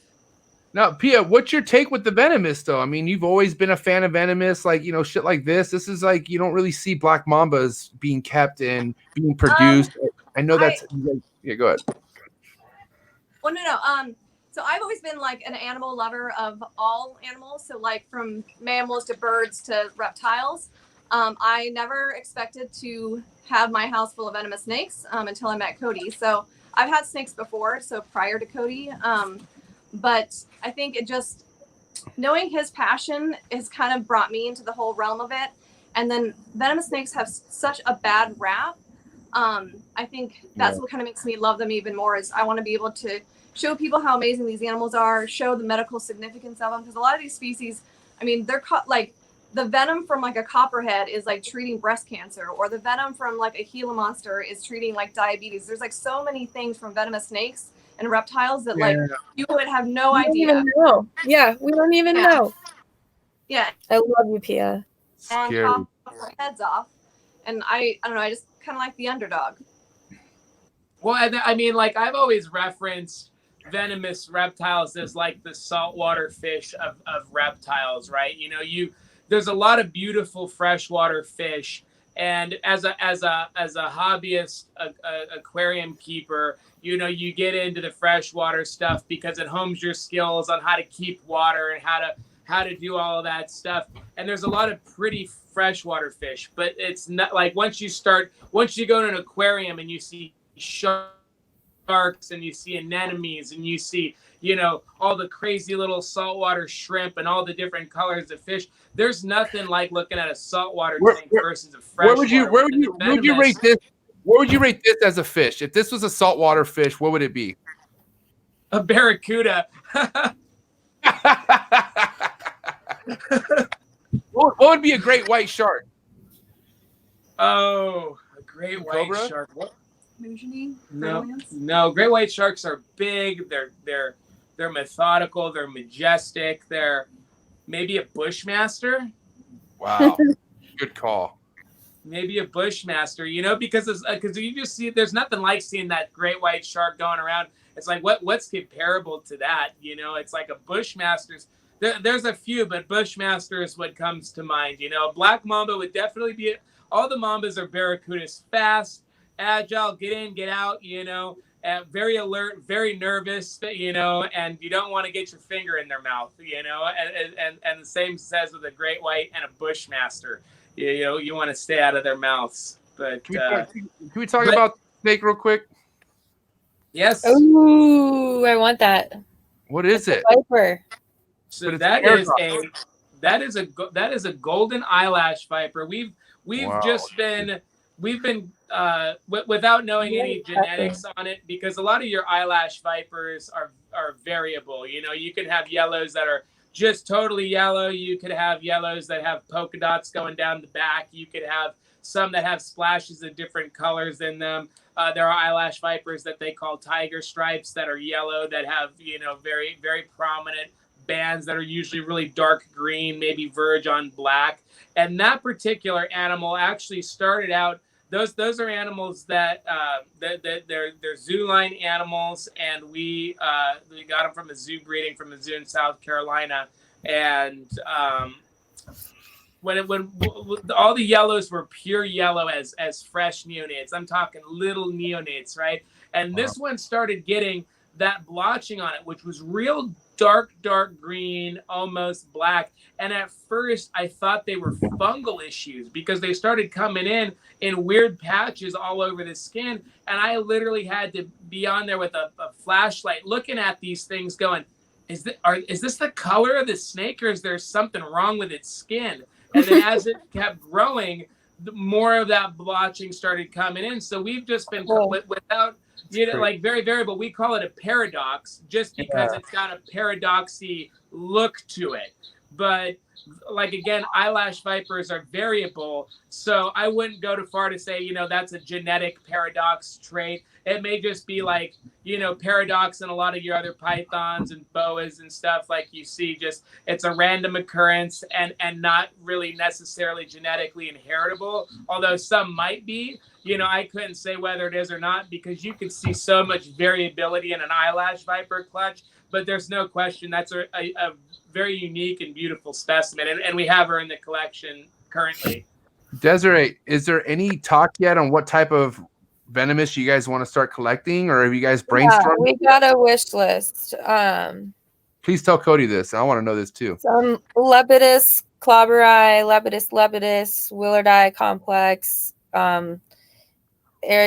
Now, Pia, what's your take with the Venomous, though? I mean, you've always been a fan of Venomous, like, shit like this. This is like, you don't really see black mambas being kept and being produced. I know that's, yeah, go ahead. Well, no. So I've always been like an animal lover of all animals. So like from mammals to birds to reptiles. I never expected to have my house full of venomous snakes until I met Cody. So I've had snakes before, so prior to Cody. But I think it just, knowing his passion has kind of brought me into the whole realm of it. And then venomous snakes have such a bad rap. I think that's what kind of makes me love them even more is I want to be able to show people how amazing these animals are, show the medical significance of them. Because a lot of these species, I mean, they're like the venom from like a copperhead is like treating breast cancer, or the venom from like a Gila monster is treating like diabetes. There's like so many things from venomous snakes and reptiles that like you would have no idea. We don't even know. Yeah, we don't even know. Yeah. I love you, Pia. And pop their heads off. And I don't know, I just kind of like the underdog. Well, I mean, like I've always referenced venomous reptiles as like the saltwater fish of reptiles, right? There's a lot of beautiful freshwater fish. And as a hobbyist aquarium keeper, you get into the freshwater stuff because it hones your skills on how to keep water and how to do all of that stuff. And there's a lot of pretty freshwater fish, but it's not like once you go to an aquarium and you see sharks and you see anemones and you see, all the crazy little saltwater shrimp and all the different colors of fish. There's nothing like looking at a saltwater tank versus a freshwater. Where would you rate this? Where would you rate this as a fish? If this was a saltwater fish, what would it be? A barracuda. What would be a great white shark? Oh, a great white shark. What? No. Great white sharks are big. They're methodical. They're majestic. They're maybe a bushmaster. Wow, good call. Maybe a bushmaster. Because you just see there's nothing like seeing that great white shark going around. It's like what's comparable to that? It's like a bushmaster's. there's a few, but Bushmaster is what comes to mind. You know, Black Mamba would definitely be. All the Mambas are barracudas, fast, agile, get in, get out. You know, very alert, very nervous. You know, and you don't want to get your finger in their mouth. You know, and the same says with a great white and a Bushmaster. You know, you want to stay out of their mouths. But can we talk about snake real quick? Yes. Ooh, I want that. What is it? Viper. So that is a golden eyelash viper. We've just been without knowing any genetics on it, because a lot of your eyelash vipers are variable. You know, you can have yellows that are just totally yellow. You could have yellows that have polka dots going down the back. You could have some that have splashes of different colors in them. There are eyelash vipers that they call tiger stripes that are yellow, that have, you know, very, very prominent bands that are usually really dark green, maybe verge on black. And that particular animal actually started out, those are animals that they're zoo line animals, and we got them from a zoo breeding from a zoo in South Carolina. And when all the yellows were pure yellow as fresh neonates, I'm talking little neonates, right? And this one started getting that blotching on it, which was real dark green, almost black. And at first I thought they were fungal issues, because they started coming in weird patches all over the skin. And I literally had to be on there with a flashlight looking at these things going, is this the color of the snake, or is there something wrong with its skin? And then as it kept growing, more of that blotching started coming in. So we've just been without, you know, like very variable. We call it a paradox just because it's got a paradoxy look to it. But like, again, eyelash vipers are variable. So I wouldn't go too far to say, you know, that's a genetic paradox trait. It may just be like, you know, paradox in a lot of your other pythons and boas and stuff like you see. Just it's a random occurrence and not really necessarily genetically inheritable, although some might be. You know, I couldn't say whether it is or not, because you can see so much variability in an eyelash viper clutch. But there's no question that's a very unique and beautiful specimen, and we have her in the collection currently. Desiree, is there any talk yet on what type of venomous you guys want to start collecting, or have you guys brainstormed? Yeah, we got a wish list. Please tell Cody this. I want to know this too. Some Lepidus clobberi, Lepidus, Willardi complex, Eric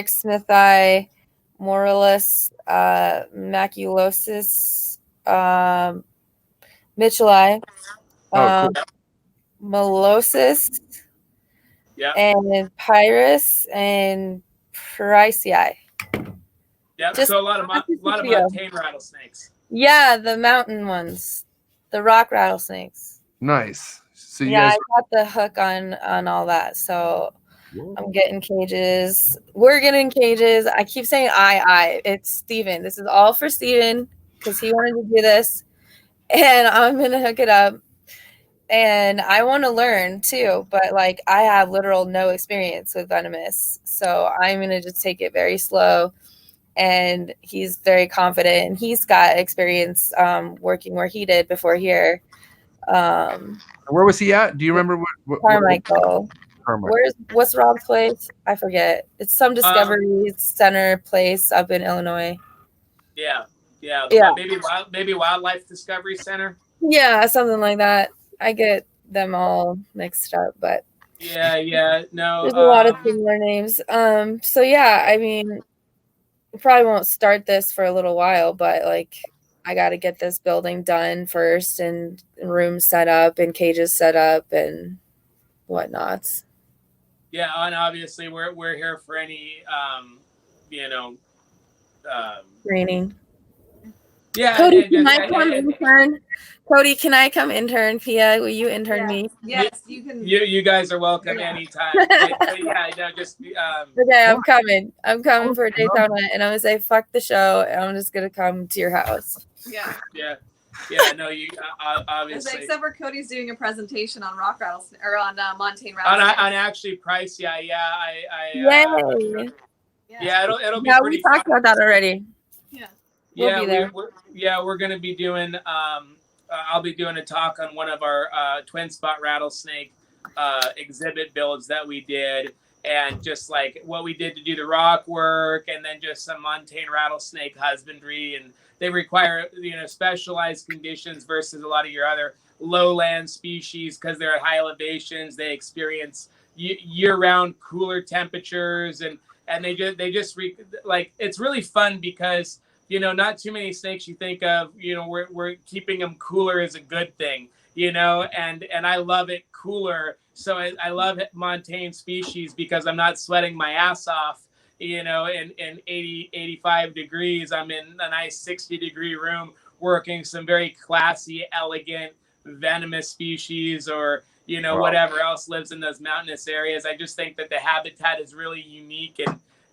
Smithi, Morellus, Maculosus, Mitchellii, cool. Melosis, and Pyrus, and Pricei. Yeah, so a lot of montane rattlesnakes. Yeah, the mountain ones, the rock rattlesnakes. Nice. So you I guys got the hook on all that. So I'm getting cages. We're getting cages. I keep saying I. It's Steven. This is all for Steven because he wanted to do this. And I'm going to hook it up. And I want to learn too. But like, I have literal no experience with Venomous. So I'm going to just take it very slow. And he's very confident. And he's got experience working where he did before here. Where was he at? Do you remember what Carmichael. What's Rob's place? I forget. It's some Discovery Center place up in Illinois. Yeah. Maybe Wildlife Discovery Center. Yeah, something like that. I get them all mixed up, but no. There's a lot of similar names. So yeah, I mean, we probably won't start this for a little while, but like, I got to get this building done first, and rooms set up, and cages set up, and whatnots. Yeah, and obviously we're here for any training. Yeah, Cody, can I come intern? Cody, can I come intern? Pia, will you intern me? Yes, you can. You guys are welcome anytime. Okay, I'm coming for Daytona, and I'm gonna say fuck the show, and I'm just gonna come to your house. Yeah. No, you obviously. Except for Cody's doing a presentation on rock rattlesnake or on montane rattlesnake. On actually Price, Yay! It'll be. Yeah, pretty we talked about that already. Yeah. We're going to be doing I'll be doing a talk on one of our twin spot rattlesnake exhibit builds that we did, and just like what we did to do the rock work, and then just some montane rattlesnake husbandry. And they require, specialized conditions versus a lot of your other lowland species, because they're at high elevations. They experience year-round cooler temperatures, and they just like, it's really fun because not too many snakes you think of, we're keeping them cooler is a good thing, and I love it cooler. So I love montane species because I'm not sweating my ass off, in 80, 85 degrees. I'm in a nice 60-degree room working some very classy, elegant, venomous species, or, whatever else lives in those mountainous areas. I just think that the habitat is really unique,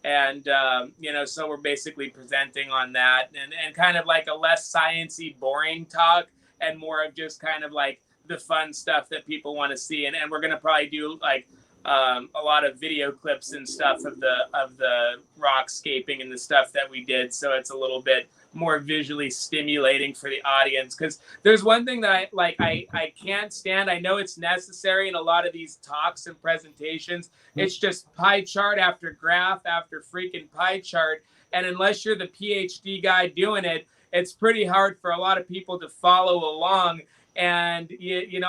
and so we're basically presenting on that, and kind of like a less sciencey, boring talk, and more of just kind of like the fun stuff that people want to see. And we're going to probably do like a lot of video clips and stuff of the rockscaping and the stuff that we did. So it's a little bit more visually stimulating for the audience. Because there's one thing that I can't stand. I know it's necessary in a lot of these talks and presentations. It's just pie chart after graph after freaking pie chart. And unless you're the PhD guy doing it, it's pretty hard for a lot of people to follow along. And,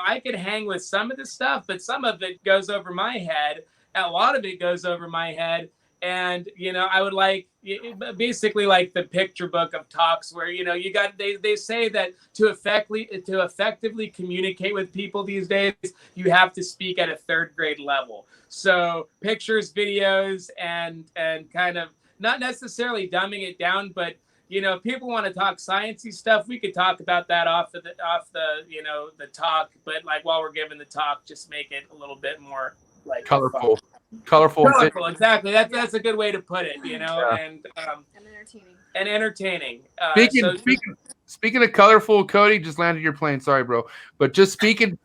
I could hang with some of the stuff, but some of it goes over my head. A lot of it goes over my head. And, I would like basically like the picture book of talks where, they say that to effectively communicate with people these days, you have to speak at a third grade level. So pictures, videos, and kind of not necessarily dumbing it down, but if people want to talk sciencey stuff, we could talk about that off the the talk. But like while we're giving the talk, just make it a little bit more like colorful. Exactly. That's a good way to put it. And entertaining. Speaking of colorful, Cody just landed your plane. Sorry, bro. But just speaking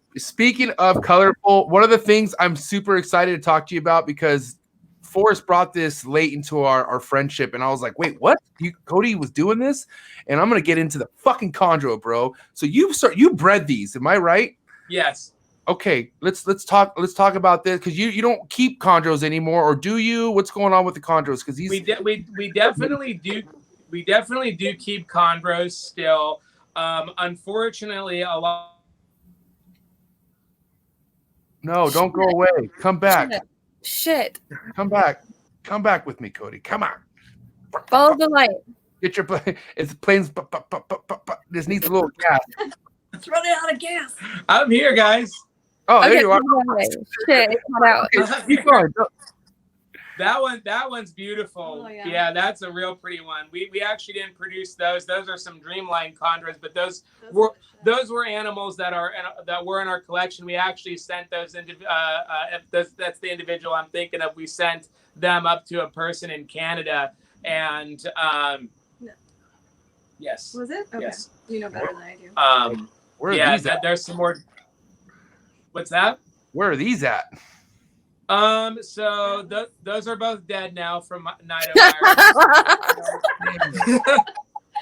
of colorful, one of the things I'm super excited to talk to you about, because Forrest brought this late into our friendship, and I was like, wait, what? Cody was doing this? And I'm gonna get into the fucking chondro, bro. So you bred these, am I right? Yes. Okay, let's talk about this, because you don't keep chondros anymore, or do you? What's going on with the chondros? Because we definitely do keep chondros still. Unfortunately, a lot. No, don't go away. Come back. Shit. Come back with me, Cody. Come on. Follow the light. Get your plane. It's planes. This needs a little gas. It's running out of gas. I'm here, guys. Oh, there you are. Shit, it's not out. Okay, keep going. That one's beautiful. Oh, yeah. Yeah, that's a real pretty one. We actually didn't produce those. Those are some Dreamline chondros, but those were animals that were in our collection. We actually sent those into that's the individual I'm thinking of. We sent them up to a person in Canada, and yes. Was it? Okay. Yes. You know better than I do. Where are these at? There's some more. What's that? Where are these at? So those are both dead now from night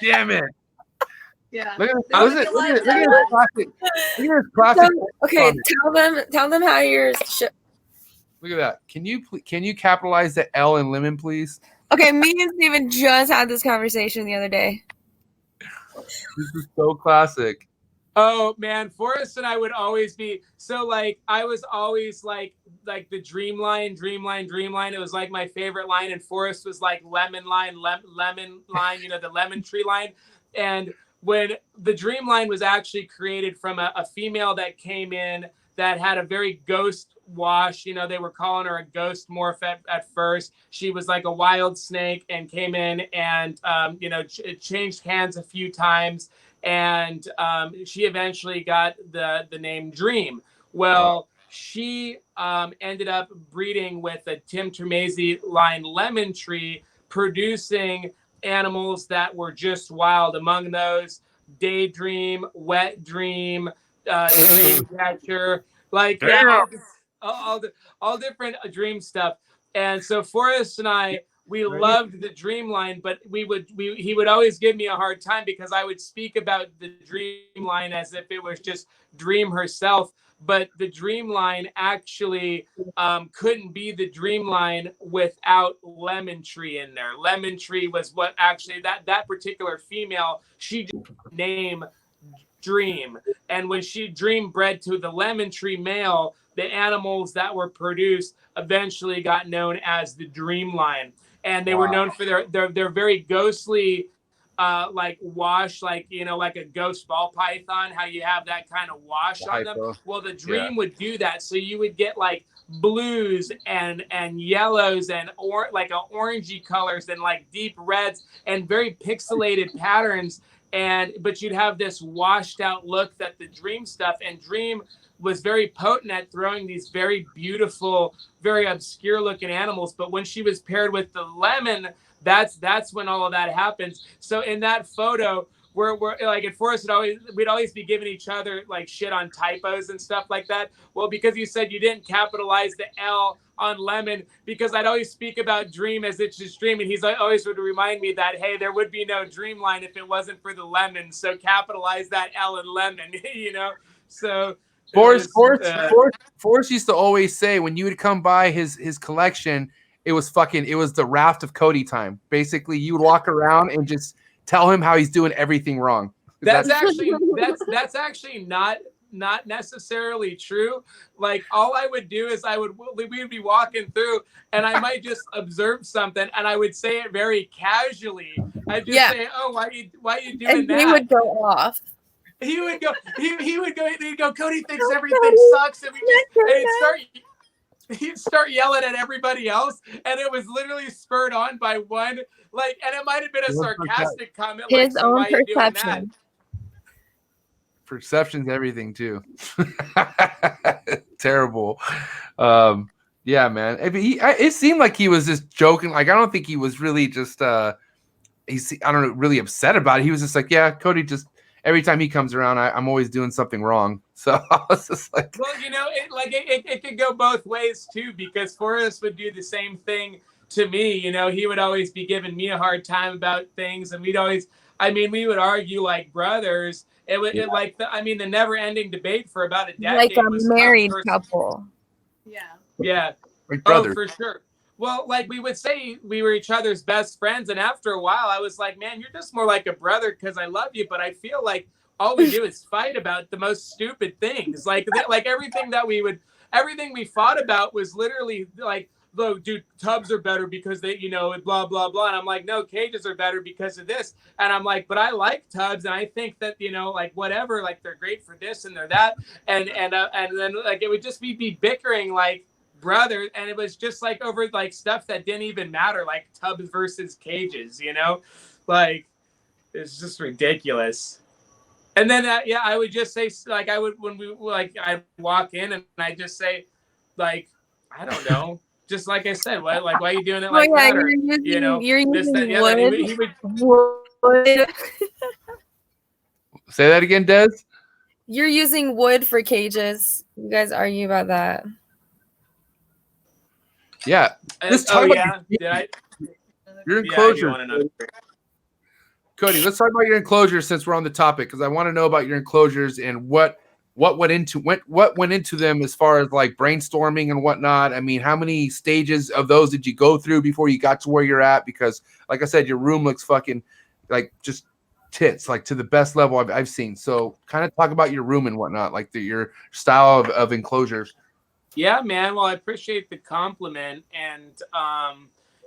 Damn it. Yeah. Look at this classic. Okay, tell them how yours. Look at that. Can you capitalize the L in lemon, please? Okay, me and Steven just had this conversation the other day. This is so classic. Oh man, Forrest and I would always be so like I was always like the dreamline. It was like my favorite line, and Forrest was like lemon line, the lemon tree line. And when the dreamline was actually created from a female that came in that had a very ghost wash, they were calling her a ghost morph at first. She was like a wild snake and came in and it changed hands a few times. And she eventually got the name Dream. Well, she ended up breeding with a Tim Termesi line lemon tree, producing animals that were just wild. Among those, Daydream, Wet Dream, Dreamcatcher, like all different dream stuff. And so Forrest and I we loved the dreamline, but he would always give me a hard time because I would speak about the dreamline as if it was just Dream herself. But the dreamline actually couldn't be the dreamline without Lemon Tree in there. Lemon Tree was what actually that particular female, she just named Dream. And when she Dream bred to the Lemon Tree male, the animals that were produced eventually got known as the Dreamline. And they were known for their very ghostly like wash, like, you know, like a ghost ball python, how you have that kind of wash on them. Well, the Dream would do that. So you would get like blues and yellows and like orangey colors and like deep reds and very pixelated patterns. But you'd have this washed out look that the Dream stuff, and Dream was very potent at throwing these very beautiful, very obscure looking animals. But when she was paired with the Lemon, that's when all of that happens. So in that photo, we're like at Forrest, we'd always be giving each other like shit on typos and stuff like that. Well, because you said you didn't capitalize the L on Lemon, because I'd always speak about Dream as it's just Dream, and he's always would remind me that, hey, there would be no Dreamline if it wasn't for the Lemon, so capitalize that L in Lemon. You know. So Forrest used to always say when you would come by his collection, it was the raft of Cody time. Basically, you would walk around and just tell him how he's doing everything wrong. That's actually not necessarily true. Like, all I would do is we would be walking through and I might just observe something and I would say it very casually. I'd just say, oh, why are you doing that? And he would go off. He would go, Cody thinks everything sucks, and he'd start yelling at everybody else, and it was literally spurred on by one, like, and it might have been a sarcastic comment, his like, own why are you doing that? Perception's everything too. Terrible. Yeah, man. It seemed like he was just joking. Like, I don't think he was really just really upset about it. He was just like, yeah, Cody just every time he comes around, I'm always doing something wrong. So I was just like, well, you know, it could go both ways too, because Forrest would do the same thing to me. You know, he would always be giving me a hard time about things, and we would argue like brothers. The never-ending debate for about a decade. Like a married couple. Yeah. Like brothers. Oh, for sure. Well, like, we would say we were each other's best friends, and after a while, I was like, man, you're just more like a brother because I love you, but I feel like all we do is fight about the most stupid things. Like everything we fought about was literally like, look, dude, tubs are better because they, you know, blah, blah, blah. And I'm like, no, cages are better because of this. And I'm like, but I like tubs, and I think that, you know, like, whatever, like, they're great for this and they're that. And then, like, it would just be bickering like brothers, and it was just like over like stuff that didn't even matter, like tubs versus cages, you know, like, it's just ridiculous. And then I would just say, like, I'd walk in and I just say, like, I don't know, just like I said, why are you doing it like that? Or, You're using this, that, yeah, wood. he would Wood. Say that again, Des. You're using wood for cages. You guys argue about that. Yeah. Let's talk about your enclosure. Cody, let's talk about your enclosures since we're on the topic, because I want to know about your enclosures and what went into them as far as like brainstorming and whatnot. I mean, how many stages of those did you go through before you got to where you're at? Because, like I said, your room looks fucking like just tits, like to the best level I've seen. So kind of talk about your room and whatnot, like your style of enclosures. Yeah, man. Well, I appreciate the compliment. And,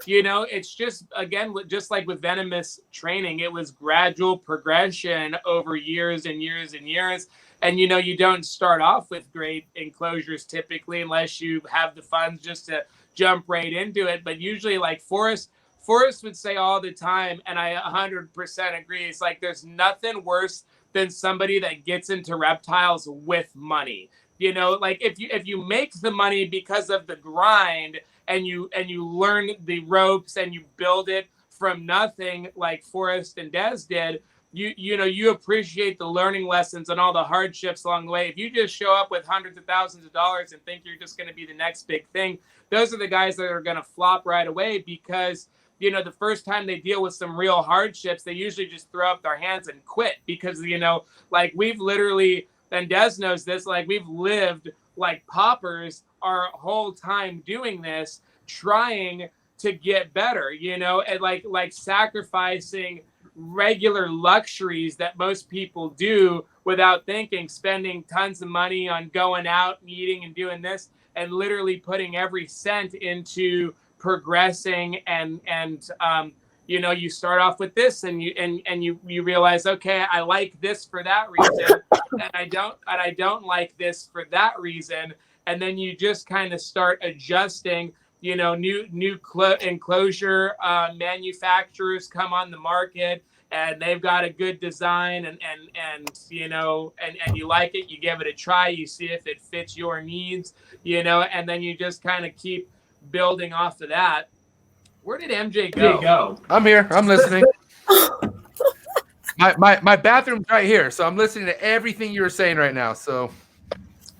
you know, it's just, again, just like with Venomous training, it was gradual progression over years and years and years. And, you know, you don't start off with great enclosures typically unless you have the funds just to jump right into it. But usually, like Forrest would say all the time, and I 100% agree, it's like there's nothing worse than somebody that gets into reptiles with money. You know, like if you make the money because of the grind and you learn the ropes and you build it from nothing like Forrest and Des did, you appreciate the learning lessons and all the hardships along the way. If you just show up with hundreds of thousands of dollars and think you're just going to be the next big thing, those are the guys that are going to flop right away, because the first time they deal with some real hardships, they usually just throw up their hands and quit because, like we've literally, and Des knows this, like we've lived like paupers our whole time doing this, trying to get better, and like sacrificing regular luxuries that most people do without thinking, spending tons of money on going out and eating and doing this, and literally putting every cent into progressing and you start off with this and you realize, okay, I like this for that reason and I don't like this for that reason, and then you just kind of start adjusting. New enclosure manufacturers come on the market and they've got a good design and you like it, you give it a try, you see if it fits your needs, and then you just kind of keep building off of that. Where did MJ go? I'm here. I'm listening. my bathroom's right here, so I'm listening to everything you were saying right now. So.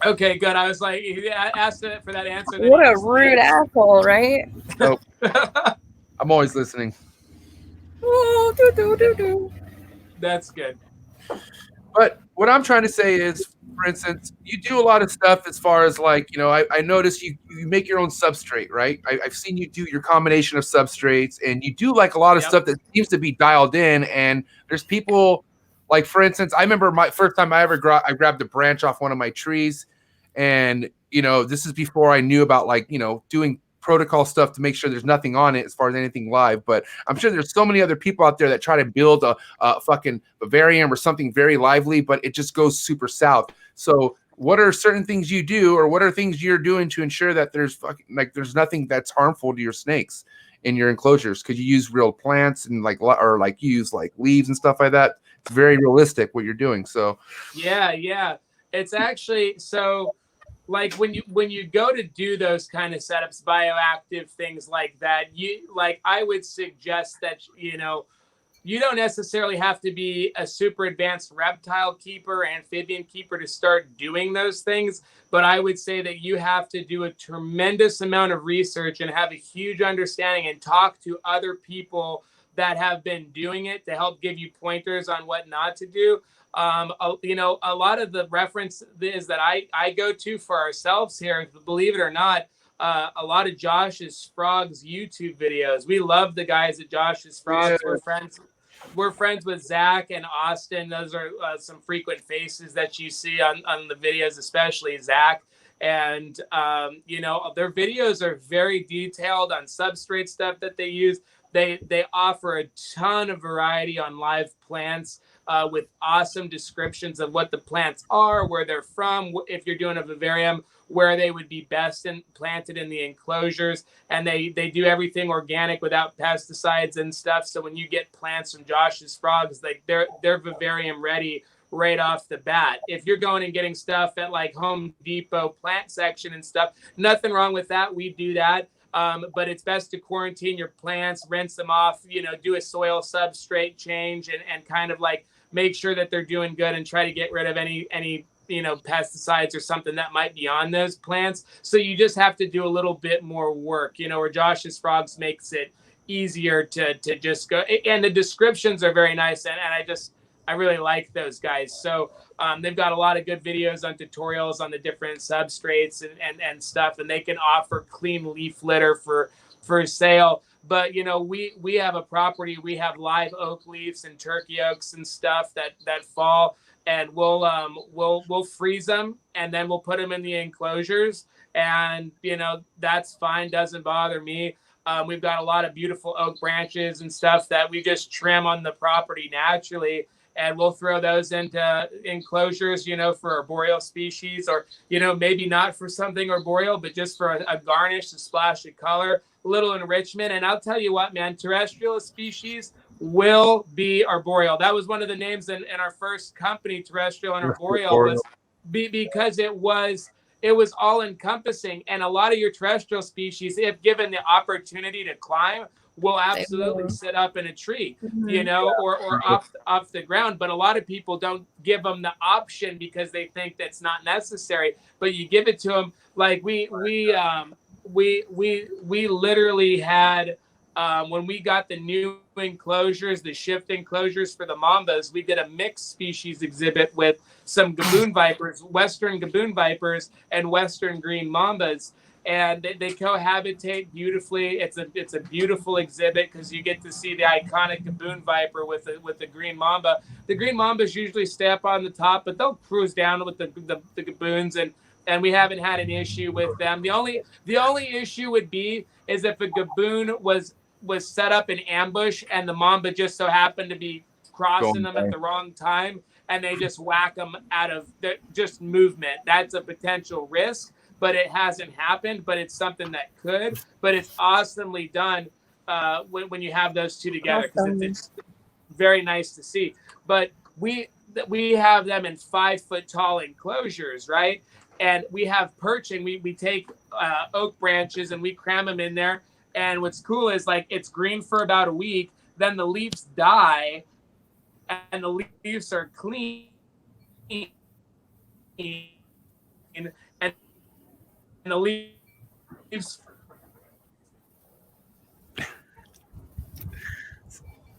Okay, good. I was like, he asked for that answer. What a rude asshole, right? Nope. I'm always listening. That's good. But what I'm trying to say is, for instance, you do a lot of stuff as far as like, I noticed you make your own substrate, right? I've seen you do your combination of substrates, and you do like a lot of stuff that seems to be dialed in. And there's people like, for instance, I remember my first time I grabbed a branch off one of my trees. And, this is before I knew about like, doing protocol stuff to make sure there's nothing on it as far as anything live. But I'm sure there's so many other people out there that try to build a fucking vivarium or something very lively, but it just goes super south. So what are certain things you do, or what are things you're doing to ensure that there's there's nothing that's harmful to your snakes in your enclosures? Could you use real plants and you use like leaves and stuff like that? It's very realistic what you're doing. So yeah. It's actually, so like when you go to do those kind of setups, bioactive things like that, I would suggest that you don't necessarily have to be a super advanced reptile keeper, amphibian keeper to start doing those things, but I would say that you have to do a tremendous amount of research and have a huge understanding and talk to other people that have been doing it to help give you pointers on what not to do. A lot of the references that I go to for ourselves here, believe it or not, a lot of Josh's Frogs YouTube videos. We love the guys at Josh's Frogs. Yeah. We're friends with Zach and Austin. Those are some frequent faces that you see on the videos, especially Zach. And, their videos are very detailed on substrate stuff that they use. They offer a ton of variety on live plants with awesome descriptions of what the plants are, where they're from, if you're doing a vivarium, where they would be best planted in the enclosures. And they do everything organic without pesticides and stuff. So when you get plants from Josh's Frogs, like they're vivarium ready right off the bat. If you're going and getting stuff at like Home Depot plant section and stuff, nothing wrong with that. We do that. But it's best to quarantine your plants, rinse them off, do a soil substrate change and kind of like make sure that they're doing good and try to get rid of any pesticides or something that might be on those plants. So you just have to do a little bit more work, where Josh's Frogs makes it easier to just go. And the descriptions are very nice. And I really like those guys. So they've got a lot of good videos on tutorials on the different substrates and stuff, and they can offer clean leaf litter for sale. But we have a property, we have live oak leaves and turkey oaks and stuff that fall, and we'll freeze them and then we'll put them in the enclosures, and that's fine, doesn't bother me. We've got a lot of beautiful oak branches and stuff that we just trim on the property naturally, and we'll throw those into enclosures, for arboreal species, or, maybe not for something arboreal, but just for a garnish, a splash of color, a little enrichment. And I'll tell you what, man, terrestrial species will be arboreal. That was one of the names in our first company, Terrestrial and Arboreal, was because it was all encompassing. And a lot of your terrestrial species, if given the opportunity to climb, will absolutely sit up in a tree, or off the ground. But a lot of people don't give them the option because they think that's not necessary. But you give it to them. Like we literally had when we got the new enclosures, the shift enclosures for the mambas, we did a mixed species exhibit with some gaboon vipers, Western gaboon vipers, and Western green mambas. And they cohabitate beautifully. It's a beautiful exhibit because you get to see the iconic gaboon viper with the green mamba. The green mambas usually stay up on the top, but they'll cruise down with the gaboons, and we haven't had an issue with them. The only issue would be is if a gaboon was set up in ambush and the mamba just so happened to be crossing them at the wrong time and they just whack them out of just movement. That's a potential risk. But it hasn't happened, but it's something that could. But it's awesomely done when you have those two together, because it's very nice to see. But we have them in 5 foot tall enclosures, right? And we have perching. We take oak branches and we cram them in there. And what's cool is like it's green for about a week, then the leaves die, and the leaves are clean. And the leaves.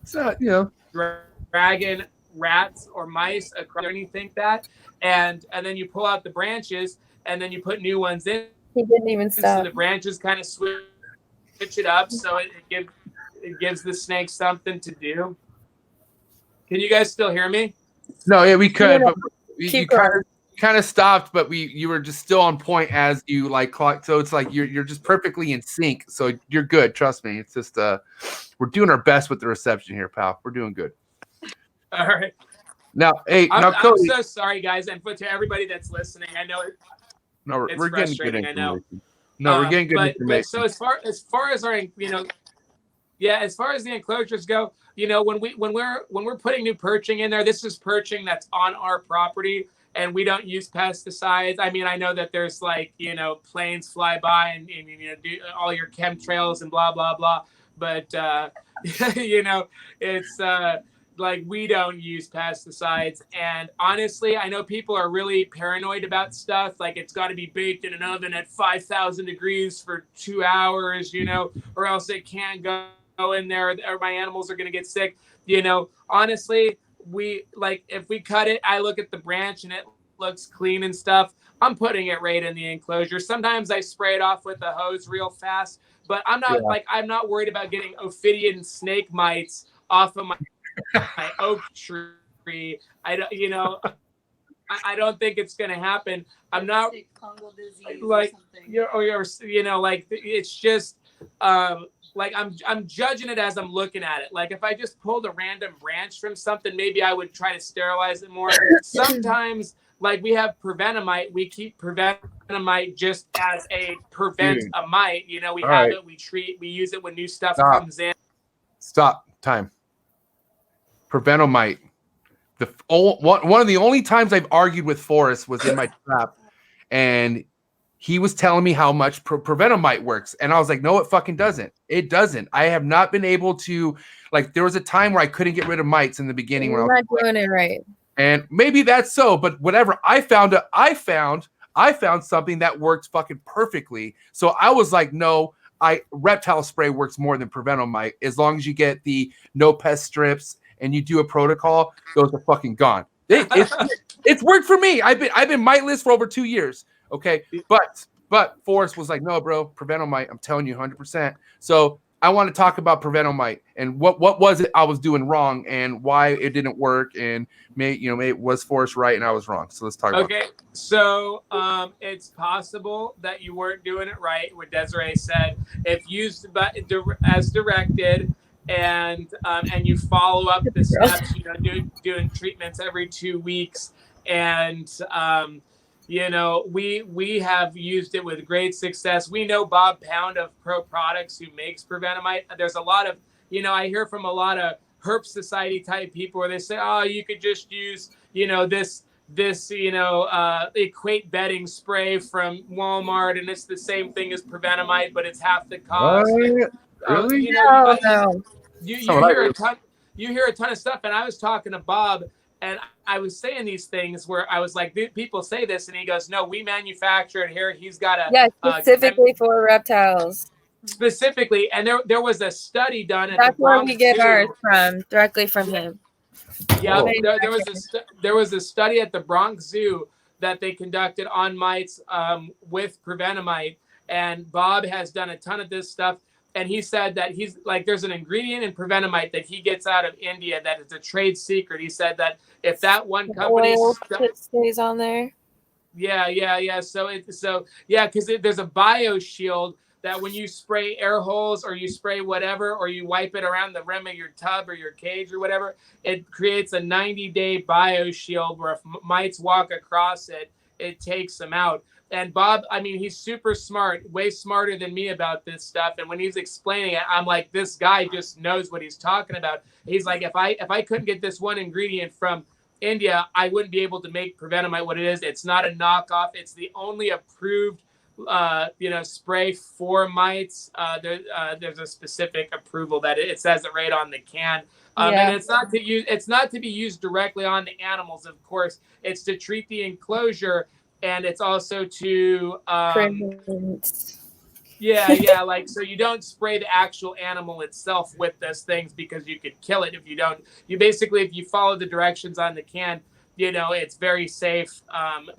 So dragging rats or mice across or anything like that, and then you pull out the branches and then you put new ones in. He didn't even stop. So the branches kind of switch it up, so it gives the snake something to do. Can you guys still hear me? No, yeah, we could, Yeah. but you kind of stopped, but you were just still on point as you like clock. So it's like you're just perfectly in sync. So you're good. Trust me. It's just we're doing our best with the reception here, pal. We're doing good. All right. Now, hey, I'm Cody. so sorry, guys, and to everybody that's listening, I know No, it's we're getting good frustrating, I know. information. No, we're getting good information. But so as far as our, as far as the enclosures go, when we're putting new perching in there, this is perching that's on our property, and we don't use pesticides. I mean, I know that there's planes fly by and do all your chemtrails and blah blah blah, but it's like we don't use pesticides. And honestly, I know people are really paranoid about stuff. Like it's got to be baked in an oven at 5,000 degrees for 2 hours, or else it can't go in there or my animals are going to get sick. Honestly, if we cut it, I look at the branch and it looks clean and stuff. I'm putting it right in the enclosure. Sometimes I spray it off with a hose real fast, but I'm not worried about getting ophidian snake mites off of my oak tree. I don't think it's going to happen. I'm not fungal disease like, or something. it's just, I'm judging it as I'm looking at it. Like if I just pulled a random branch from something, maybe I would try to sterilize it more. Sometimes, like we have prevenomite, we keep prevenomite just as a prevent a mite. We have right. it, we treat, we use it when new stuff comes in. Stop. Time. Prevenomite. One of the only times I've argued with Forrest was in my trap, and he was telling me how much Prevenomite works. And I was like, no, it fucking doesn't. It doesn't. I have not been able to, there was a time where I couldn't get rid of mites in the beginning. You're not doing it right. And maybe that's so, but whatever. I found something that worked fucking perfectly. So I was like, no, Reptile spray works more than Prevenomite. As long as you get the no pest strips and you do a protocol, those are fucking gone. It's worked for me. I've been miteless for over 2 years. Okay, but Forrest was like, no, bro, Prevenomite. I'm telling you, 100%. So I want to talk about Prevenomite and what was it I was doing wrong and why it didn't work, and maybe it was Forrest right and I was wrong. So let's talk about it. Okay, so it's possible that you weren't doing it right. What Desiree said, if used as directed, and you follow up the steps, doing treatments every 2 weeks, and we have used it with great success. We know Bob Pound of Pro Products, who makes Prevenomite. There's a lot of, I hear from a lot of Herp Society type people where they say, oh, you could just use, this equate bedding spray from Walmart, and it's the same thing as Prevenomite, but it's half the cost. Really? No. You hear a ton of stuff, and I was talking to Bob, and I was saying these things where I was like, people say this, and he goes, no, we manufacture it here. He's got a specifically for reptiles. specifically, and there was a study done at That's the where Bronx we get Zoo. ours from, directly from him. Yeah, Oh. there was a study at the Bronx Zoo that they conducted on mites with prevenamite, and Bob has done a ton of this stuff. And he said that he's like, there's an ingredient in prevenamite that he gets out of India that is a trade secret. He said that if that one company Oil stays on there. Yeah. So because there's a bio shield that when you spray air holes or you spray whatever, or you wipe it around the rim of your tub or your cage or whatever, it creates a 90-day bio shield where if mites walk across it, it takes them out. And Bob, I mean, he's super smart, way smarter than me about this stuff. And when he's explaining it, I'm like, this guy just knows what he's talking about. He's like, if I couldn't get this one ingredient from India, I wouldn't be able to make prevenamite what it is. It's not a knockoff. It's the only approved spray for mites. There's a specific approval that it says it right on the can. And it's not to be used directly on the animals, of course. It's to treat the enclosure, and it's also to like, so you don't spray the actual animal itself with those things because you could kill it if you don't. You basically, if you follow the directions on the can, it's very safe.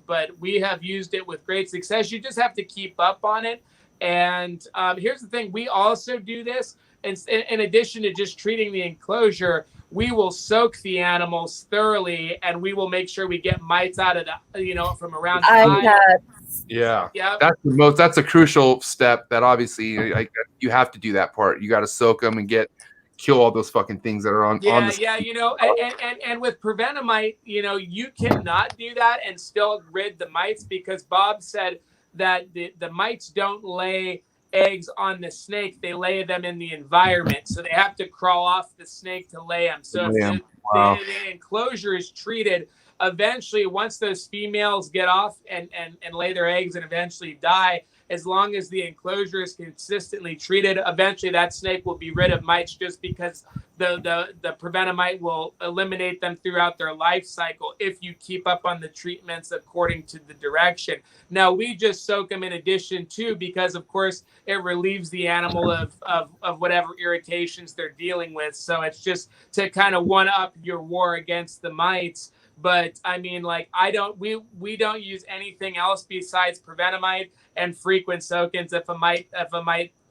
But we have used it with great success. You just have to keep up on it. And here's the thing. We also do this. In addition to just treating the enclosure, we will soak the animals thoroughly, and we will make sure we get mites out of the, from around the eye. Yeah. Yep. That's a crucial step that obviously you have to do that part. You got to soak them and kill all those fucking things that are on the and with prevenamite, you cannot do that and still rid the mites, because Bob said that the mites don't lay eggs on the snake, they lay them in the environment, so they have to crawl off the snake to lay them. So if the enclosure is treated, eventually once those females get off and lay their eggs and eventually die, as long as the enclosure is consistently treated, eventually that snake will be rid of mites, just because the prevenamite will eliminate them throughout their life cycle if you keep up on the treatments according to the direction. Now, we just soak them in addition to, because of course it relieves the animal of whatever irritations they're dealing with. So it's just to kind of one up your war against the mites. But I mean, like, we don't use anything else besides prevenamite and frequent soak-ins if a mite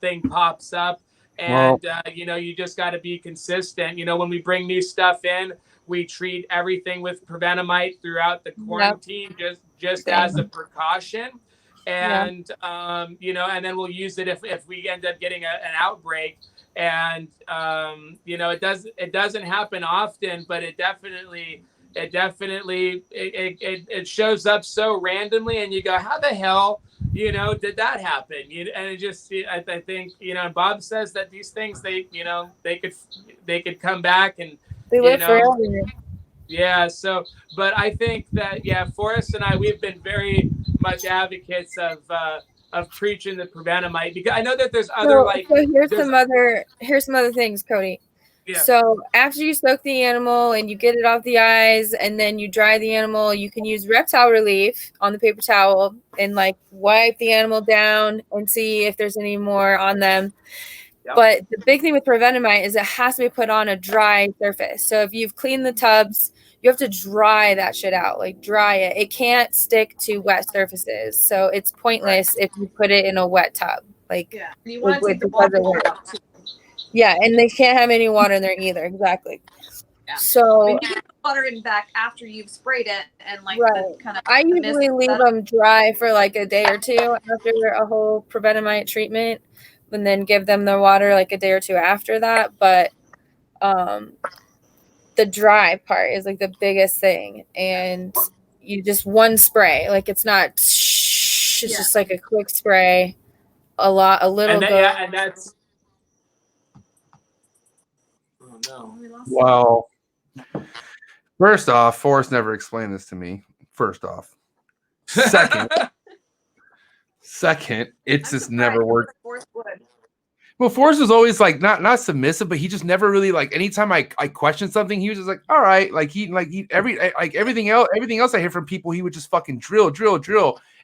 thing pops up. And you just got to be consistent. When we bring new stuff in, we treat everything with prevenamite throughout the quarantine, just as a precaution. And and then we'll use it if we end up getting an outbreak. And it doesn't happen often, but it definitely shows up so randomly, and you go, how the hell did that happen? And it just, I think, and Bob says that these things, they could come back, and they live forever. Yeah. So, but I think that, Forrest and I, we've been very much advocates of preaching the prevenamite, because I know that there's other here's some other things, Cody. Yeah. So after you soak the animal and you get it off the eyes and then you dry the animal, you can use Reptile Relief on the paper towel and like wipe the animal down and see if there's any more on them. Yep. But the big thing with prevenamite is it has to be put on a dry surface. So if you've cleaned the tubs, you have to dry that shit out, like dry it. It can't stick to wet surfaces. So it's pointless if you put it in a wet tub. You want to take the water out too. Yeah, and they can't have any water in there either. Exactly. Yeah. So you get water in back after you've sprayed it, and I usually leave them dry for like a day or two after a whole prevenamite treatment, and then give them the water like a day or two after that. But the dry part is like the biggest thing, and you just one spray, like it's not. It's just like a quick spray, a little. And that's. No. Well, first off, Forrest never explained this to me. First off, second, it's just never worked. Well, Forrest was always like not submissive, but he just never really, like, anytime I questioned something, he was just like, all right, everything else I hear from people, he would just fucking drill,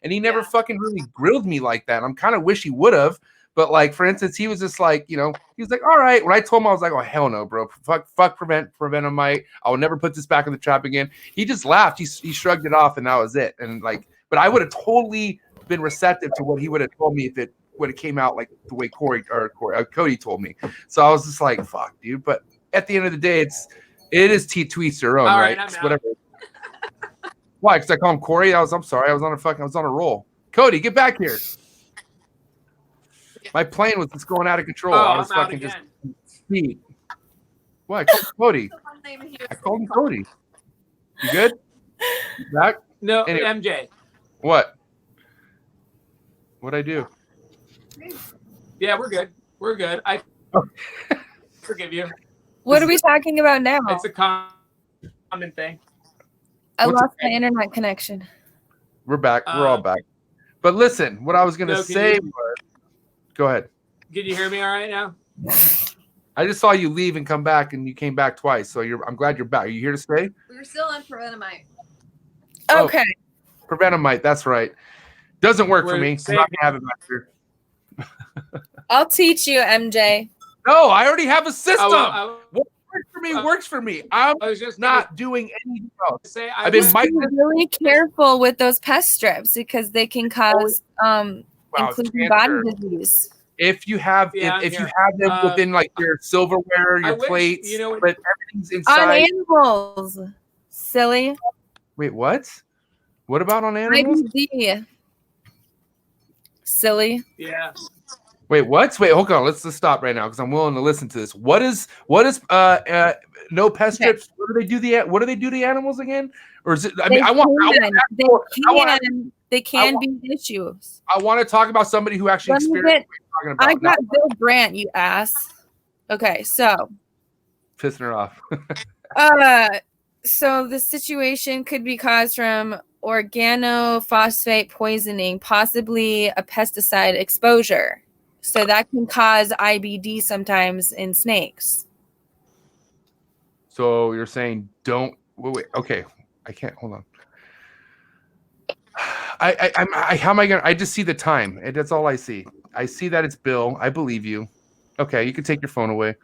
and he never fucking really grilled me like that. I'm kind of wish he would have. But like, for instance, he was just like, he was like, all right. When I told him, I was like, oh, hell no, bro. Fuck prevent Mite. I will never put this back in the trap again. He just laughed. He shrugged it off and that was it. And like, but I would have totally been receptive to what he would have told me if it would have came out like the way Cody told me. So I was just like, fuck, dude. But at the end of the day, it is to each their own, All right? right, Whatever. Why? Because I call him Corey. I'm sorry. I was on a roll. Cody, get back here. My plane was just going out of control. I was fucking just speed. What? I called Cody. I called him Cody. You good? You back? No, anyway. MJ. What? What'd I do? Yeah, we're good. We're good. I forgive you. What are we talking about now? It's a common thing. I lost my internet connection. We're back. We're all back. But listen, what I was going to say was, go ahead. Can you hear me all right now? I just saw you leave and come back, and you came back twice. So I'm glad you're back. Are you here to stay? We were still on Venomite. Okay. Venomite, that's right. Doesn't work for me. I'm not gonna have it back here. I'll teach you, MJ. No, I already have a system. What works for me works for me. I'm just not doing anything else. I've been really careful with those pest strips because they can cause including body disease. If you have if you have them within like your silverware, your plates, but everything's inside. On animals, silly. Wait, what? What about on animals? IBD. Silly. Yeah. Wait, what? Wait, hold on. Let's just stop right now because I'm willing to listen to this. What is no pest strips? What do they do to the animals again? Or is it? They can be issues. I want to talk about somebody who actually experienced what you're talking about. I got Bill Brandt, you ass. Okay, so pissing her off. So the situation could be caused from organophosphate poisoning, possibly a pesticide exposure. So that can cause IBD sometimes in snakes. So you're saying don't wait. Okay, I can't. Hold on. How am I gonna? I just see the time. That's all I see. I see that it's Bill. I believe you. Okay, you can take your phone away.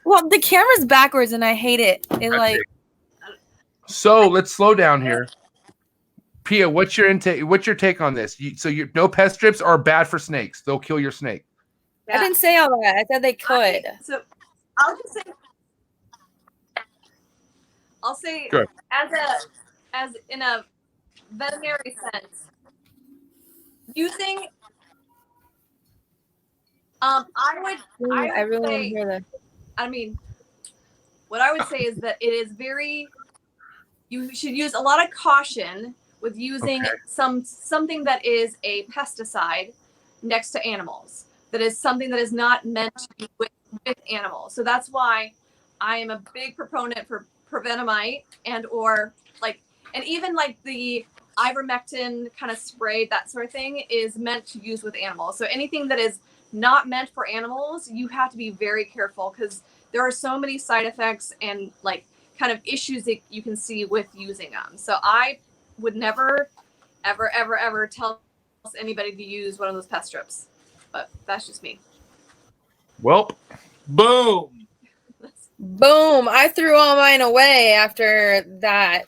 Well, the camera's backwards, and I hate it. So let's slow down here. Pia, what's your take on this? No pest strips are bad for snakes. They'll kill your snake. Yeah. I didn't say all that. I said they could. So I'll just say, Good. as in a veterinary sense, using I really want to hear that. I mean, what I would say is that it is you should use a lot of caution with using something that is a pesticide next to animals. That is something that is not meant to be with animals. So that's why I am a big proponent for Venomite and even like the ivermectin kind of spray, that sort of thing is meant to use with animals. So anything that is not meant for animals, you have to be very careful because there are so many side effects and like kind of issues that you can see with using them. So I would never, ever, ever, ever tell anybody to use one of those pest strips. But that's just me. Welp. Boom. Boom. I threw all mine away after that.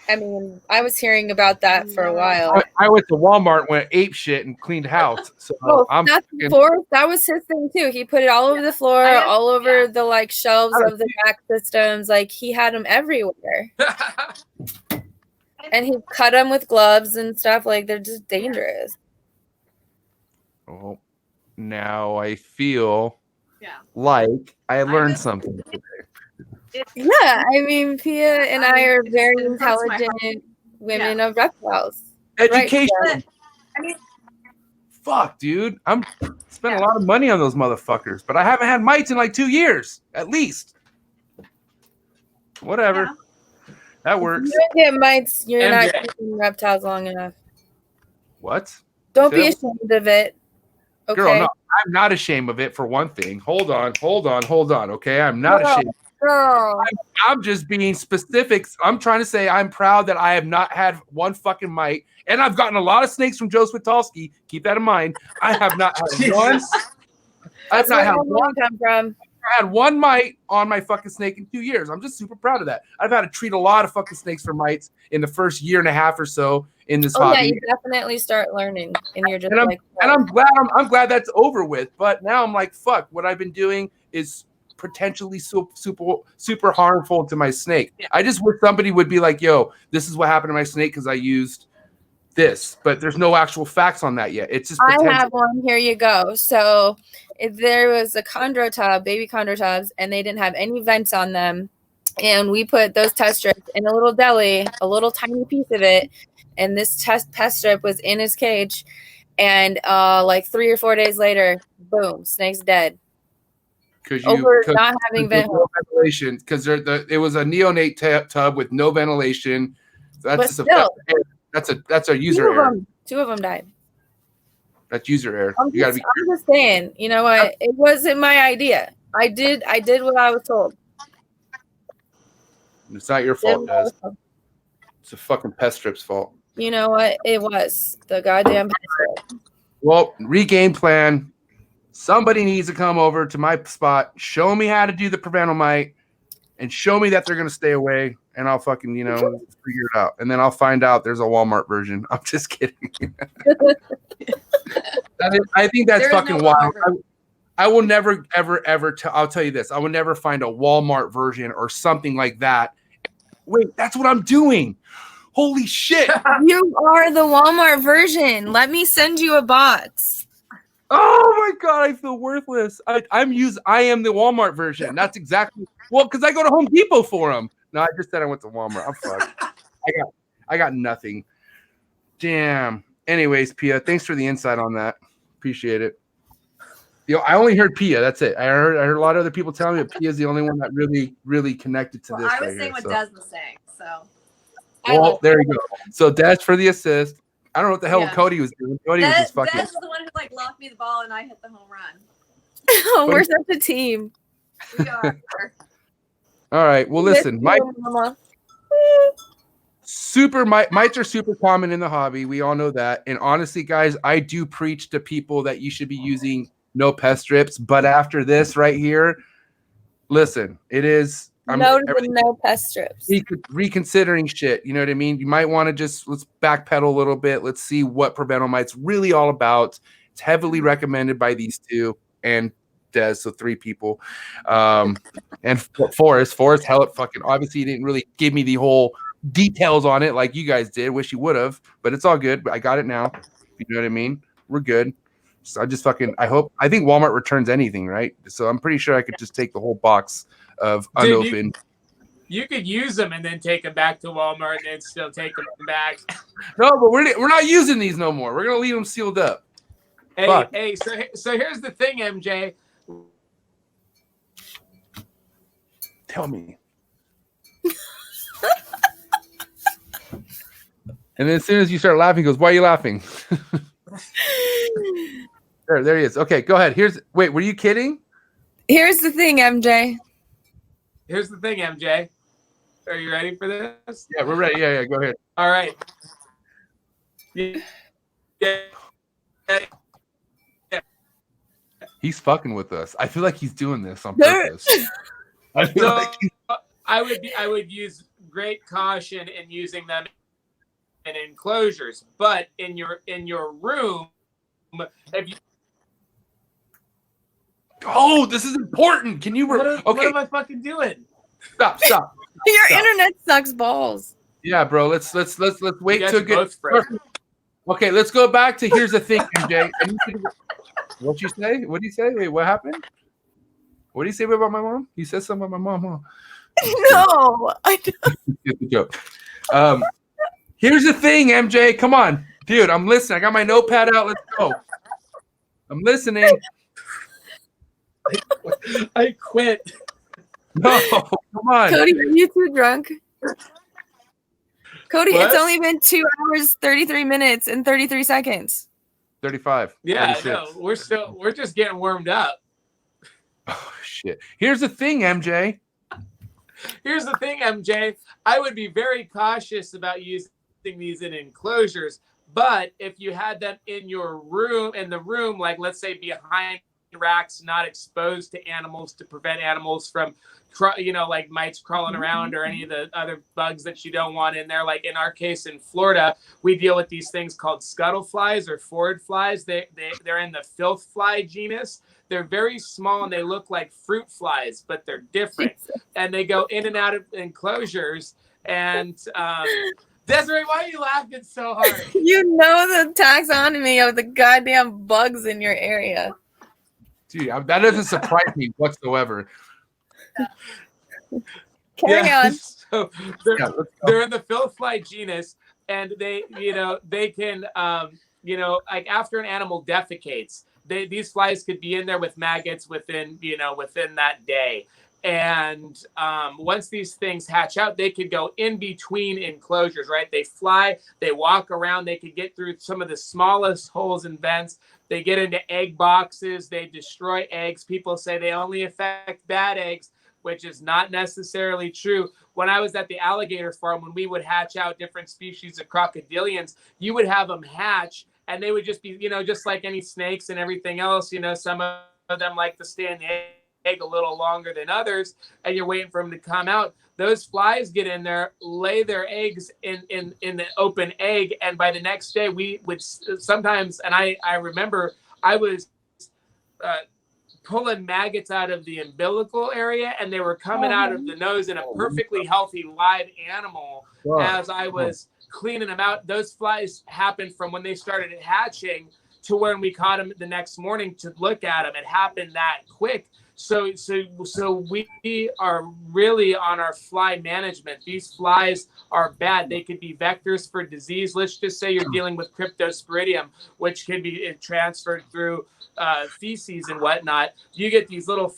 I mean, I was hearing about that for a while. I went to Walmart, went ape shit, and cleaned house. So that was his thing too. He put it all over the floor, all over the like shelves of the rack systems. Like he had them everywhere. And he cut them with gloves and stuff. Like they're just dangerous. Oh, now I feel like I learned something today. Yeah, I mean, Pia and I are very intelligent women of reptiles. Education. Right? I mean, fuck, dude. I'm spending a lot of money on those motherfuckers, but I haven't had mites in like 2 years, at least. Whatever. Yeah. That works. If you don't get mites, you're not keeping reptiles long enough. What? Don't be ashamed of it. Okay. Girl, no, I'm not ashamed of it for one thing. Hold on. Okay, I'm not ashamed. I'm just being specific. I'm trying to say I'm proud that I have not had one fucking mite, and I've gotten a lot of snakes from Joe Switowski. Keep that in mind. I have not had one I've not had one come from. I had one mite on my fucking snake in 2 years. I'm just super proud of that. I've had to treat a lot of fucking snakes for mites in the first year and a half or so in this hobby. Yeah, you definitely start learning, and you're just I'm glad that's over with. But now I'm like, fuck, what I've been doing is potentially super harmful to my snake. I just wish somebody would be like, yo, this is what happened to my snake because I used this, but there's no actual facts on that yet. It's just potential. I have one. Here you go. So if there was a chondro tub, baby chondro tubs, and they didn't have any vents on them, and we put those test strips in a little deli, a little tiny piece of it, and this pest strip was in his cage, and like 3 or 4 days later, boom, snake's dead. Over not having ventilation, because it was a neonate tub with no ventilation. That's that's a user error. 2 of them died. That's user error. I'm just saying, you know what? It wasn't my idea. I did what I was told. It's not your fault, Des. It's a fucking pest strip's fault. You know what? It was the goddamn pest strip. Well, regame plan. Somebody needs to come over to my spot, show me how to do the Venomite, and show me that they're going to stay away, and I'll fucking, figure it out. And then I'll find out there's a Walmart version. I'm just kidding. I think that's fucking wild. I will never, ever, ever, I'll tell you this. I will never find a Walmart version or something like that. Wait, that's what I'm doing. Holy shit. You are the Walmart version. Let me send you a box. Oh my God, I feel worthless. I am the Walmart version. That's exactly because I go to Home Depot for them. No, I just said I went to Walmart. I'm fucked. I got nothing. Damn. Anyways, Pia, thanks for the insight on that. Appreciate it. I only heard Pia. That's it. I heard a lot of other people telling me that Pia's the only one that really, really connected to this. I was saying what Des was saying. So. Well, there you go. So Des for the assist. I don't know what the hell Cody was doing. Cody was just fucking. Des is the one who lobbed me the ball and I hit the home run. Oh, we're such a team. We are. All right. Well, listen, mites are super common in the hobby. We all know that. And honestly, guys, I do preach to people that you should be using no pest strips. But after this right here, listen, it is. No pest strips. Reconsidering shit. You know what I mean? You might want to let's backpedal a little bit. Let's see what Venomite's really all about. It's heavily recommended by these two and Des, so 3 people. And Forrest, hell, it fucking obviously he didn't really give me the whole details on it like you guys did. Wish you would have, but it's all good. I got it now. You know what I mean? We're good. So I think Walmart returns anything, right? So I'm pretty sure I could just take the whole box of unopened. You could use them and then take them back to Walmart and then still take them back. No, but we're not using these no more. We're gonna leave them sealed up. Hey, so here's the thing, MJ. Tell me. And then as soon as you start laughing, he goes, "Why are you laughing?" There he is. Okay, go ahead. Wait, were you kidding? Here's the thing, MJ. Are you ready for this? Yeah, we're ready. Yeah, go ahead. All right. Yeah. He's fucking with us. I feel like he's doing this on purpose. I would use great caution in using them in enclosures, but in your room, if you. Oh, this is important. Can you? What am I fucking doing? Stop. Your internet sucks balls. Yeah, bro. Let's wait till good. Okay, let's go back to here's the thing, MJ. What you say? What do you say? Wait, what happened? What do you say about my mom? You said something about my mom, huh? No, I don't. It's a joke. Here's the thing, MJ. Come on, dude. I'm listening. I got my notepad out. Let's go. I'm listening. I quit. No, come on. Cody, are you too drunk? Cody, It's only been 2 hours, 33 minutes, and 33 seconds. 35. Yeah, 36. no, we're just getting warmed up. Oh shit. Here's the thing, MJ. I would be very cautious about using these in enclosures, but if you had them in the room, like let's say behind racks not exposed to animals to prevent animals from, like mites crawling around or any of the other bugs that you don't want in there. Like in our case in Florida, we deal with these things called scuttle flies or forward flies. They're in the filth fly genus. They're very small and they look like fruit flies, but they're different. And they go in and out of enclosures. And Desiree, why are you laughing so hard? You know the taxonomy of the goddamn bugs in your area. Dude, that doesn't surprise me whatsoever. Carry on. So they're in the filth fly genus, and they can, like after an animal defecates, these flies could be in there with maggots within that day. And once these things hatch out, they could go in between enclosures, right? They fly, they walk around, they could get through some of the smallest holes and vents. They get into egg boxes, they destroy eggs. People say they only affect bad eggs, which is not necessarily true. When I was at the alligator farm, when we would hatch out different species of crocodilians, you would have them hatch and they would just be, just like any snakes and everything else, some of them like to stay in the egg a little longer than others, and you're waiting for them to come out. Those flies get in there, lay their eggs in the open egg, and by the next day we would sometimes, and I remember I was pulling maggots out of the umbilical area, and they were coming out of the nose in a perfectly healthy live animal. As I was cleaning them out, those flies happened from when they started hatching to when we caught them the next morning to look at them. It happened that quick. So we are really on our fly management. These flies are bad. They could be vectors for disease. Let's just say you're dealing with Cryptosporidium, which can be transferred through feces and whatnot. You get these little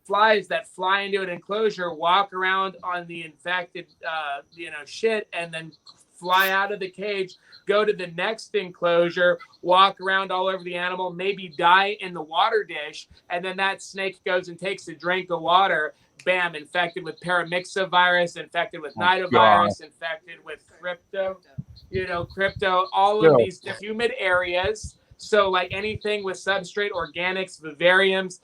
flies that fly into an enclosure, walk around on the infected, shit, and then fly out of the cage, go to the next enclosure, walk around all over the animal, maybe die in the water dish, and then that snake goes and takes a drink of water, bam, infected with paramyxovirus, infected with nidovirus, infected with crypto, all of these humid areas. So like anything with substrate, organics, vivariums,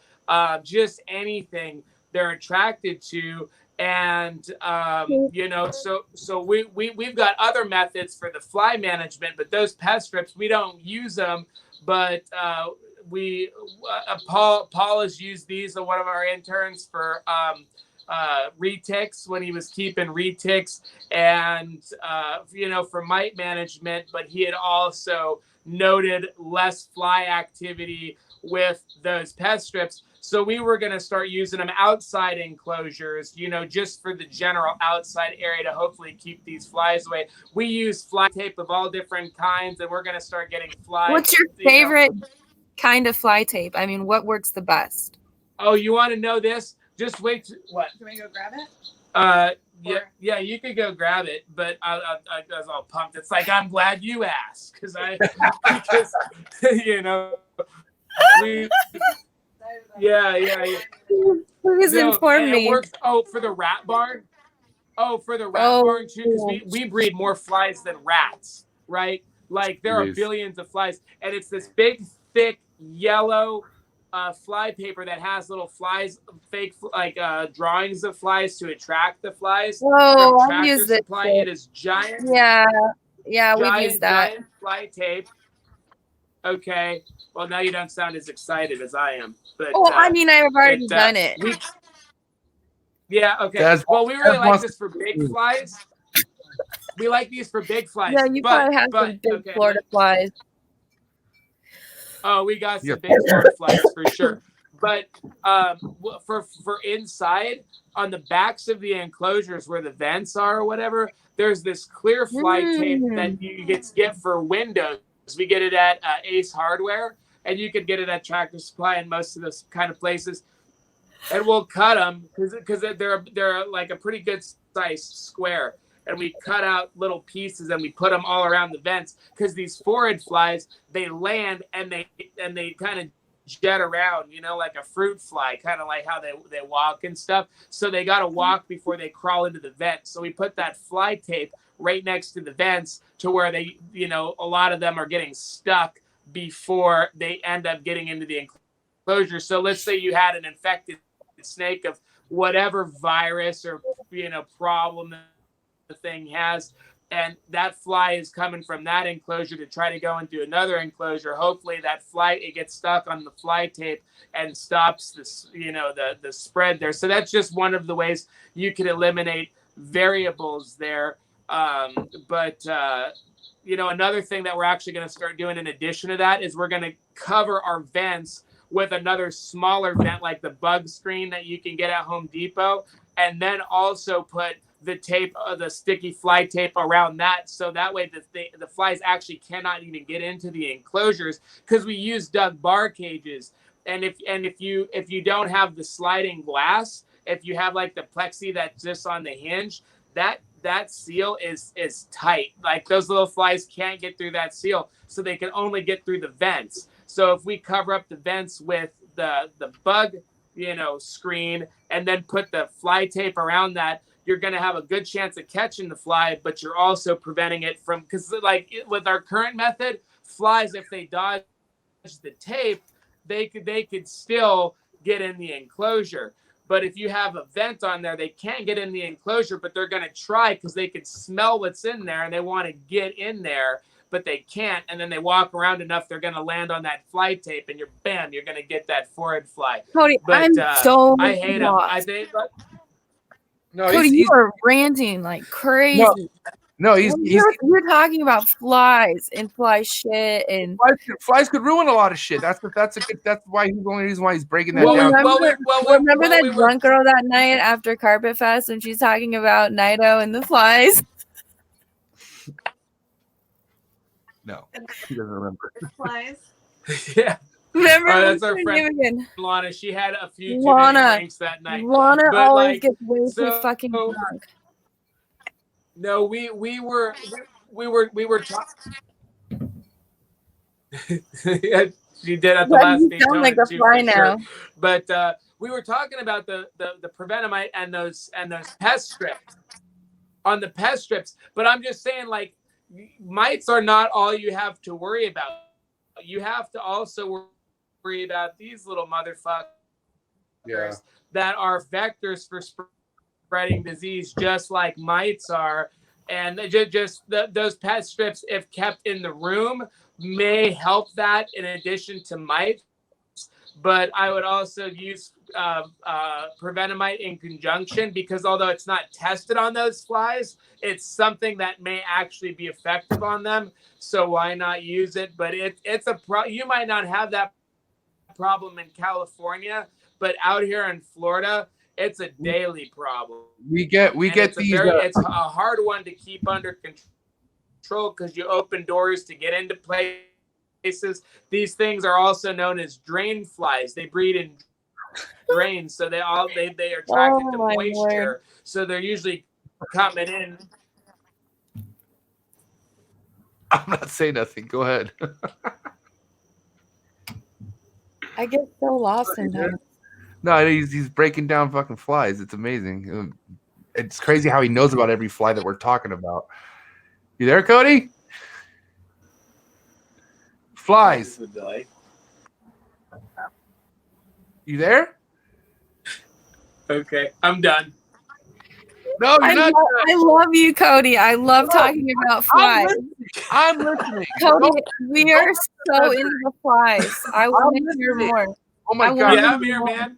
just anything they're attracted to. And so we've got other methods for the fly management, but those pest strips, we don't use them. But Paul has used these. One of our interns for reticks when he was keeping reticks, and for mite management. But he had also noted less fly activity with those pest strips. So we were going to start using them outside enclosures, just for the general outside area to hopefully keep these flies away. We use fly tape of all different kinds, and we're going to start getting flies. What's your favorite kind of fly tape? I mean, what works the best? Oh, you want to know this? Just wait. What? Can we go grab it? Yeah, you could go grab it, but I was all pumped. It's like, I'm glad you asked, because Please inform me. It works. For the rat barn. For the rat barn too, because we breed more flies than rats, right? Like there are billions of flies, and it's this big, thick, yellow fly paper that has little flies, fake drawings of flies to attract the flies. I've used it. It is giant. Yeah, we've used that. Giant fly tape. Okay. Well, now you don't sound as excited as I am. But I've already done it. Okay. Well, we really like this for big flies. We like these for big flies. Yeah, you probably have some big Florida flies. Oh, we got some big Florida flies for sure. But for inside, on the backs of the enclosures where the vents are or whatever, there's this clear fly tape that you get for windows. We get it at Ace Hardware, and you can get it at Tractor Supply and most of those kind of places. And we'll cut them because they're like a pretty good size square. And we cut out little pieces and we put them all around the vents, because these forward flies, they land and they kind of jet around, like a fruit fly, kind of like how they walk and stuff. So they got to walk before they crawl into the vent. So we put that fly tape right next to the vents to where they, a lot of them are getting stuck before they end up getting into the enclosure. So let's say you had an infected snake of whatever virus or problem the thing has, and that fly is coming from that enclosure to try to go into another enclosure. Hopefully that fly, it gets stuck on the fly tape and stops this, the spread there. So that's just one of the ways you can eliminate variables there. But another thing that we're actually going to start doing in addition to that is we're going to cover our vents with another smaller vent like the bug screen that you can get at Home Depot, and then also put the tape, the sticky fly tape around that, so that way the flies actually cannot even get into the enclosures, because we use Doug bar cages. And if you don't have the sliding glass, if you have like the plexi that's just on the hinge, that seal is tight. Like those little flies can't get through that seal, so they can only get through the vents. So if we cover up the vents with the bug screen and then put the fly tape around that, you're going to have a good chance of catching the fly, but you're also preventing it from, because like with our current method, flies, if they dodge the tape, they could still get in the enclosure. But if you have a vent on there, they can't get in the enclosure, but they're going to try because they can smell what's in there and they want to get in there, but they can't. And then they walk around enough, they're going to land on that fly tape, and you're going to get that forward fly. Cody, But I hate them. lost. I think. No, Cody, you are ranting like crazy. No, you're talking about flies and fly shit and flies could ruin a lot of shit. That's why he's the only reason why he's breaking that down. Remember that drunk girl that night after Carpet Fest when she's talking about Nido and the flies? No, he doesn't remember. Flies. Yeah. Remember, that's our friend Lana. She had a few too many drinks that night. Lana always gets way too fucking drunk. No, we were talking. Yeah, she did at the last You sound like a fly now. Sure. But we were talking about the Prevenomite and those pest strips on the pest strips. But I'm just saying, like, mites are not all you have to worry about. You have to also worry about these little motherfuckers that are vectors for spreading disease, just like mites are. And those pest strips, if kept in the room, may help that in addition to mites. But I would also use Prevenomite in conjunction, because although it's not tested on those flies, it's something that may actually be effective on them. So why not use it? But it's you might not have that problem in California, but out here in Florida, it's a daily problem. We get these. It's a hard one to keep under control because you open doors to get into places. These things are also known as drain flies. They breed in drains, so they are attracted to moisture. Lord. So they're usually coming in. I'm not saying nothing. Go ahead. I get so lost sometimes. No, he's breaking down fucking flies. It's amazing. It's crazy how he knows about every fly that we're talking about. You there, Cody? Flies. You there? Okay, I'm done. No, you're not. I love you, Cody. I love talking about flies. I'm listening. Cody, we are so into the flies. I want to hear more. Oh my God. Yeah, I'm here, man.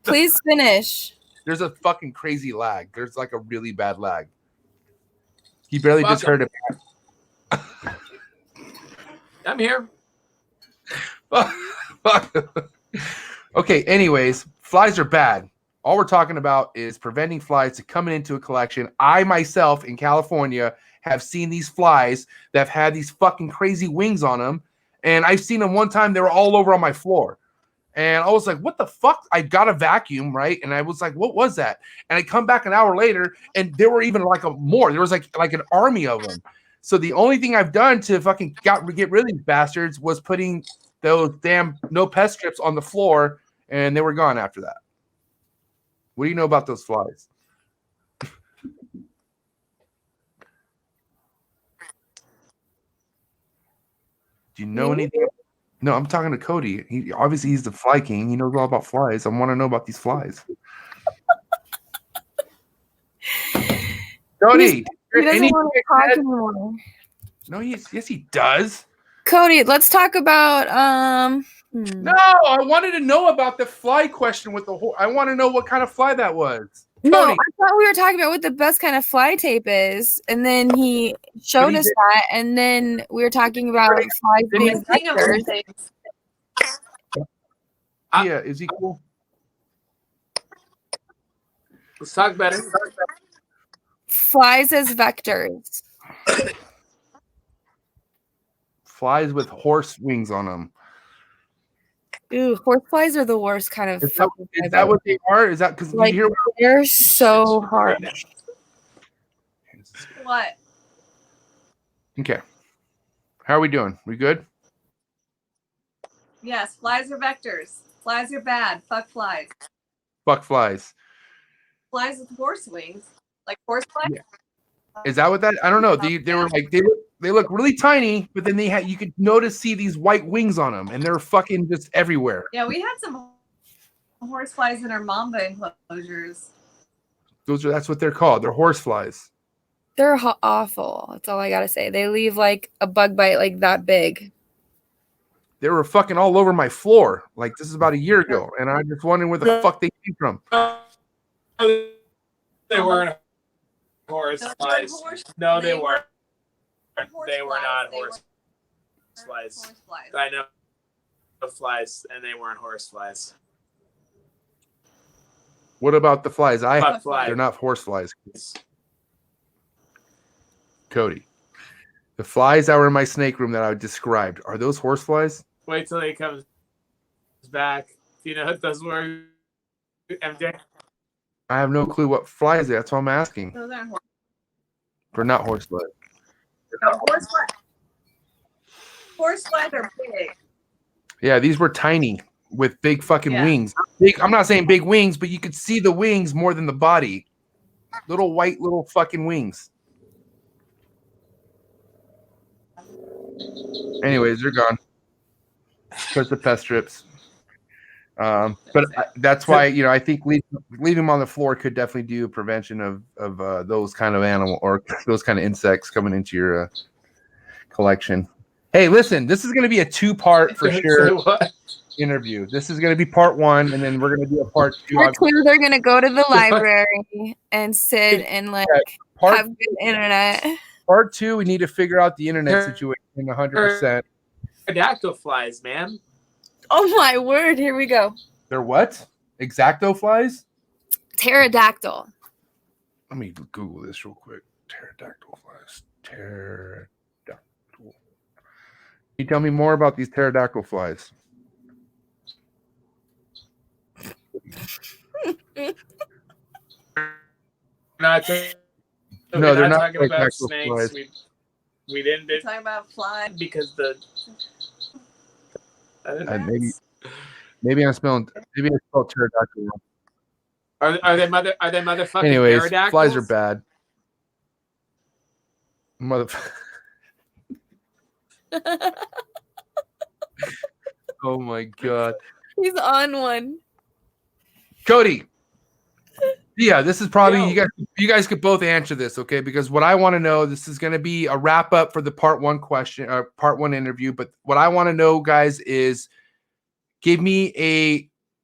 Please finish. There's a fucking crazy lag. There's like a really bad lag. He barely just heard it. I'm here. Okay, anyways, flies are bad. All we're talking about is preventing flies to coming into a collection. I myself in California have seen these flies that have had these fucking crazy wings on them. And I've seen them one time, they were all over on my floor. And I was like, what the fuck? I got a vacuum, right? And I was like, what was that? And I come back an hour later, and there were even like more. There was like an army of them. So the only thing I've done to fucking get rid of these bastards was putting those damn no pest strips on the floor, and they were gone after that. What do you know about those flies? Do you know anything? No, I'm talking to Cody. He's the fly king. He knows all about flies. I want to know about these flies. Cody, He doesn't want to talk anymore. No, yes, he does. Cody, let's talk about No, I wanted to know about the fly question with the whole. I want to know what kind of fly that was. No, Cody. I thought we were talking about what the best kind of fly tape is, and then he showed us that, and then we were talking about flies being vectors. Yeah, is he cool? Let's talk about it. Flies as vectors. Flies with horse wings on them. Ooh, horse flies are the worst kind of. Is that what they are? Is that because like, you hear? They're so hard. What? Okay. How are we doing? We good? Yes, flies are vectors. Flies are bad. Fuck flies. Fuck flies. Flies with horse wings, like horse flies. Yeah. Is that what that? I don't know. They were like they look really tiny, but then you could see these white wings on them, and they're fucking just everywhere. Yeah, we had some horse flies in our mamba enclosures. That's what they're called. They're horse flies. They're awful. That's all I gotta say. They leave like a bug bite like that big. They were fucking all over my floor. Like this is about a year ago, and I'm just wondering where the fuck they came from. They weren't horse flies. No, they weren't. They were not horse flies. I know flies, and they weren't horse flies. What about the flies? They're not horse flies. Cody, the flies that were in my snake room that I described, are those horse flies? Wait till he comes back. Do you know what those were, MJ? I have no clue what flies they are. That's what I'm asking. Those aren't horse. They're not horse flies. No, horse flies are big. Yeah, these were tiny with big fucking wings. Big. I'm not saying big wings, but you could see the wings more than the body. Little white, little fucking wings. Anyways, they're gone. Because the pest strips. But that's why, I think leaving them on the floor could definitely do prevention of those kind of animal or those kind of insects coming into your collection. Hey, listen, this is going to be a 2-part for sure interview. This is going to be part 1, and then we're going to do a part 2. Part 2, they're going to go to the library and sit and have good internet. Part 2, we need to figure out the internet situation 100%. Pterodactyl flies, man. Oh my word! Here we go. They're what? Exacto flies? Pterodactyl. Let me Google this real quick. Pterodactyl flies. Pterodactyl. Can you tell me more about these pterodactyl flies? No, they're not talking about snakes. Flies. We didn't talk about flies because the. Maybe I spelled pterodactyl wrong. Are they motherfucking Anyways, pterodactyls? Flies are bad. Oh my god. He's on one. Cody. Yeah, this is probably you guys could both answer this, okay? Because what I want to know, this is going to be a wrap up for the part 1 question or part 1 interview, but what I want to know, guys, is give me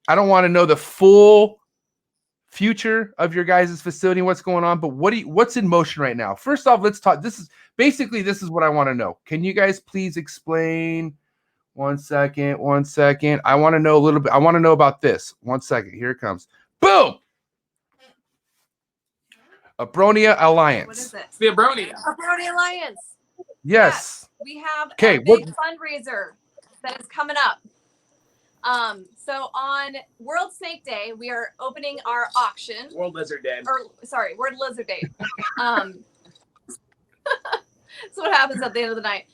I don't want to know the full future of your guys' facility, what's going on, but what's in motion right now? First off, let's talk. This is what I want to know. Can you guys please explain? One second. I want to know a little bit. I want to know about this. 1 second. Here it comes. Boom. Abronia Alliance. What is it? The Abronia. Abronia Alliance. Yes. We have a big fundraiser that is coming up. So on World Snake Day, we are opening our auction. World Lizard Day. World Lizard Day. That's what happens at the end of the night.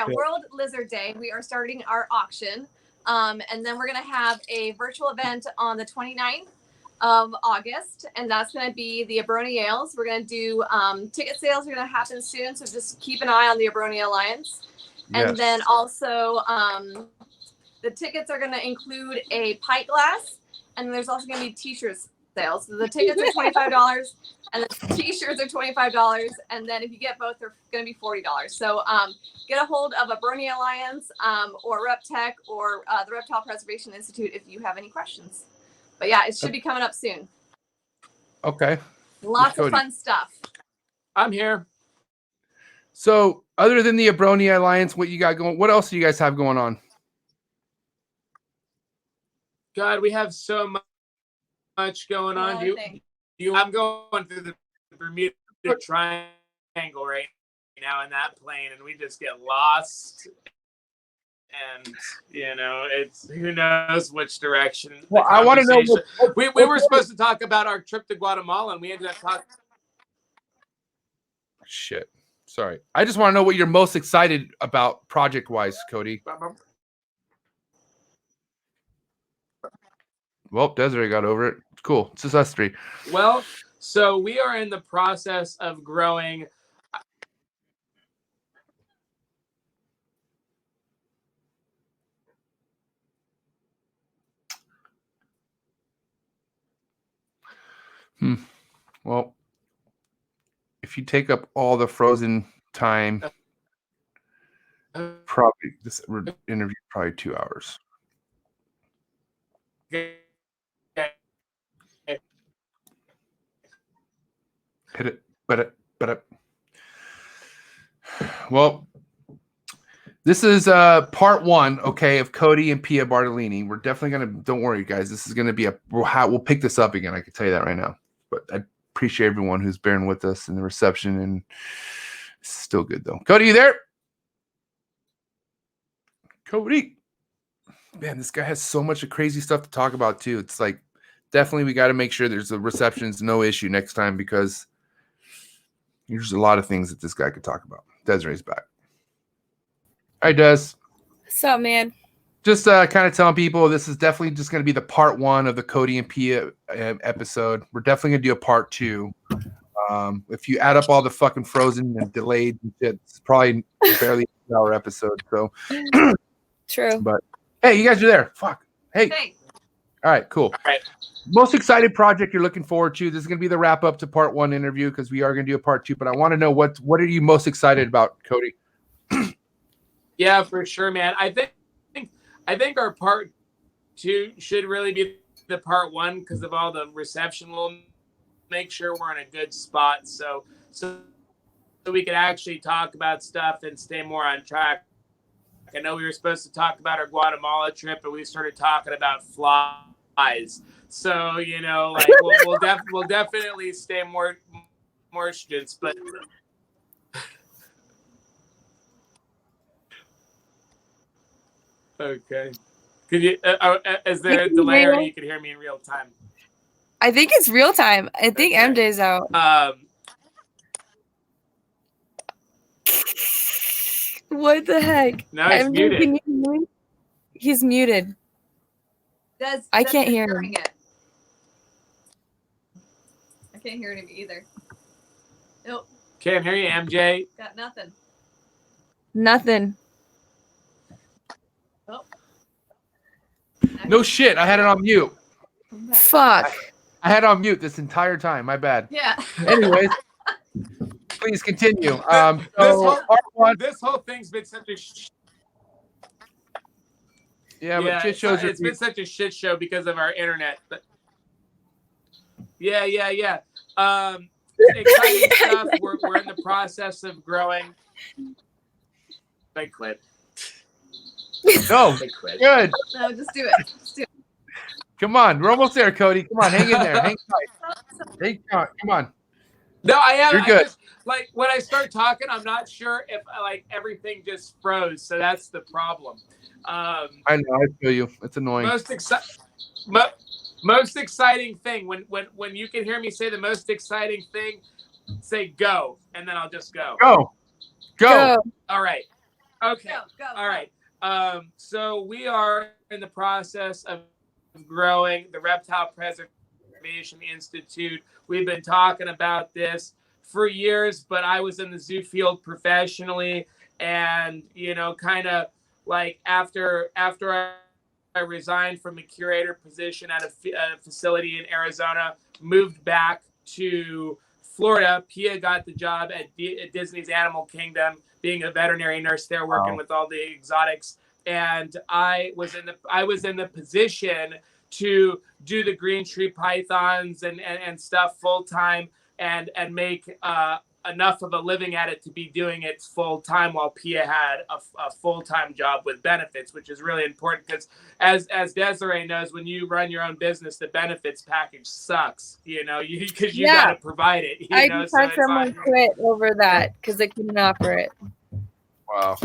World Lizard Day, we are starting our auction. And then we're going to have a virtual event on the 29th of August, and that's going to be the Abronia Ales. We're going to do ticket sales are going to happen soon, so just keep an eye on the Abronia Alliance. And then also, the tickets are going to include a pint glass, and there's also going to be t-shirt sales. So the tickets are $25, and the t-shirts are $25, and then if you get both, they're going to be $40. So get a hold of a Brony Alliance or RepTech or the Reptile Preservation Institute if you have any questions. But yeah, it should be coming up soon. Okay. Lots of fun stuff. I'm here. So, other than the Abroni Alliance, what you got going? What else do you guys have going on? God, we have so much going on. I'm going through the Bermuda Triangle right now in that plane, and we just get lost. And it's who knows which direction. Well, I want to know. We were supposed to talk about our trip to Guatemala, and we ended up talking. Shit. Sorry. I just want to know what you're most excited about project-wise, Cody. Well, Desiree got over it. Cool. It's just us three. Well, so we are in the process of growing. Well, if you take up all the frozen time, probably this interview probably 2 hours. Hit it, but it. Well, this is part one, okay, of Cody and Pia Bartolini. We're definitely gonna. Don't worry, guys. This is gonna be we'll pick this up again. I can tell you that right now. But I appreciate everyone who's bearing with us and the reception, and it's still good though. Cody, you there? Cody, man, this guy has so much crazy stuff to talk about too. It's like definitely we got to make sure there's a reception's no issue next time because there's a lot of things that this guy could talk about. Desiree's back. Hi, Des. What's up, man? Just kind of telling people this is definitely just going to be the part one of the Cody and Pia episode. We're definitely going to do a part two. If you add up all the fucking frozen and delayed and shit, it's probably barely an hour episode. So true. But hey, you guys are there. Fuck. Hey. All right, cool. All right. Most excited project you're looking forward to. This is going to be the wrap up to part one interview because we are going to do a part two. But I want to know what are you most excited about, Cody? Yeah, for sure, man. I think our part two should really be the part one because of all the reception. We'll make sure we're in a good spot so we can actually talk about stuff and stay more on track. I know we were supposed to talk about our Guatemala trip, but we started talking about flies. So we'll definitely stay more students, but. Okay. Could you? Is there a delay, or you can hear me in real time? I think it's real time. I think MJ's out. What the heck? No, he's muted. He's muted. I can't hear him. I can't hear him either. Nope. Can't hear you, MJ. Got nothing. Nothing. Oh. No shit. I had it on mute. Fuck. I had it on mute this entire time. My bad. Yeah. Anyways, please continue. This whole thing's been such a but shit shows it's been such a shit show because of our internet. But yeah. Exciting stuff. We're in the process of growing. I quit. No, good. No, just do it. Come on, we're almost there, Cody. Come on, hang in there. Hang tight. Come on. No, I am. You're good. Like when I start talking, I'm not sure if everything just froze. So that's the problem. I know. I feel you. It's annoying. Most exciting thing when you can hear me say the most exciting thing, say go, and then I'll just go. Go. All right. Okay. Go. All right. So we are in the process of growing the Reptile Preservation Institute. We've been talking about this for years, but I was in the zoo field professionally, And, you know, kind of like after I resigned from a curator position at a facility in Arizona, moved back to Florida. Pia got the job at Disney's Animal Kingdom, being a veterinary nurse there, working with all the exotics. And I was in the position to do the green tree pythons and stuff full time and make enough of a living at it to be doing it full time, while Pia had a full time job with benefits, which is really important because as Desiree knows, when you run your own business, the benefits package sucks, you know, because you got to provide it. I just had someone quit over that because they couldn't offer it. Wow.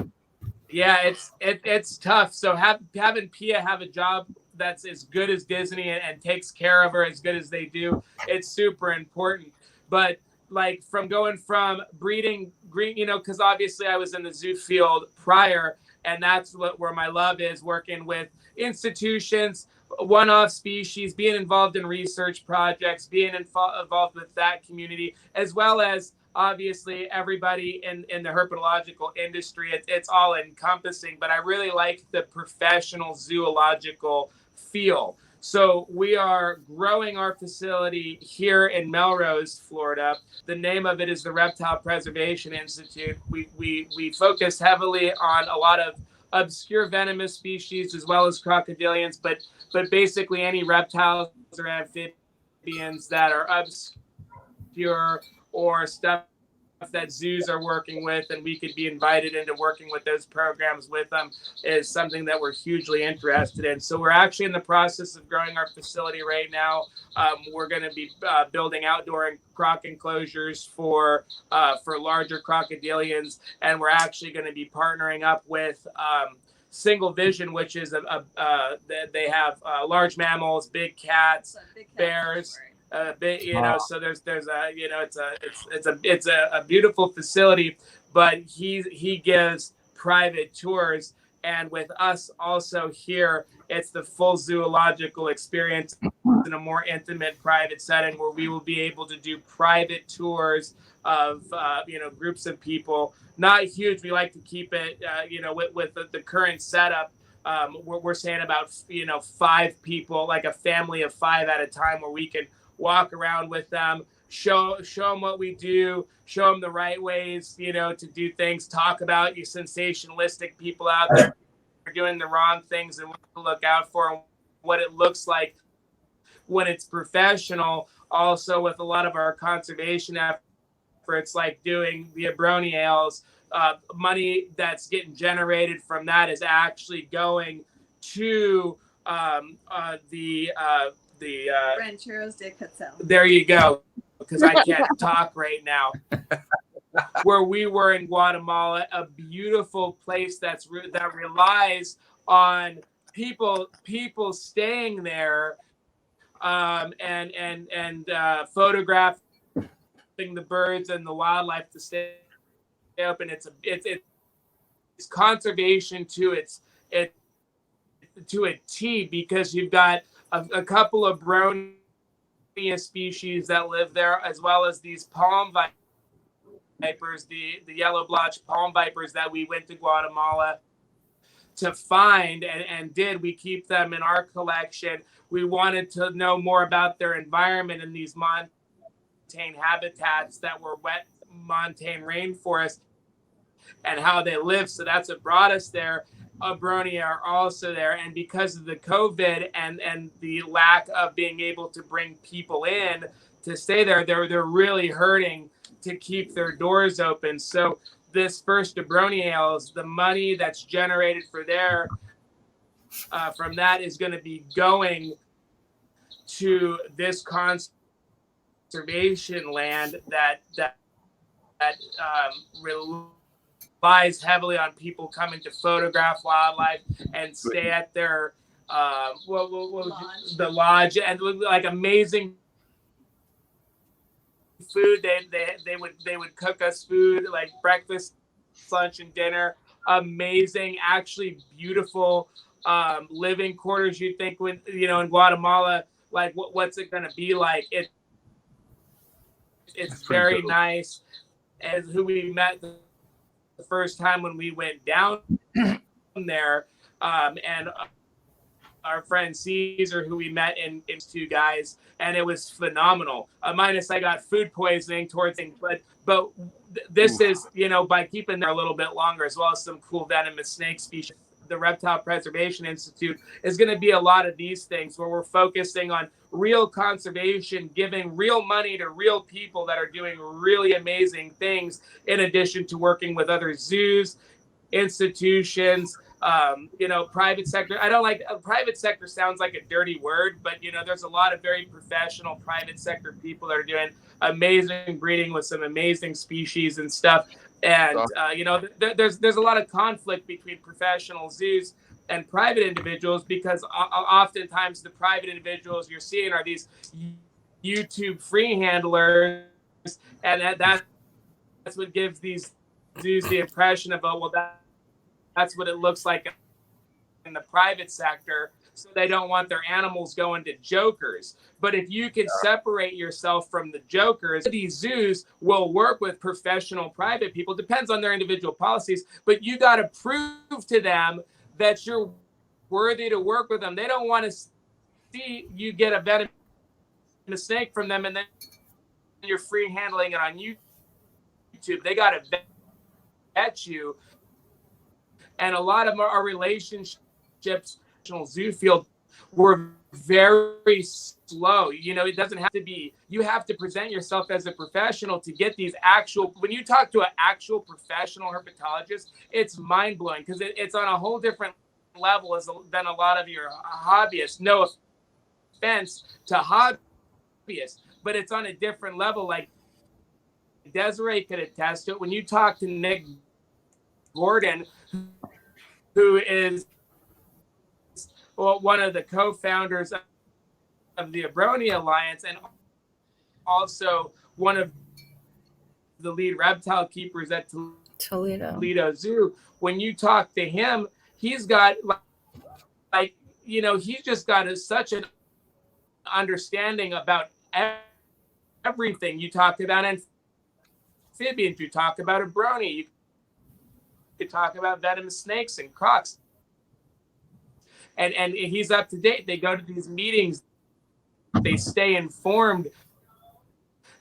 Yeah, it's tough. So having Pia have a job that's as good as Disney and takes care of her as good as they do, it's super important. But like from going from breeding green, you know, because obviously I was in the zoo field prior, and that's where my love is, working with institutions, one-off species, being involved in research projects, being involved with that community, as well as obviously everybody in the herpetological industry. It's all encompassing, but I really like the professional zoological feel. So we are growing our facility here in Melrose, Florida. The name of it is the Reptile Preservation Institute. We focus heavily on a lot of obscure venomous species as well as crocodilians, but basically any reptiles or amphibians that are obscure or stuff that zoos are working with, and we could be invited into working with those programs with them, is something that we're hugely interested in. So we're actually in the process of growing our facility right now. We're going to be building outdoor croc enclosures for larger crocodilians, and we're actually going to be partnering up with Single Vision, which is they have large mammals, big cats, bears. You know, so there's a, you know, it's a beautiful facility, but he gives private tours, and with us also here, it's the full zoological experience in a more intimate, private setting where we will be able to do private tours of you know, groups of people. Not huge. We like to keep it you know, with the current setup. We're saying about, you know, 5 people, like a family of 5 at a time, where we can walk around with them, show them what we do, show them the right ways, you know, to do things, talk about you sensationalistic people out there doing the wrong things and what to look out for, and what it looks like when it's professional. Also with a lot of our conservation efforts, like doing the Abroniales, money that's getting generated from that is actually going to the Rancheros de Quetzal. There you go, because I can't talk right now. Where we were in Guatemala, a beautiful place that relies on people staying there and photographing the birds and the wildlife to stay open. It's conservation to a T, because you've got a couple of Bronia species that live there, as well as these palm vipers, the yellow blotch palm vipers that we went to Guatemala to find and did. We keep them in our collection. We wanted to know more about their environment in these montane habitats that were wet montane rainforests and how they live. So that's what brought us there. Abronia are also there, and because of the COVID and the lack of being able to bring people in to stay there, they're really hurting to keep their doors open. So this first Abroniales, the money that's generated for there from that is going to be going to this conservation land that relies heavily on people coming to photograph wildlife and stay at their the lodge, and like amazing food. They would cook us food like breakfast, lunch, and dinner. Amazing, actually beautiful living quarters. You'd think when, you know, in Guatemala, like what's it gonna be like? It's very cool. Nice. As who we met the first time when we went down there, and our friend Caesar, who we met in two guys, and it was phenomenal. Minus I got food poisoning towards things, but this is, you know, by keeping there a little bit longer, as well as some cool venomous snake species. The Reptile Preservation Institute is going to be a lot of these things where we're focusing on real conservation, giving real money to real people that are doing really amazing things, in addition to working with other zoos, institutions, you know, private sector. I don't like private sector, sounds like a dirty word, but you know, there's a lot of very professional private sector people that are doing amazing breeding with some amazing species and stuff. And you know, there's a lot of conflict between professional zoos and private individuals, because oftentimes the private individuals you're seeing are these YouTube free handlers, and that's what gives these zoos the impression of, oh, well, that's what it looks like in the private sector, so they don't want their animals going to jokers. But if you can separate yourself from the jokers, these zoos will work with professional private people. Depends on their individual policies, but you got to prove to them that you're worthy to work with them. They don't want to see you get a venomous snake from them and then you're free handling it on YouTube. They got to vet you. And a lot of our relationships, zoo field, were very slow. You know, it doesn't have to be, you have to present yourself as a professional to get these actual, when you talk to an actual professional herpetologist, it's mind blowing, because it's on a whole different level than a lot of your hobbyists. No offense to hobbyists, but it's on a different level. Like Desiree could attest to it. When you talk to Nick Gordon, who is one of the co-founders of the Abroni Alliance and also one of the lead reptile keepers at Toledo Zoo, when you talk to him, he's got like you know, he's just got such an understanding about everything. You talk about amphibians, you talk about Abroni, you could talk about venomous snakes and crocs. And he's up to date. They go to these meetings, they stay informed,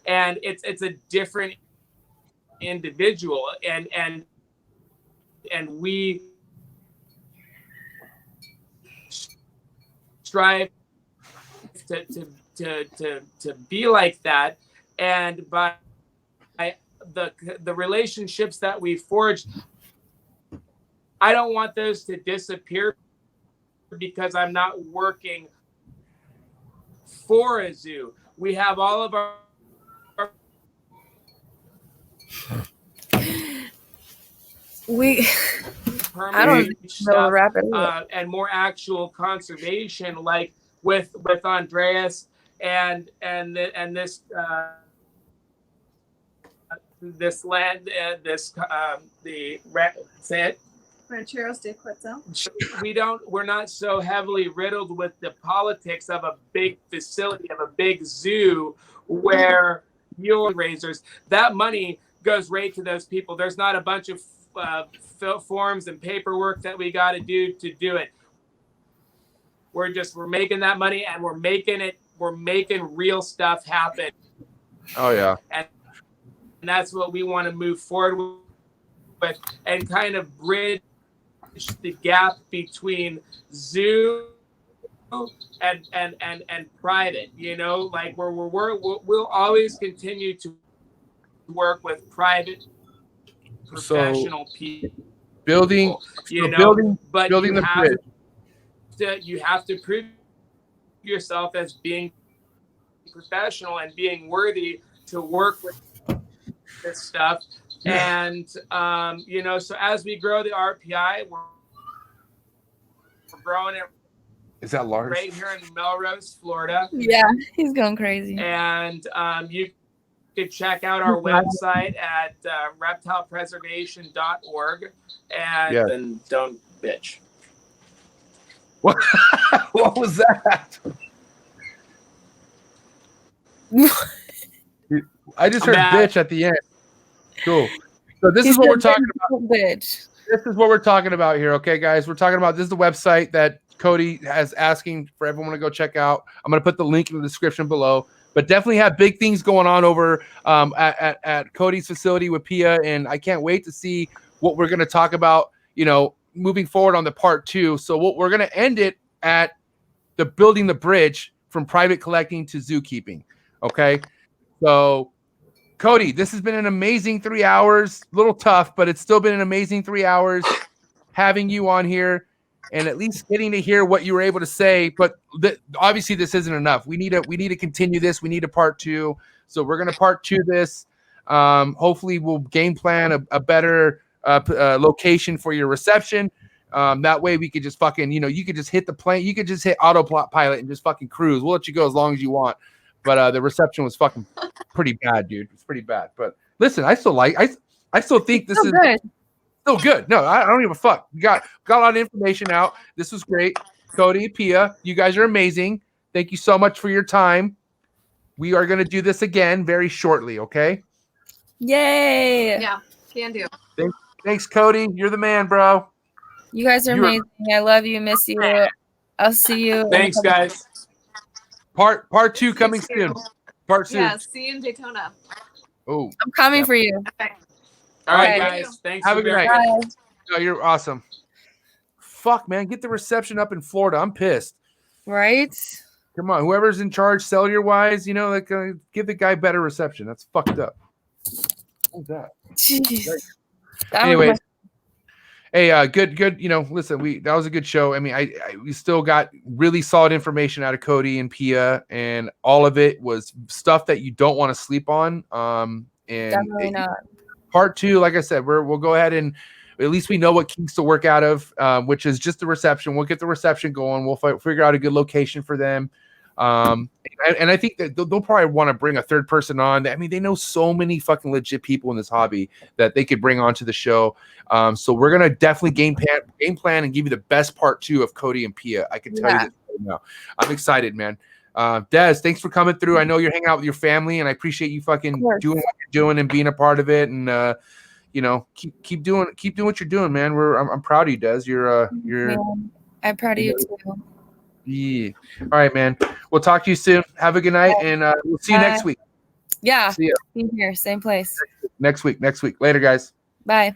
and it's a different individual. And we strive to be like that. And by the relationships that we forged, I don't want those to disappear, because I'm not working for a zoo. We have all of our I don't know, wrap it and more actual conservation, like with Andreas and this this land say it. Rancheros de Quetzal. We're not so heavily riddled with the politics of a big facility, of a big zoo, where your raisers, that money goes right to those people. There's not a bunch of forms and paperwork that we got to do it. We're making that money, and we're making real stuff happen. Oh yeah. And that's what we want to move forward with, and kind of bridge the gap between zoo and private. You know, like we'll always continue to work with private professional people. Building the bridge. You have to prove yourself as being professional and being worthy to work with this stuff. And you know, so as we grow the RPI, we're growing it. Is that Lars? Right here in Melrose, Florida. Yeah, he's going crazy. And you could check out our website at reptilepreservation.org. And don't bitch. What? What was that? I just heard bitch at the end. Cool. So this is what we're talking about. Bitch. This is what we're talking about here, okay, guys? We're talking about this is the website that Cody has asking for everyone to go check out. I'm going to put the link in the description below. But definitely have big things going on over at Cody's facility with Pia, and I can't wait to see what we're going to talk about, moving forward on the part 2. So we're going to end it at the building the bridge from private collecting to zookeeping, okay? So, Cody, this has been an amazing 3 hours. A little tough, but it's still been an amazing 3 hours having you on here. And at least getting to hear what you were able to say, but obviously this isn't enough. We need to continue this. We need a part 2. So we're gonna part 2 this. Hopefully we'll game plan a better location for your reception. That way we could just fucking, you could just hit the plane. You could just hit autopilot and just fucking cruise. We'll let you go as long as you want. But the reception was fucking pretty bad, dude. It's pretty bad. But listen, I still think this is good. Still good. No, I don't give a fuck. We got a lot of information out. This was great. Cody, Pia, you guys are amazing. Thank you so much for your time. We are going to do this again very shortly, okay? Yay. Yeah, can do. Thanks, Cody. You're the man, bro. You guys are amazing. I love you. Miss you. I'll see you. Thanks, guys. Part 2 coming soon. Part 2. Yeah, see you in Daytona. Oh, I'm coming for you. Okay. All right, Okay. guys. Thanks. Have for a good bearing night. with us. no, you're awesome. Fuck, man. Get the reception up in Florida. I'm pissed. Right? Come on. Whoever's in charge, cellular-wise, give the guy better reception. That's fucked up. What's that? Jeez. Anyways. Hey, good. Listen, that was a good show. I mean, we still got really solid information out of Cody and Pia, and all of it was stuff that you don't want to sleep on. And Definitely not. Part 2, like I said, we'll go ahead and at least we know what kinks to work out of, which is just the reception. We'll get the reception going. We'll figure out a good location for them. And I think that they'll probably want to bring a third person on. I mean, they know so many fucking legit people in this hobby that they could bring onto the show. So we're gonna definitely game plan and give you the best part 2 of Cody and Pia. I can tell you this right now. I'm excited, man. Des, thanks for coming through. I know you're hanging out with your family, and I appreciate you fucking doing what you're doing and being a part of it. And keep doing what you're doing, man. I'm proud of you, Des. You're I'm proud of you too. Yeah. All right, man. We'll talk to you soon. Have a good night, and we'll see you next week. Yeah. See ya. Same here, same place. Next week. Later, guys. Bye.